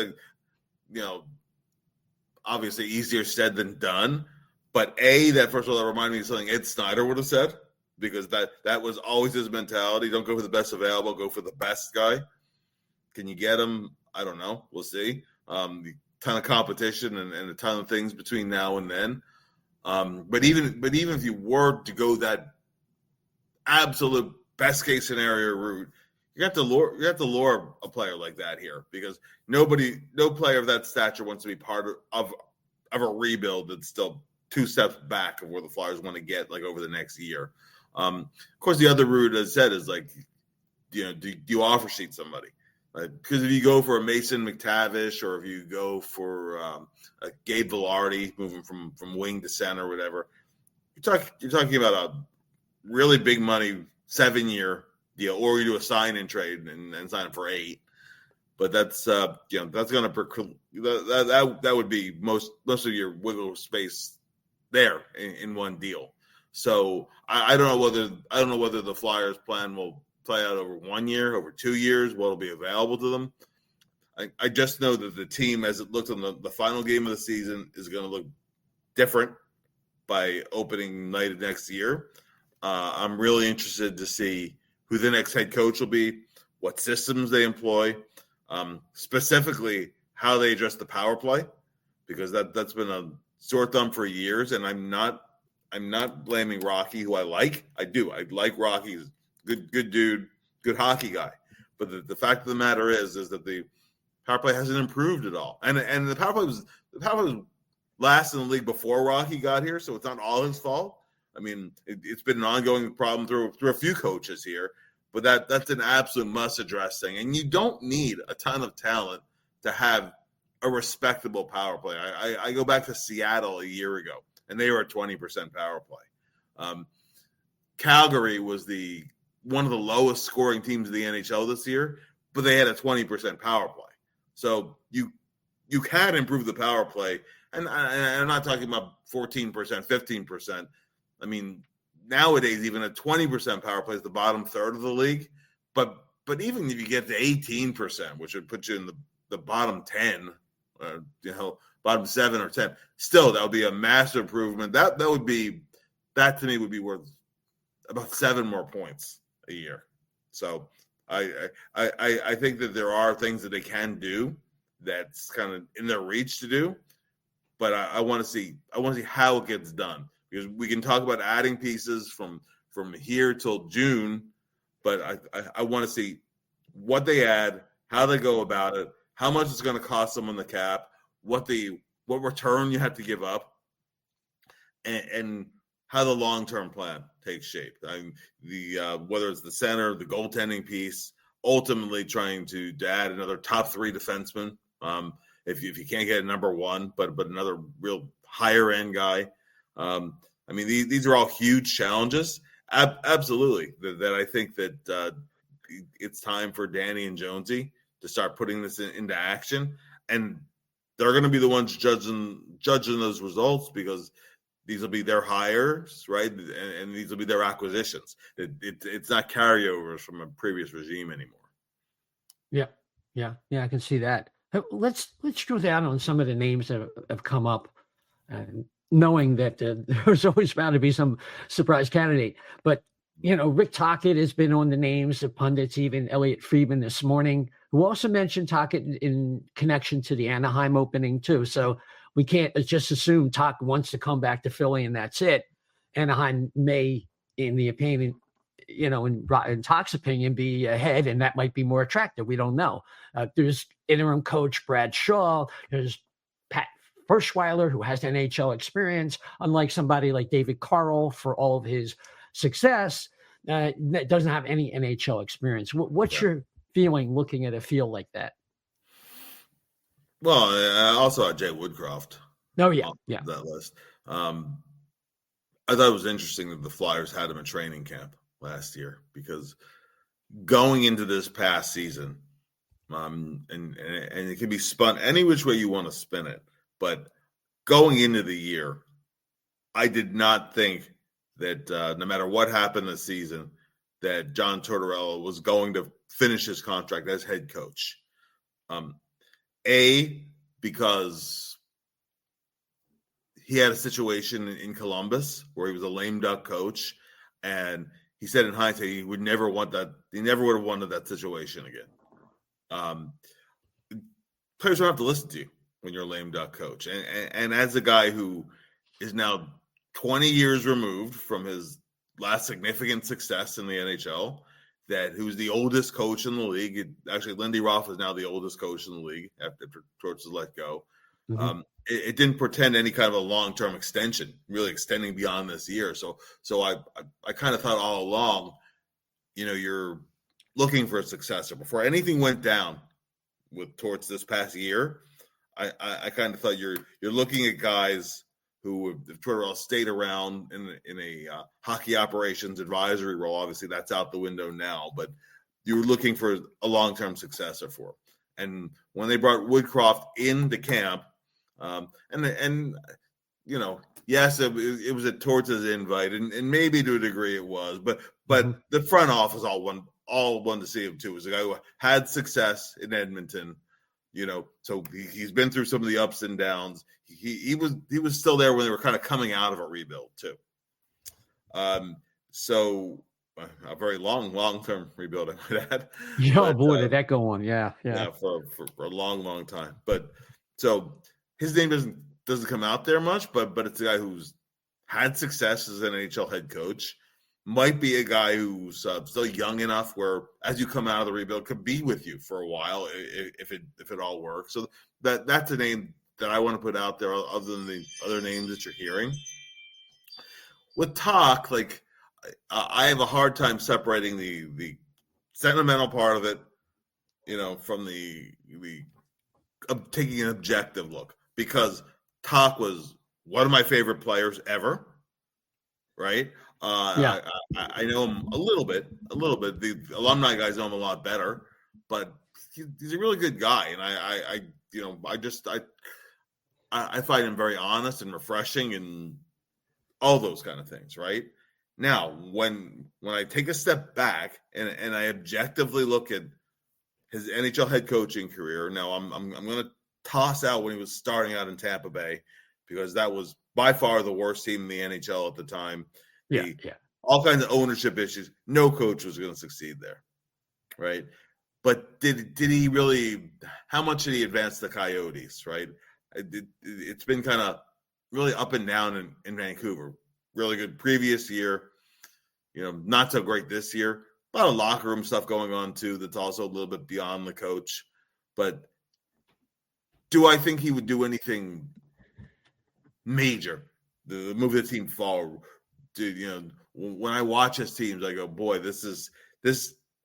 Speaker 6: obviously easier said than done. But that first of all, that reminded me of something Ed Snyder would have said, because that was always his mentality. Don't go for the best available, go for the best guy. Can you get him? I don't know. We'll see. A ton of competition and a ton of things between now and then. But even if you were to go that absolute best case scenario route, you have to lure a player like that here, because no player of that stature wants to be part of a rebuild that's still 2 steps back of where the Flyers want to get over the next year. Of course, the other route, as I said, is do you offer sheet somebody? Because if you go for a Mason McTavish, or if you go for a Gabe Velarde moving from wing to center or whatever, you're talking about a really big money 7-year deal, or you do a sign and trade and sign him for 8. But that's that's going to that would be most of your wiggle space there in one deal. So I don't know whether the Flyers plan will play out over 1 year, over 2 years, what will be available to them. I just know that the team, as it looks on the final game of the season, is going to look different by opening night of next year. I'm really interested to see who the next head coach will be, what systems they employ, specifically how they address the power play, because that's been a sore thumb for years. And I'm not blaming Rocky, who I like. I do. I like Rocky. He's a good dude, good hockey guy. But the fact of the matter is that the power play hasn't improved at all. And the power play was last in the league before Rocky got here, so it's not all his fault. I mean, it's been an ongoing problem through a few coaches here, but that's an absolute must-address thing. And you don't need a ton of talent to have a respectable power play. I go back to Seattle a year ago, and they were at 20% power play. Calgary was one of the lowest scoring teams in the NHL this year, but they had a 20% power play. So you can improve the power play. And I'm not talking about 14%, 15%. I mean, nowadays, even a 20% power play is the bottom third of the league. But even if you get to 18%, which would put you in the bottom 10, bottom 7 or 10, still that would be a massive improvement. That to me would be worth about 7 more points a year. So I think that there are things that they can do that's kind of in their reach to do. But I want to see how it gets done, because we can talk about adding pieces from here till June, but I want to see what they add, how they go about it, how much it's going to cost them on the cap, what return you have to give up, and how the long-term plan takes shape. Whether it's the center, the goaltending piece, ultimately trying to add another top 3 defenseman. If you can't get a number 1, but another real higher end guy. I mean, these are all huge challenges. Absolutely. That I think that it's time for Danny and Jonesy to start putting this into action. And they're going to be the ones judging those results, because these will be their hires, right? And these will be their acquisitions. It's not carryovers from a previous regime anymore.
Speaker 4: Yeah, I can see that. Let's drill down on some of the names that have come up, knowing that there's always bound to be some surprise candidate. But, Rick Tocchet has been on the names of pundits, even Elliot Friedman this morning, who also mentioned Tocchet in connection to the Anaheim opening too. So we can't just assume Tocchet wants to come back to Philly and that's it. Anaheim may, in the opinion, in Tocchet's opinion, be ahead, and that might be more attractive. We don't know. There's interim coach Brad Shaw. There's Pat Ferschweiler, who has NHL experience, unlike somebody like David Carl, for all of his success, that doesn't have any NHL experience. What's your feeling looking at a field like that?
Speaker 6: Well, I also had Jay Woodcroft.
Speaker 4: Oh, yeah.
Speaker 6: That list. I thought it was interesting that the Flyers had him in training camp last year, because going into this past season, and it can be spun any which way you want to spin it, but going into the year, I did not think that no matter what happened this season, that John Tortorella was going to finish his contract as head coach. Because he had a situation in Columbus where he was a lame duck coach, and he said in hindsight he would never want that. He never would have wanted that situation again. Players don't have to listen to you when you're a lame duck coach. And as a guy who is now 20 years removed from his last significant success in the NHL, who's the oldest coach in the league. Actually, Lindy Roth is now the oldest coach in the league after Torts was let go. Mm-hmm. It didn't portend any kind of a long-term extension, really extending beyond this year. So I kind of thought all along, you're looking for a successor. Before anything went down with Torts this past year, I kind of thought you're looking at guys who, if Tortorella stayed around in a hockey operations advisory role, obviously that's out the window now, but you were looking for a long-term successor for him. And when they brought Woodcroft into camp, and you know, yes, it was towards his invite, and maybe to a degree it was, but the front office all wanted to see him too. It was a guy who had success in Edmonton, you know, so he's been through some of the ups and downs. He was still there when they were kind of coming out of a rebuild too. So a very long-term rebuild, I might add.
Speaker 4: Yeah, but, boy, did that go on. Yeah,
Speaker 6: for a long time. But so his name doesn't come out there much, but it's a guy who's had success as an NHL head coach. Might be a guy who's still young enough where, as you come out of the rebuild, could be with you for a while if it all works. So that's a name that I want to put out there, other than the other names that you're hearing. With Talk, like I have a hard time separating the sentimental part of it, you know, from the taking an objective look, because Talk was one of my favorite players ever, right? I know him a little bit. The alumni guys know him a lot better, but he's a really good guy, and I find him very honest and refreshing and all those kind of things, right? Now, when I take a step back and I objectively look at his NHL head coaching career, now I'm going to toss out when he was starting out in Tampa Bay, because that was by far the worst team in the NHL at the time. All kinds of ownership issues. No coach was going to succeed there, right? But did he really? How much did he advance the Coyotes, right? It's been kind of really up and down in Vancouver. Really good previous year, you know, not so great this year. A lot of locker room stuff going on too that's also a little bit beyond the coach. But do I think he would do anything major to move the team forward? You know, when I watch his teams, I go, boy,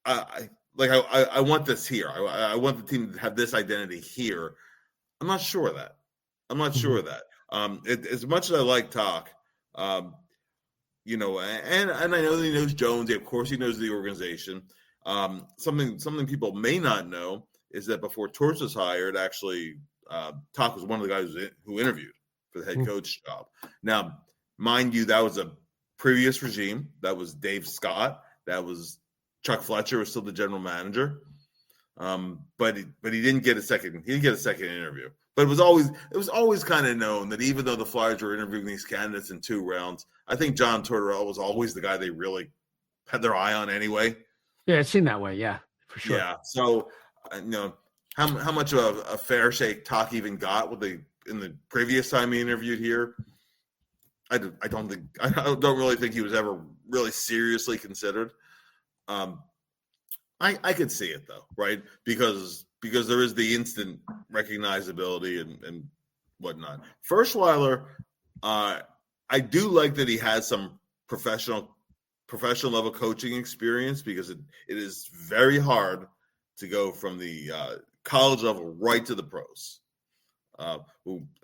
Speaker 6: I want this here. I want the team to have this identity here. I'm not sure of that. As much as I like Talk, you know, and I know that he knows Jones. Of course, he knows the organization. Something people may not know is that before Torts was hired, actually, Talk was one of the guys who interviewed for the head coach job. Now, mind you, that was a previous regime. That was Dave Scott. That was Chuck Fletcher was still the general manager. But he didn't get a second. He didn't get a second interview. But it was always kind of known that even though the Flyers were interviewing these candidates in 2 rounds, I think John Tortorella was always the guy they really had their eye on anyway.
Speaker 4: Yeah, it seemed that way. Yeah, for sure.
Speaker 6: Yeah. So, you know, how much of a fair shake Talk even got in the previous time he interviewed here? I don't really think he was ever really seriously considered. I could see it though, right? Because there is the instant recognizability and whatnot. Firstweiler, I do like that he has some professional level coaching experience, because it is very hard to go from the college level right to the pros. And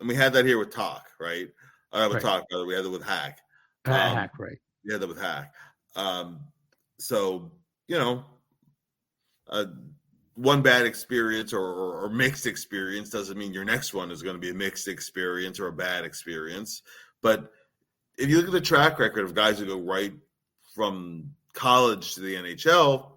Speaker 6: we had that here with Talk, right? With Talk, brother. We had it with Hack.
Speaker 4: Hack, right?
Speaker 6: We had that with Hack. So, you know, one bad experience or mixed experience doesn't mean your next one is going to be a mixed experience or a bad experience. But if you look at the track record of guys who go right from college to the NHL,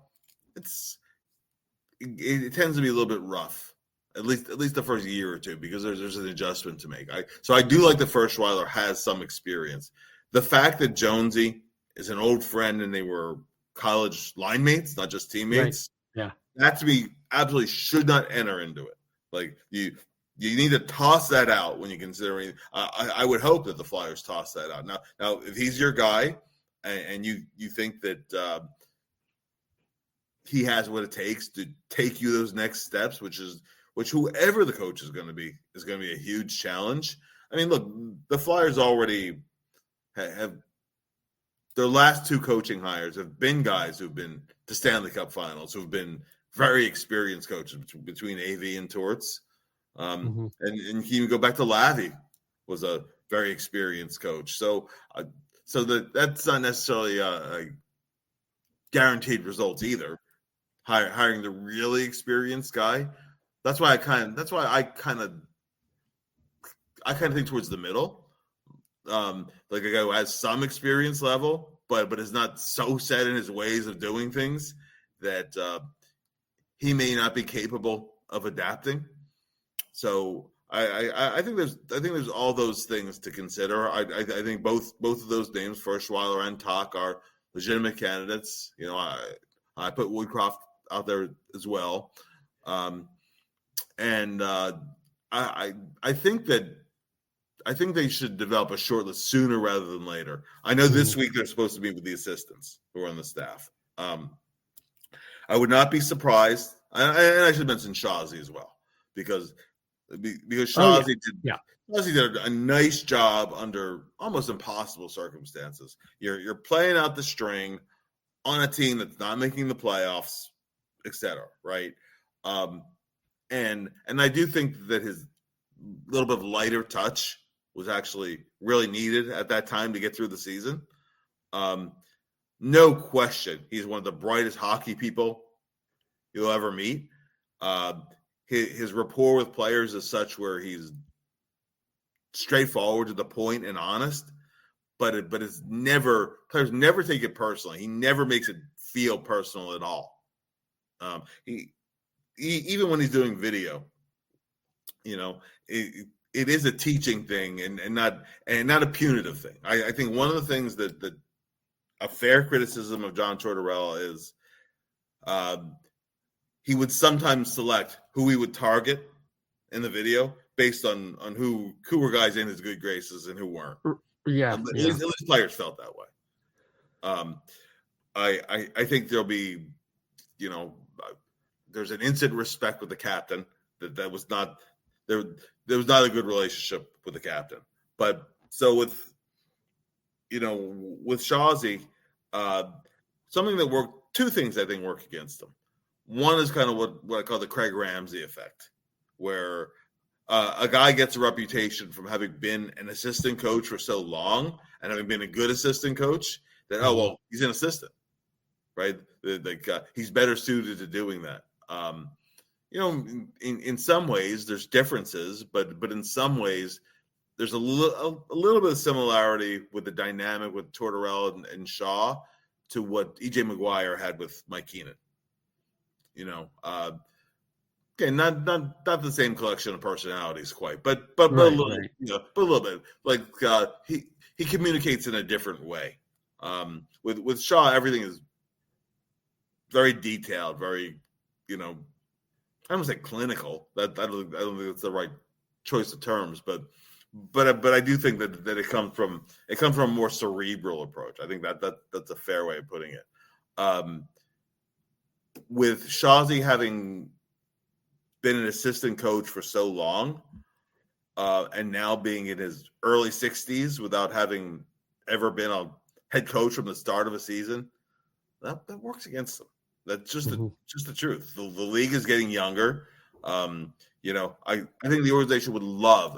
Speaker 6: it tends to be a little bit rough, at least the first year or two, because there's an adjustment to make. So I do like the Firstweiler has some experience. The fact that Jonesy is an old friend and they were college line mates, not just teammates.
Speaker 4: Right. Yeah.
Speaker 6: That to me absolutely should not enter into it. Like you need to toss that out when you consider anything. I would hope that the Flyers toss that out. Now if he's your guy and you think that he has what it takes to take you those next steps, which whoever the coach is going to be a huge challenge. I mean, look, the Flyers already have their last 2 coaching hires have been guys who've been to Stanley Cup finals, who've been very experienced coaches between AV and Torts. And you can go back to Lavi, was a very experienced coach. So that's not necessarily a guaranteed results either. Hiring the really experienced guy. That's why I kind of think towards the middle. Like a guy who has some experience level, but is not so set in his ways of doing things that he may not be capable of adapting. So I think there's all those things to consider. I think both of those names, Ferschweiler and Tuck, are legitimate candidates. You know, I put Woodcroft out there as well, and I think they should develop a shortlist sooner rather than later. I know this week they're supposed to meet with the assistants who are on the staff. I would not be surprised, and I should mention Shazi as well, because Shazi did a nice job under almost impossible circumstances. You're playing out the string on a team that's not making the playoffs, etc. Right? And I do think that his little bit of lighter touch was actually really needed at that time to get through the season. No question, he's one of the brightest hockey people you'll ever meet. His rapport with players is such where he's straightforward to the point and honest, but it's never, players never take it personally. He never makes it feel personal at all. He even when he's doing video, you know, it is a teaching thing and not a punitive thing. I think one of the things that a fair criticism of John Tortorella is he would sometimes select who he would target in the video based on who were guys in his good graces and who weren't. At least players felt that way. I think there'll be, you know, there's an instant respect with the captain that was not there. There was not a good relationship with the captain. But so with Shazi, something that worked. Two things I think work against him. One is kind of what I call the Craig Ramsey effect, where a guy gets a reputation from having been an assistant coach for so long and having been a good assistant coach that, he's an assistant, right? He's better suited to doing that. In some ways there's differences, but in some ways there's a little bit of similarity with the dynamic with Tortorella and Shaw to what E.J. Maguire had with Mike Keenan. Okay, not the same collection of personalities quite, but a little, right. But a little bit. Like he communicates in a different way. With Shaw, everything is very detailed, very, I don't say clinical. I don't think that's the right choice of terms, but I do think that it comes from a more cerebral approach. I think that's a fair way of putting it. With Shazi having been an assistant coach for so long, and now being in his early 60s without having ever been a head coach from the start of a season, that works against him. That's just the truth. The league is getting younger. I think the organization would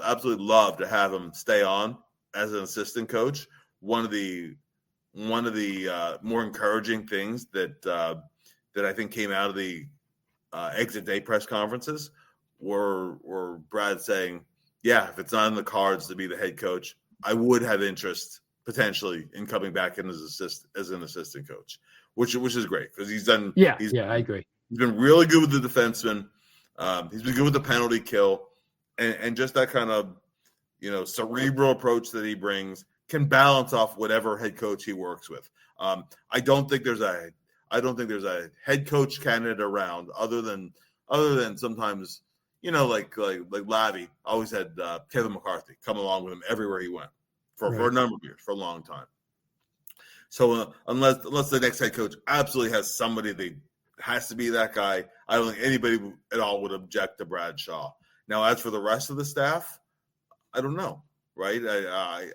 Speaker 6: absolutely love to have him stay on as an assistant coach. One of the more encouraging things that I think came out of the exit day press conferences were Brad saying, "Yeah, if it's not in the cards to be the head coach, I would have interest potentially in coming back in as an assistant coach," which is great because he's done. I agree. He's been really good with the defenseman. He's been good with the penalty kill, and just that kind of cerebral approach that he brings can balance off whatever head coach he works with. I don't think there's a head coach candidate around other than sometimes like Lavi always had Kevin McCarthy come along with him everywhere he went for a number of years, for a long time. So unless the next head coach absolutely has somebody that has to be that guy, I don't think anybody at all would object to Brad Shaw. Now, as for the rest of the staff, I don't know, right? I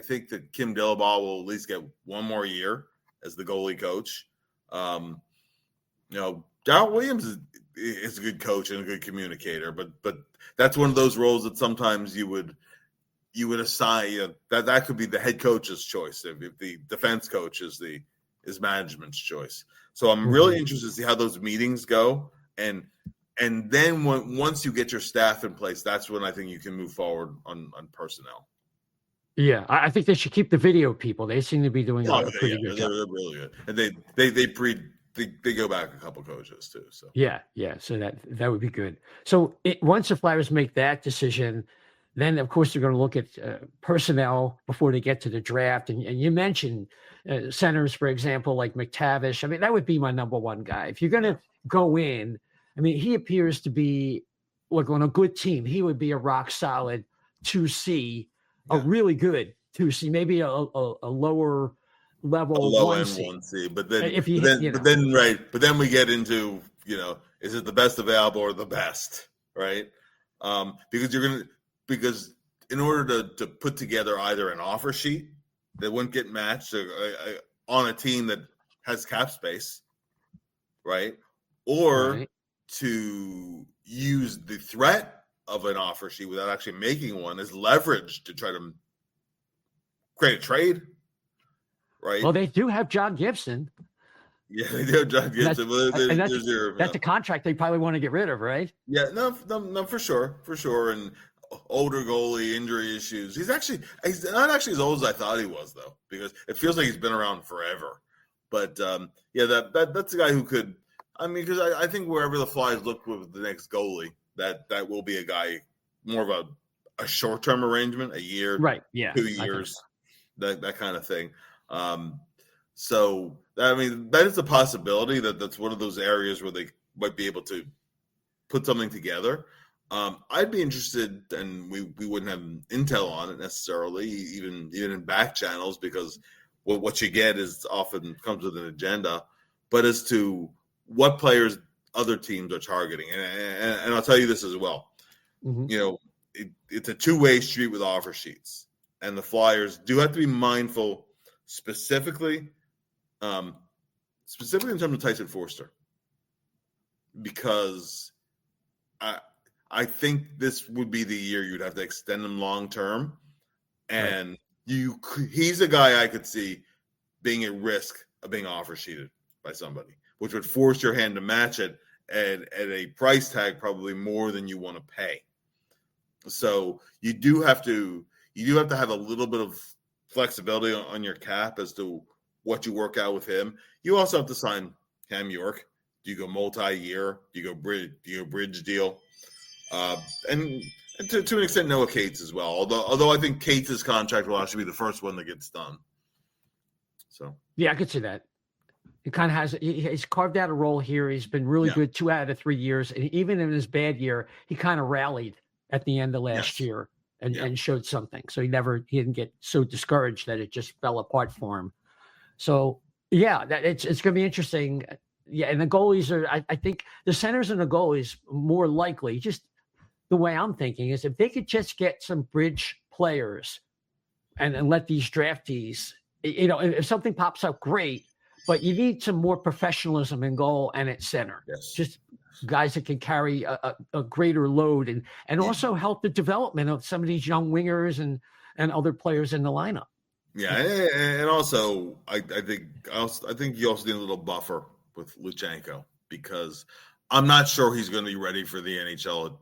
Speaker 6: think that Kim Dillabaugh will at least get one more year as the goalie coach. Darryl Williams is a good coach and a good communicator, but that's one of those roles that sometimes you would assign that could be the head coach's choice if the defense coach is management's choice. So I'm really interested to see how those meetings go and And then once you get your staff in place, that's when I think you can move forward on personnel.
Speaker 4: Yeah, I think they should keep the video people. They seem to be doing a pretty good job.
Speaker 6: They're really good, and they go back a couple coaches too. So
Speaker 4: yeah. So that would be good. So once the Flyers make that decision, then of course they're going to look at personnel before they get to the draft. And you mentioned centers, for example, like McTavish. I mean, that would be my number one guy. If you're going to go in, I mean, he appears to be like on a good team. He would be a rock solid 2C. A really good 2C, maybe a lower level,
Speaker 6: a low
Speaker 4: 1C.
Speaker 6: end 1C. But then we get into, is it the best available or the best, right? Because in order to put together either an offer sheet that wouldn't get matched on a team that has cap space, right, or to use the threat of an offer sheet without actually making one is leverage to try to create a trade, right?
Speaker 4: Well, they do have John Gibson.
Speaker 6: Yeah, they do have John Gibson.
Speaker 4: That's a contract they probably want to get rid of, right?
Speaker 6: Yeah, no, for sure. And older goalie, injury issues. He's not actually as old as I thought he was, though, because it feels like he's been around forever. But that's a guy who could. I mean, because I think wherever the Flyers look with the next goalie, that will be a guy more of a short-term arrangement, a year,
Speaker 4: right? Yeah,
Speaker 6: 2 years, that kind of thing. So I mean, that is a possibility that's one of those areas where they might be able to put something together. I'd be interested, and we wouldn't have intel on it necessarily, even in back channels, because what you get is often comes with an agenda, but as to what players other teams are targeting. And I'll tell you this as well. Mm-hmm. It's a two-way street with offer sheets. And the Flyers do have to be mindful specifically in terms of Tyson Forster. Because I think this would be the year you'd have to extend him long-term. And he's a guy I could see being at risk of being offer sheeted by somebody, which would force your hand to match it at a price tag probably more than you want to pay. So you do have to have a little bit of flexibility on your cap as to what you work out with him. You also have to sign Cam York. Do you go multi-year? Do you go bridge deal? And to an extent, Noah Cates as well. Although I think Cates' contract will actually be the first one that gets done. So
Speaker 4: yeah, I could see that. He kind of he's carved out a role here. He's been really good 2 out of 3 years. And even in his bad year, he kind of rallied at the end of last year and showed something. So he didn't get so discouraged that it just fell apart for him. So yeah, it's going to be interesting. Yeah. And the goalies I think the centers and the goalies more likely, just the way I'm thinking is if they could just get some bridge players and let these draftees, if something pops up, great. But you need some more professionalism in goal and at center. Yes. Just guys that can carry a greater load and also help the development of some of these young wingers and other players in the lineup.
Speaker 6: Yeah, and also I think you also need a little buffer with Luchenko because I'm not sure he's going to be ready for the NHL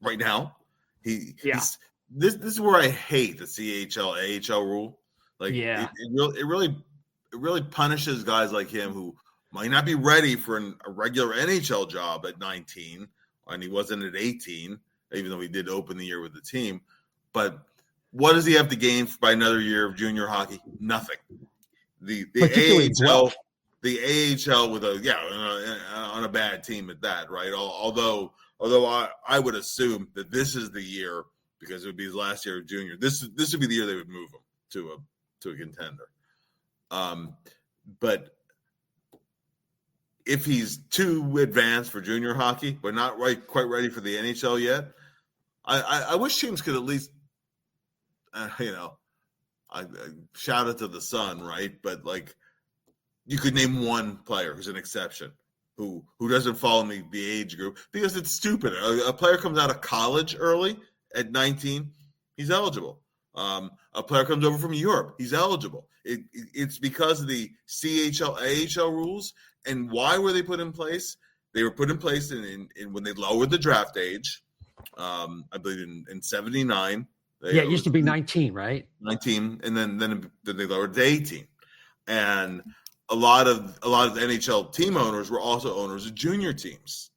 Speaker 6: right now. This is where I hate the CHL AHL rule. Like it really punishes guys like him who might not be ready for a regular NHL job at 19, and he wasn't at 18, even though he did open the year with the team. But what does he have to gain by another year of junior hockey? Nothing. The AHL with on a bad team at that, right? Although I would assume that this is the year because it would be his last year of junior. This would be the year they would move him to a contender. But if he's too advanced for junior hockey, but not quite ready for the NHL yet, I wish teams could at least, I shout it to the sun, right? But like, you could name one player who's an exception who doesn't fall in the age group because it's stupid. A player comes out of college early at 19, he's eligible. A player comes over from Europe, he's eligible. It's because of the CHL, AHL rules. And why were they put in place? They were put in place in when they lowered the draft age. I believe in '79.
Speaker 4: It used to be 19, right?
Speaker 6: 19, and then they lowered it to 18. And a lot of the NHL team owners were also owners of junior teams.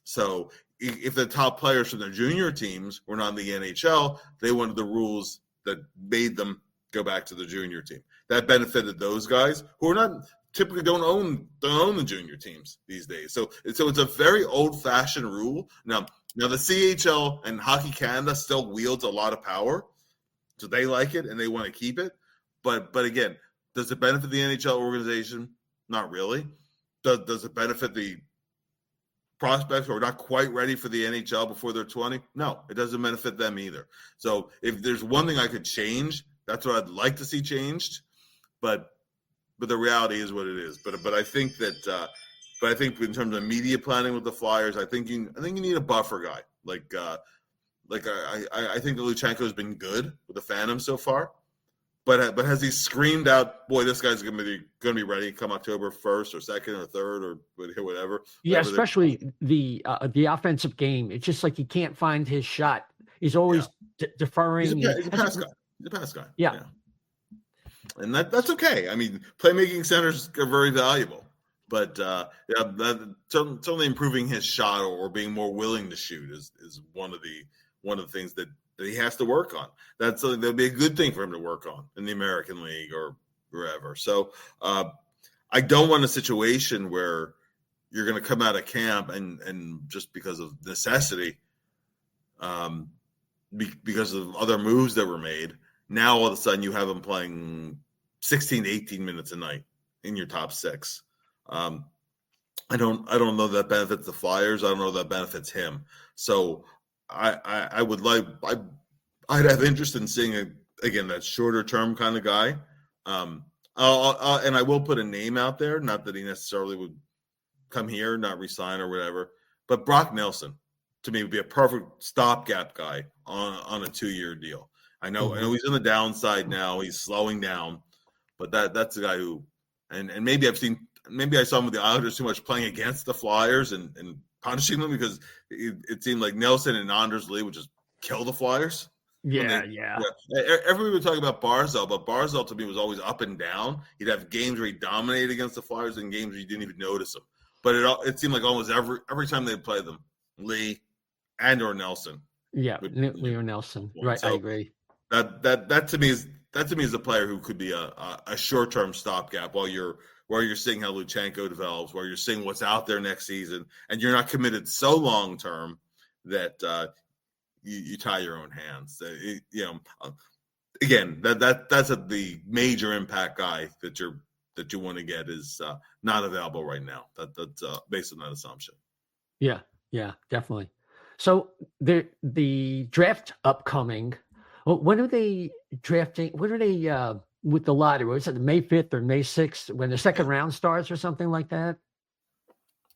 Speaker 6: So if the top players from their junior teams were not in the NHL, they wanted the rules that made them go back to the junior team. That benefited those guys who are not typically don't own the junior teams these days. So it's a very old-fashioned rule. Now the CHL and Hockey Canada still wields a lot of power, so they like it and they want to keep it. But again, does it benefit the NHL organization? Not really. Does it benefit the prospects who are not quite ready for the NHL before they're 20? No, it doesn't benefit them either. So if there's one thing I could change, that's what I'd like to see changed. But the reality is what it is. But I think that but I think in terms of media planning with the Flyers, I think you need a buffer guy. I think that Luchenko has been good with the Phantom so far. But has he screamed out, boy, this guy's going to be ready come October 1st or 2nd or 3rd or whatever?
Speaker 4: Yeah, especially the offensive game. It's just like he can't find his shot. He's always deferring.
Speaker 6: He's a pass guy. He's a pass guy.
Speaker 4: Yeah.
Speaker 6: And that's okay. I mean, playmaking centers are very valuable. But certainly improving his shot or being more willing to shoot is one of the things that he has to work on. That's something that would be a good thing for him to work on in the American League or wherever. So I don't want a situation where you're going to come out of camp and just because of necessity, because of other moves that were made, now all of a sudden you have him playing 16 to 18 minutes a night in your top six. I don't know that benefits the Flyers. I don't know that benefits him. So I'd have interest in seeing that shorter term kind of guy. And I will put a name out there, not that he necessarily would come here, not resign or whatever, but Brock Nelson to me would be a perfect stopgap guy on a 2-year deal. I know he's on the downside now. He's slowing down, but that's the guy who, and maybe I saw him with the Islanders too much playing against the Flyers and punishing them because it seemed like Nelson and Anders Lee would just kill the Flyers.
Speaker 4: Yeah.
Speaker 6: Everybody would talk about Barzal, but Barzal to me was always up and down. He'd have games where he dominated against the Flyers and games where you didn't even notice him. But it seemed like almost every time they played them, Lee and or Nelson.
Speaker 4: Yeah, Lee or Nelson. Right, so I agree.
Speaker 6: That to me is a player who could be a short-term stopgap while you're seeing how Luchenko develops, while you're seeing what's out there next season, and you're not committed so long-term that you tie your own hands. Again, that's the major impact guy that you want to get is not available right now. That's based on that assumption.
Speaker 4: Yeah, definitely. So the draft upcoming. When are they drafting? When are they with the lottery? Was it May 5th or May 6th when the second round starts or something like that?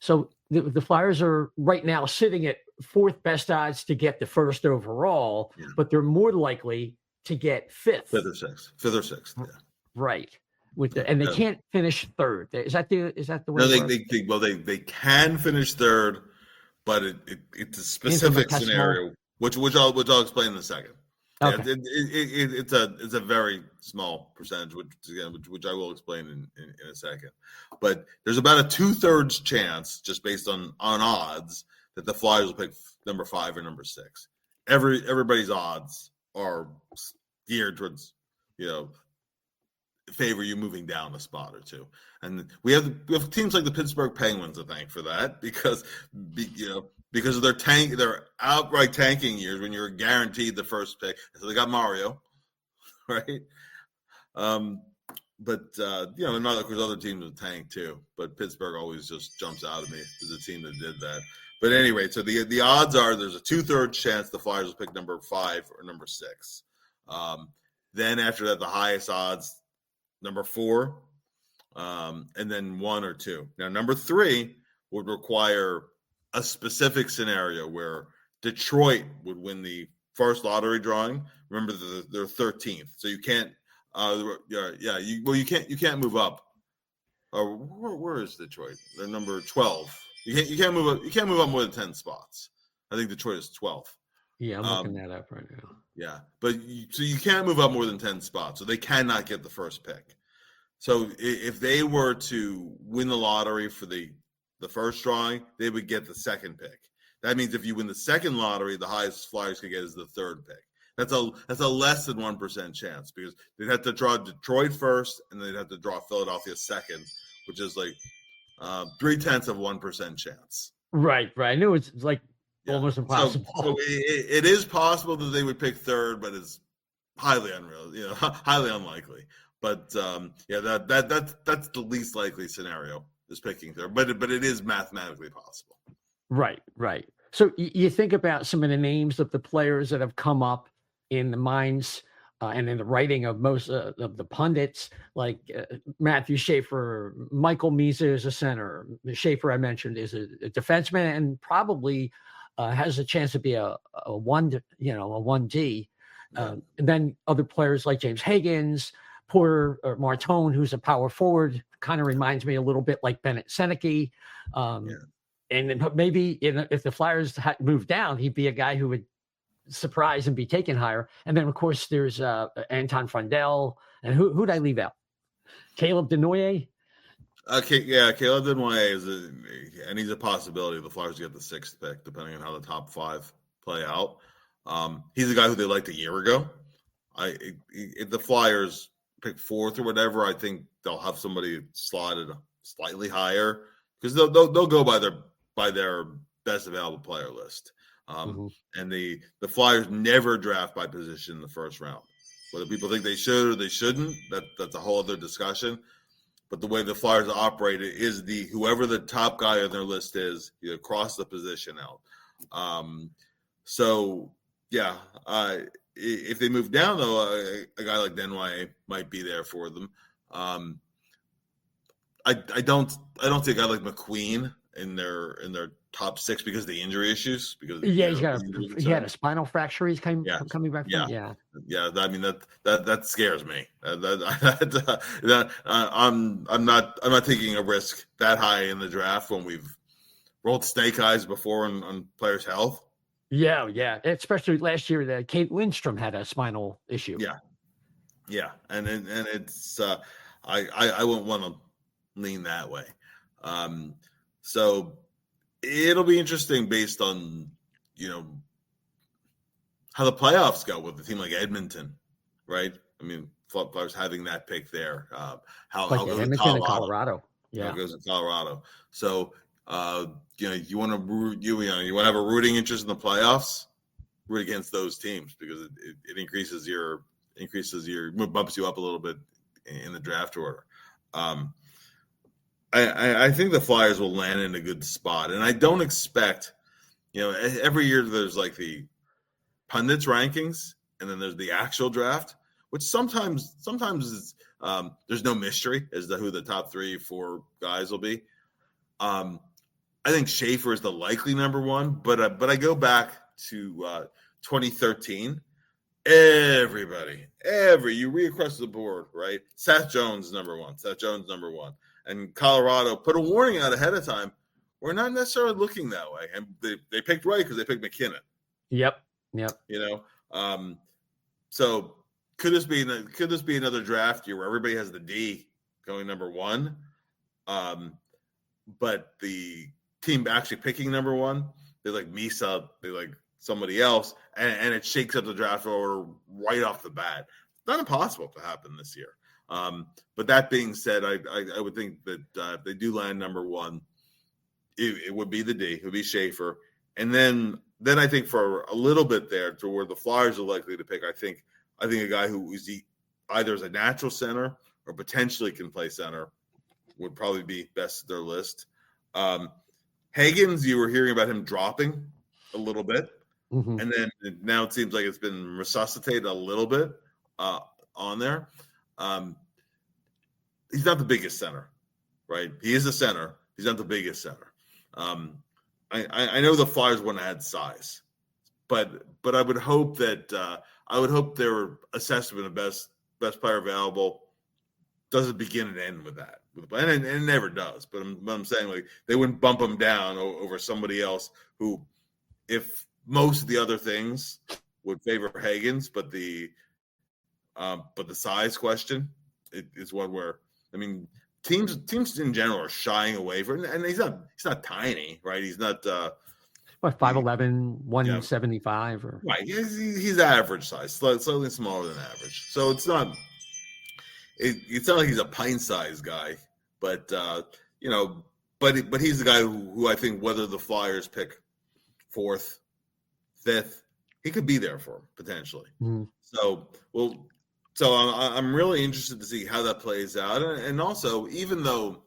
Speaker 4: So the Flyers are right now sitting at 4th best odds to get the first overall, but they're more likely to get 5th.
Speaker 6: 5th or 6th. Yeah.
Speaker 4: Right. And they can't finish 3rd. Is that the way?
Speaker 6: No, they can finish 3rd, but it's a specific scenario, which I'll explain in a second. Okay. It's a very small percentage, which I will explain in a second. But there's about a 2/3 chance, just based on odds, that the Flyers will pick number 5 or number 6. Everybody's odds are geared towards favor you moving down a spot or two, and we have teams like the Pittsburgh Penguins to thank for that because of their outright tanking years when you're guaranteed the first pick. So they got Mario, right? But and other teams have tanked too. But Pittsburgh always just jumps out at me as a team that did that. But anyway, so the odds are there's a 2/3 chance the Flyers will pick number 5 or number 6. Then after that, the highest odds, number 4, and then 1 or 2. Now, number 3 would require a specific scenario where Detroit would win the first lottery drawing. Remember, they're 13th, so you can't. You can't move up. Where is Detroit? They're number 12. You can't move up. You can't move up more than 10 spots. I think Detroit is 12th.
Speaker 4: Yeah, I'm looking that up right now.
Speaker 6: Yeah, but so you can't move up more than 10 spots, so they cannot get the first pick. So if they were to win the lottery for the first drawing, they would get the second pick. That means if you win the second lottery, the highest Flyers could get is the third pick. That's a less than 1% chance because they'd have to draw Detroit first, and they'd have to draw Philadelphia second, which is like 0.3% chance.
Speaker 4: Right. I knew it's like almost impossible.
Speaker 6: So it is possible that they would pick third, but it's highly unreal, highly unlikely. But that's the least likely scenario is picking third, but it is mathematically possible.
Speaker 4: Right. So you think about some of the names of the players that have come up in the minds and in the writing of most of the pundits, like Matthew Schaefer, Michael Misa is a center. Schaefer, I mentioned, is a defenseman and probably has a chance to be a 1D. And then other players like James Higgins, Porter, or Martone, who's a power forward, kind of reminds me a little bit like Bennett Seneke. And maybe if the Flyers had moved down, he'd be a guy who would surprise and be taken higher. And then, of course, there's Anton Frundell. And who'd I leave out? Caleb Denoyer?
Speaker 6: Caleb Denoyer and he's a possibility. The Flyers get the 6th pick, depending on how the top 5 play out. He's a guy who they liked a year ago. If the Flyers pick 4th or whatever, I think they'll have somebody slotted slightly higher because they'll go by their best available player list. And the Flyers never draft by position in the first round. Whether people think they should or they shouldn't, that's a whole other discussion. But the way the Flyers operate is whoever the top guy on their list is, you cross the position out. If they move down, though, a guy like Denoyer might be there for them. I don't see a guy like McQueen in their top 6 because of the injury issues. Because
Speaker 4: he had a spinal fracture. He's coming back from.
Speaker 6: Yeah. I mean that scares me. I'm not taking a risk that high in the draft when we've rolled snake eyes before on players' health.
Speaker 4: Yeah. Especially last year, Kate Lindstrom had a spinal issue.
Speaker 6: Yeah, and it's I wouldn't want to lean that way. So it'll be interesting based on how the playoffs go with a team like Edmonton, right? I mean, Flyers having that pick there. How goes
Speaker 4: Edmonton and Colorado? Yeah,
Speaker 6: how it goes in Colorado. So you want to have a rooting interest in the playoffs. Root against those teams because it bumps you up a little bit in the draft order. I think the Flyers will land in a good spot, and I don't expect, every year there's like the pundits rankings, and then there's the actual draft, which sometimes is, there's no mystery as to who the top 3-4 guys will be. I think Schaefer is the likely number 1, but I go back to 2013. You read across the board, right? Seth Jones number 1. And Colorado put a warning out ahead of time. We're not necessarily looking that way, and they picked right because they picked McKinnon.
Speaker 4: Yep.
Speaker 6: So could this be another draft year where everybody has the D going number 1, but the team actually picking number 1, they like Misa, they like somebody else, and it shakes up the draft order right off the bat. It's not impossible to happen this year. But that being said, I would think that if they do land number 1, it would be the D. It would be Schaefer. And then I think for a little bit there to where the Flyers are likely to pick, I think a guy who is either as a natural center or potentially can play center would probably be best at their list. Higgins, you were hearing about him dropping a little bit.
Speaker 4: Mm-hmm.
Speaker 6: And then now it seems like it's been resuscitated a little bit on there. He's not the biggest center, right? He is a center. He's not the biggest center. I know the Flyers want to add size, but I would hope that their assessment of best player available doesn't begin and end with that. and it never does. But I'm saying, like, they wouldn't bump him down over somebody else who, if most of the other things would favor Higgins, but the size question is one where, I mean, teams in general are shying away from, and he's not tiny, right? He's not
Speaker 4: 5'11", 175 or
Speaker 6: right. He's average size, slightly smaller than average. So it's not like he's a pint-sized guy, but but he's the guy who I think, whether the Flyers pick 4th, 5th, he could be there for him potentially. So I'm really interested to see how that plays out, and also even though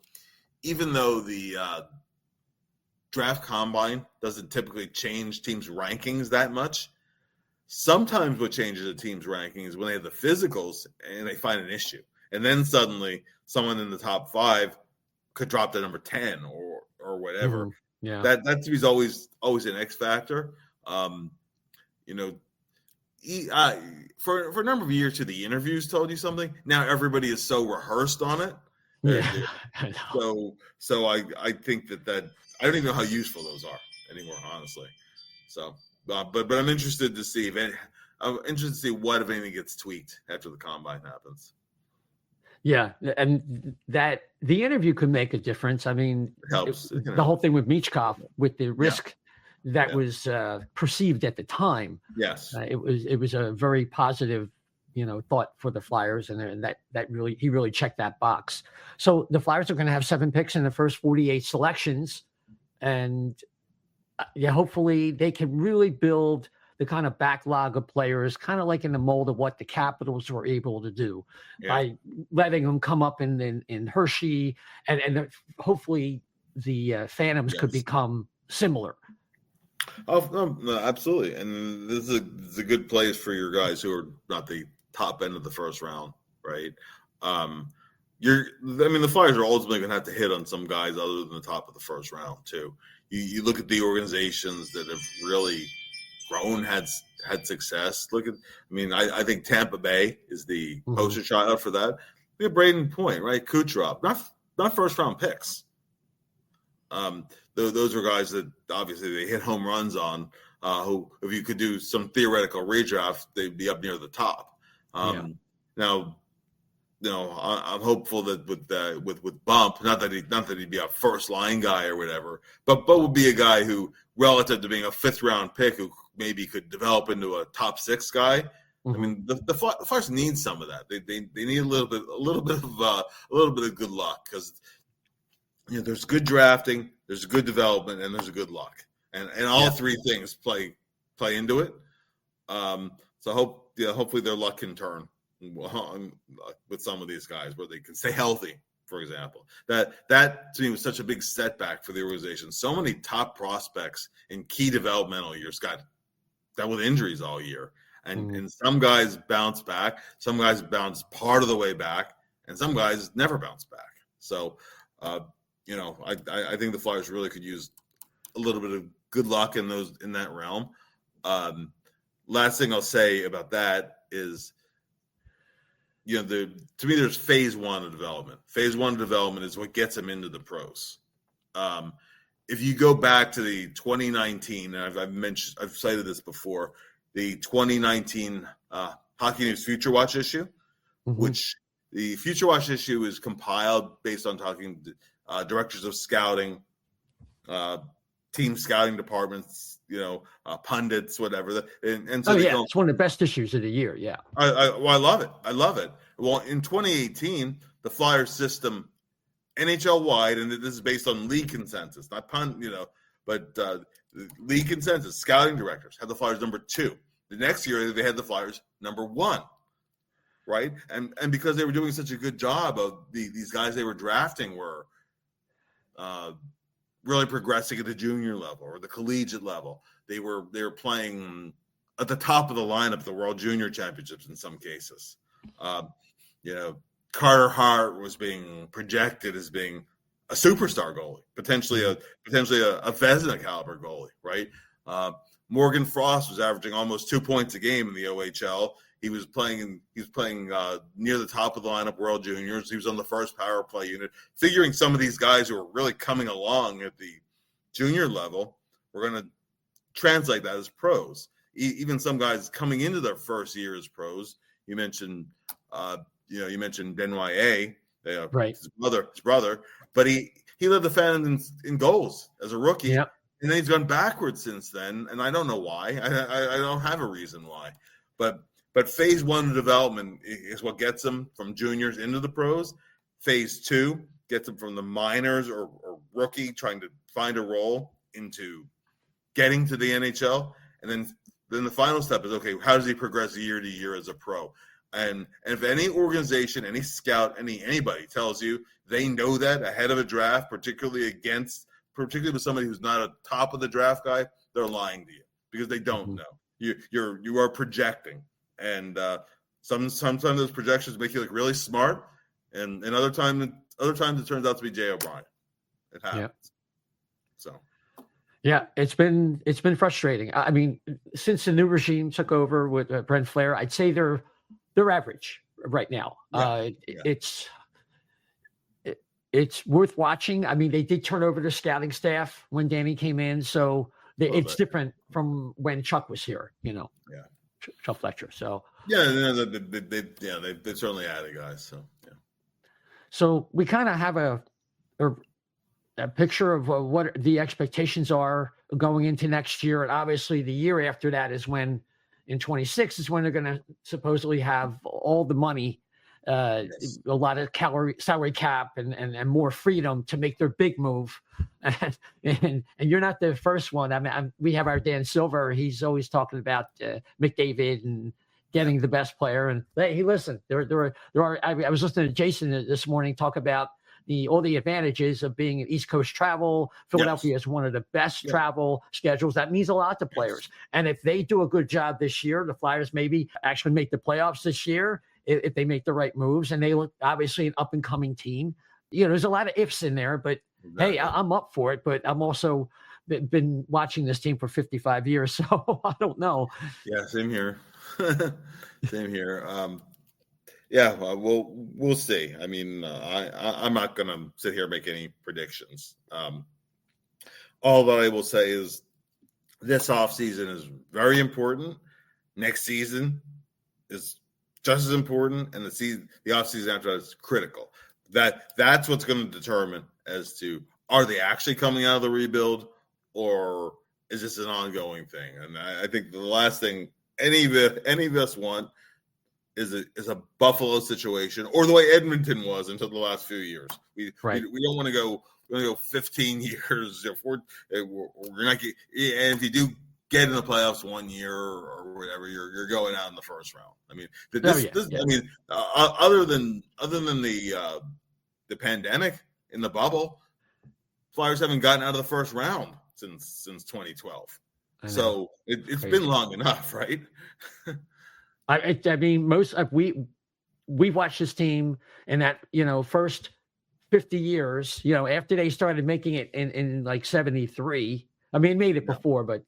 Speaker 6: the draft combine doesn't typically change teams' rankings that much, sometimes what changes a team's rankings is when they have the physicals and they find an issue, and then suddenly someone in the top 5 could drop to number 10 or whatever.
Speaker 4: Yeah,
Speaker 6: that to me is always an X factor. For a number of years, the interviews told you something. Now everybody is so rehearsed on it.
Speaker 4: Yeah, I know.
Speaker 6: So I think that I don't even know how useful those are anymore, honestly. So, but I'm interested to see what, if anything, gets tweaked after the combine happens.
Speaker 4: Yeah, and that the interview could make a difference. I mean,
Speaker 6: it helps.
Speaker 4: The whole thing with Michkov, with the risk that was perceived at the time.
Speaker 6: Yes,
Speaker 4: it was a very positive, thought for the Flyers, and that he really checked that box. So the Flyers are going to have 7 picks in the first 48 selections, and hopefully they can really build the kind of backlog of players, kind of like in the mold of what the Capitals were able to do by letting them come up in Hershey, and hopefully the Phantoms could become similar.
Speaker 6: Oh, no, absolutely. And this is a good place for your guys who are not the top end of the first round, right? The Flyers are ultimately going to have to hit on some guys other than the top of the first round too. You look at the organizations that have really grown, had success. I think Tampa Bay is the poster child for that. We have Braden Point, right? Kucherov, not first round picks. Those are guys that obviously they hit home runs on. Who, if you could do some theoretical redraft, they'd be up near the top. Now, I'm hopeful that with Bump, not that he'd be a first line guy or whatever, but would be a guy who, relative to being a 5th round pick, who maybe could develop into a top 6 guy. I mean, the Flyers need some of that. They need a little bit of good luck, because there's good drafting, there's good development, and there's a good luck, and all 3 things play into it. So hopefully their luck can turn with some of these guys, where they can stay healthy, for example. That to me was such a big setback for the organization. So many top prospects in key developmental years got with injuries all year, and some guys bounce back, some guys bounce part of the way back, and some guys never bounce back. So I think the Flyers really could use a little bit of good luck in that realm. Last thing I'll say about that is, to me, there's phase 1 of development. Phase 1 of development is what gets them into the pros. If you go back to the 2019, and I've cited this before, the 2019 Hockey News Future Watch issue, which the Future Watch issue is compiled based on talking to directors of scouting, team scouting departments, pundits, whatever. And so
Speaker 4: it's one of the best issues of the year. Yeah.
Speaker 6: I love it. I love it. Well, in 2018, the Flyers system, NHL wide, and this is based on league consensus, not but league consensus, scouting directors had the Flyers number 2. The next year, they had the Flyers number 1. Right. And because they were doing such a good job of these guys they were drafting were really progressing at the junior level or the collegiate level. They were playing at the top of the lineup of the World Junior Championships in some cases. Carter Hart was being projected as being a superstar goalie, potentially a Vezina caliber goalie, right? Morgan Frost was averaging almost 2 points a game in the OHL. He was playing near the top of the lineup, World Juniors. He was on the first power play unit. Figuring some of these guys who are really coming along at the junior level, we're going to translate that as pros. Even some guys coming into their first year as pros. You mentioned, Benoit,
Speaker 4: right?
Speaker 6: His brother, but he led the Phantoms in goals as a rookie.
Speaker 4: Yep.
Speaker 6: And then he's gone backwards since then, and I don't know why. I don't have a reason why. But phase one of development is what gets them from juniors into the pros. Phase two gets them from the minors or rookie trying to find a role into getting to the NHL. And then the final step is, okay, how does he progress year to year as a pro? And if any organization, any scout, anybody tells you they know that ahead of a draft, particularly with somebody who's not a top of the draft guy, they're lying to you because they don't know. You are projecting. And sometimes those projections make you look really smart, and other times it turns out to be Jay O'Brien. It happens.
Speaker 4: Yep.
Speaker 6: So,
Speaker 4: yeah, it's been frustrating. I mean, since the new regime took over with Brent Flair, I'd say they're average right now. It's worth watching. I mean, they did turn over the scouting staff when Danny came in, so it's different from when Chuck was here.
Speaker 6: Yeah.
Speaker 4: Chuck Fletcher. So
Speaker 6: they certainly added guys. So yeah.
Speaker 4: So we kind of have a picture of what the expectations are going into next year, and obviously the year after that is when, in 26, is when they're going to supposedly have all the money, a lot of salary cap, and more freedom to make their big move. And you're not the first one. I mean, we have our Dan Silver. He's always talking about McDavid and getting the best player. And hey, listen, there are. I was listening to Jason this morning talk about all the advantages of being an East Coast travel. Philadelphia is one of the best travel schedules. That means a lot to players. And if they do a good job this year, the Flyers maybe actually make the playoffs this year if they make the right moves. And they look obviously an up and coming team. There's a lot of ifs in there, but hey, I'm up for it. But I'm also been watching this team for 55 years, so I don't know.
Speaker 6: Yeah, same here. Same here. We'll see. I mean, I'm not going to sit here and make any predictions. All that I will say is this offseason is very important. Next season is just as important, and the offseason after that is critical. That's what's going to determine as to, are they actually coming out of the rebuild, or is this an ongoing thing? And I think the last thing any of us want is a Buffalo situation, or the way Edmonton was until the last few years. We don't want to go 15 years. We're not. And if you do get in the playoffs one year or whatever, you're going out in the first round. I mean, I mean, other than the pandemic in the bubble, Flyers haven't gotten out of the first round since 2012. So it's been long enough, right?
Speaker 4: I mean, we watched this team in that first 50 years. After they started making it in like 73. I mean, made it before, but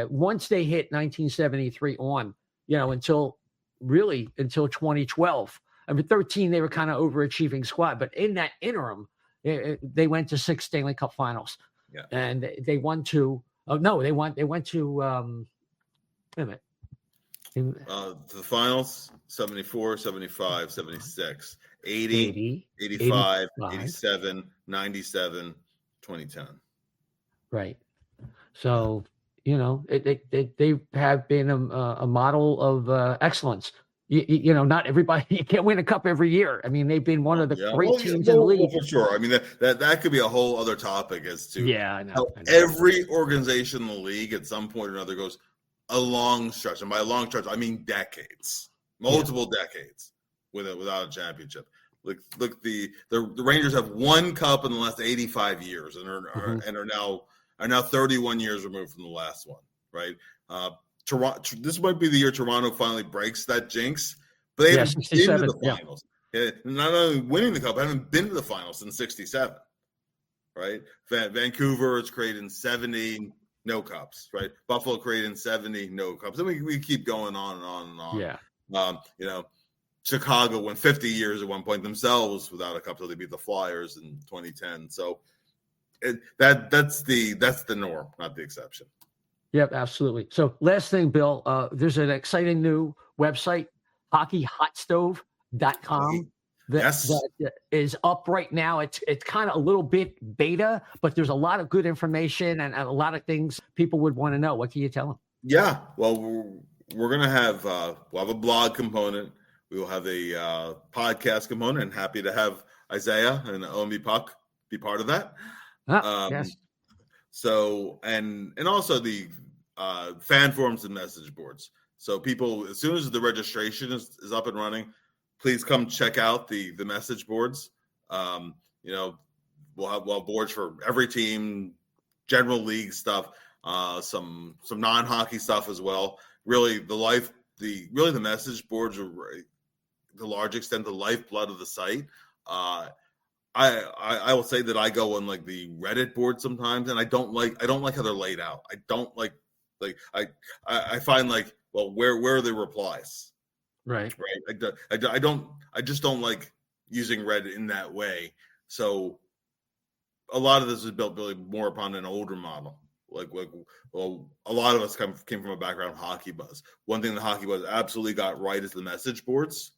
Speaker 4: once they hit 1973 on, until 2012. I mean, 13 they were kind of overachieving squad, but in that interim, they went to 6 Stanley Cup Finals.
Speaker 6: Yeah,
Speaker 4: and they won 2. Oh no, they went to wait a minute.
Speaker 6: The finals, 74, 75, 76, 80, 85, 87, 97, 2010.
Speaker 4: Right. So, they have been a model of excellence. Not everybody, you can't win a cup every year. I mean, they've been one of the great teams in the league.
Speaker 6: For sure. I mean, that could be a whole other topic as to
Speaker 4: I know.
Speaker 6: How every organization in the league at some point or another goes a long stretch. And by a long stretch, I mean decades, multiple decades without a championship. Look, the Rangers have one cup in the last 85 years and are now 31 years removed from the last one, right? Toronto. This might be the year Toronto finally breaks that jinx, but they haven't been to the finals. Yeah. Not only winning the cup, haven't been to the finals since '67, right? Vancouver has created 70 no cups, right? Buffalo created 70 no cups. And we keep going on and on and on.
Speaker 4: Yeah.
Speaker 6: You know, Chicago went 50 years at one point themselves without a cup until they beat the Flyers in 2010. So that's the norm, not the exception.
Speaker 4: Yep, absolutely. So last thing, Bill, there's an exciting new website, hockeyhotstove.com. That is up right now. It's kind of a little bit beta, but there's a lot of good information and a lot of things people would want to know. What can you tell them?
Speaker 6: Yeah, well, we're gonna have we'll have a blog component. We will have a podcast component, and happy to have Isaiah and O&B Puck be part of that.
Speaker 4: Yes.
Speaker 6: So and also the fan forums and message boards. So people, as soon as the registration is up and running, please come check out the message boards. You know, we'll have boards for every team, general league stuff, some non-hockey stuff as well. Really, the message boards are, to a large extent, the lifeblood of the site. I will say that I go on like the Reddit board sometimes, and I don't like how they're laid out. I don't like I find like, well, where are the replies?
Speaker 4: Right.
Speaker 6: I just don't like using Reddit in that way. So a lot of this is built really more upon an older model. Well, a lot of us came from a background of Hockey Buzz. One thing the Hockey Buzz absolutely got right is the message boards.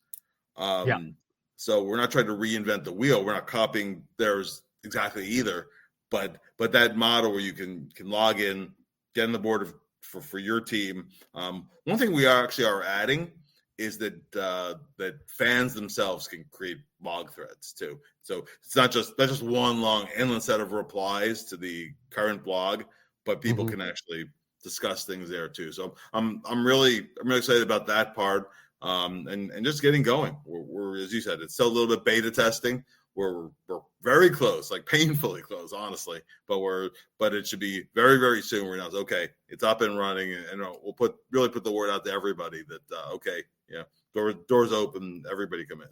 Speaker 6: So we're not trying to reinvent the wheel. We're not copying theirs exactly either. But that model where you can log in, get on the board for your team. One thing we are adding is that fans themselves can create blog threads too. So it's not just one long endless set of replies to the current blog, but people can actually discuss things there too. So I'm really excited about that part, and just getting going. We're, as you said, it's still a little bit beta testing. We're very close, like painfully close, honestly. But it should be very, very soon. We're now okay. It's up and running, and we'll put the word out to everybody that okay, yeah, doors open, everybody come in.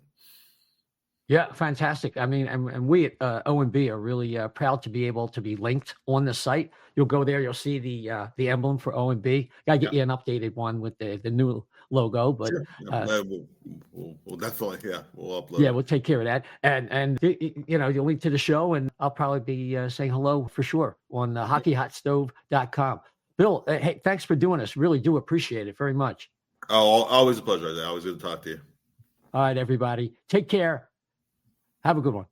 Speaker 4: Yeah, fantastic. I mean, and we at O&B are really proud to be able to be linked on the site. You'll go there, you'll see the emblem for O&B. Gotta get you an updated one with the new logo, but
Speaker 6: sure. We'll definitely, we'll upload.
Speaker 4: Yeah, we'll take care of that, and you know, you'll link to the show, and I'll probably be saying hello for sure on hockeyhotstove.com. Bill, hey, thanks for doing this. Really do appreciate it very much.
Speaker 6: Oh, always a pleasure. Always good to talk to you.
Speaker 4: All right, everybody, take care. Have a good one.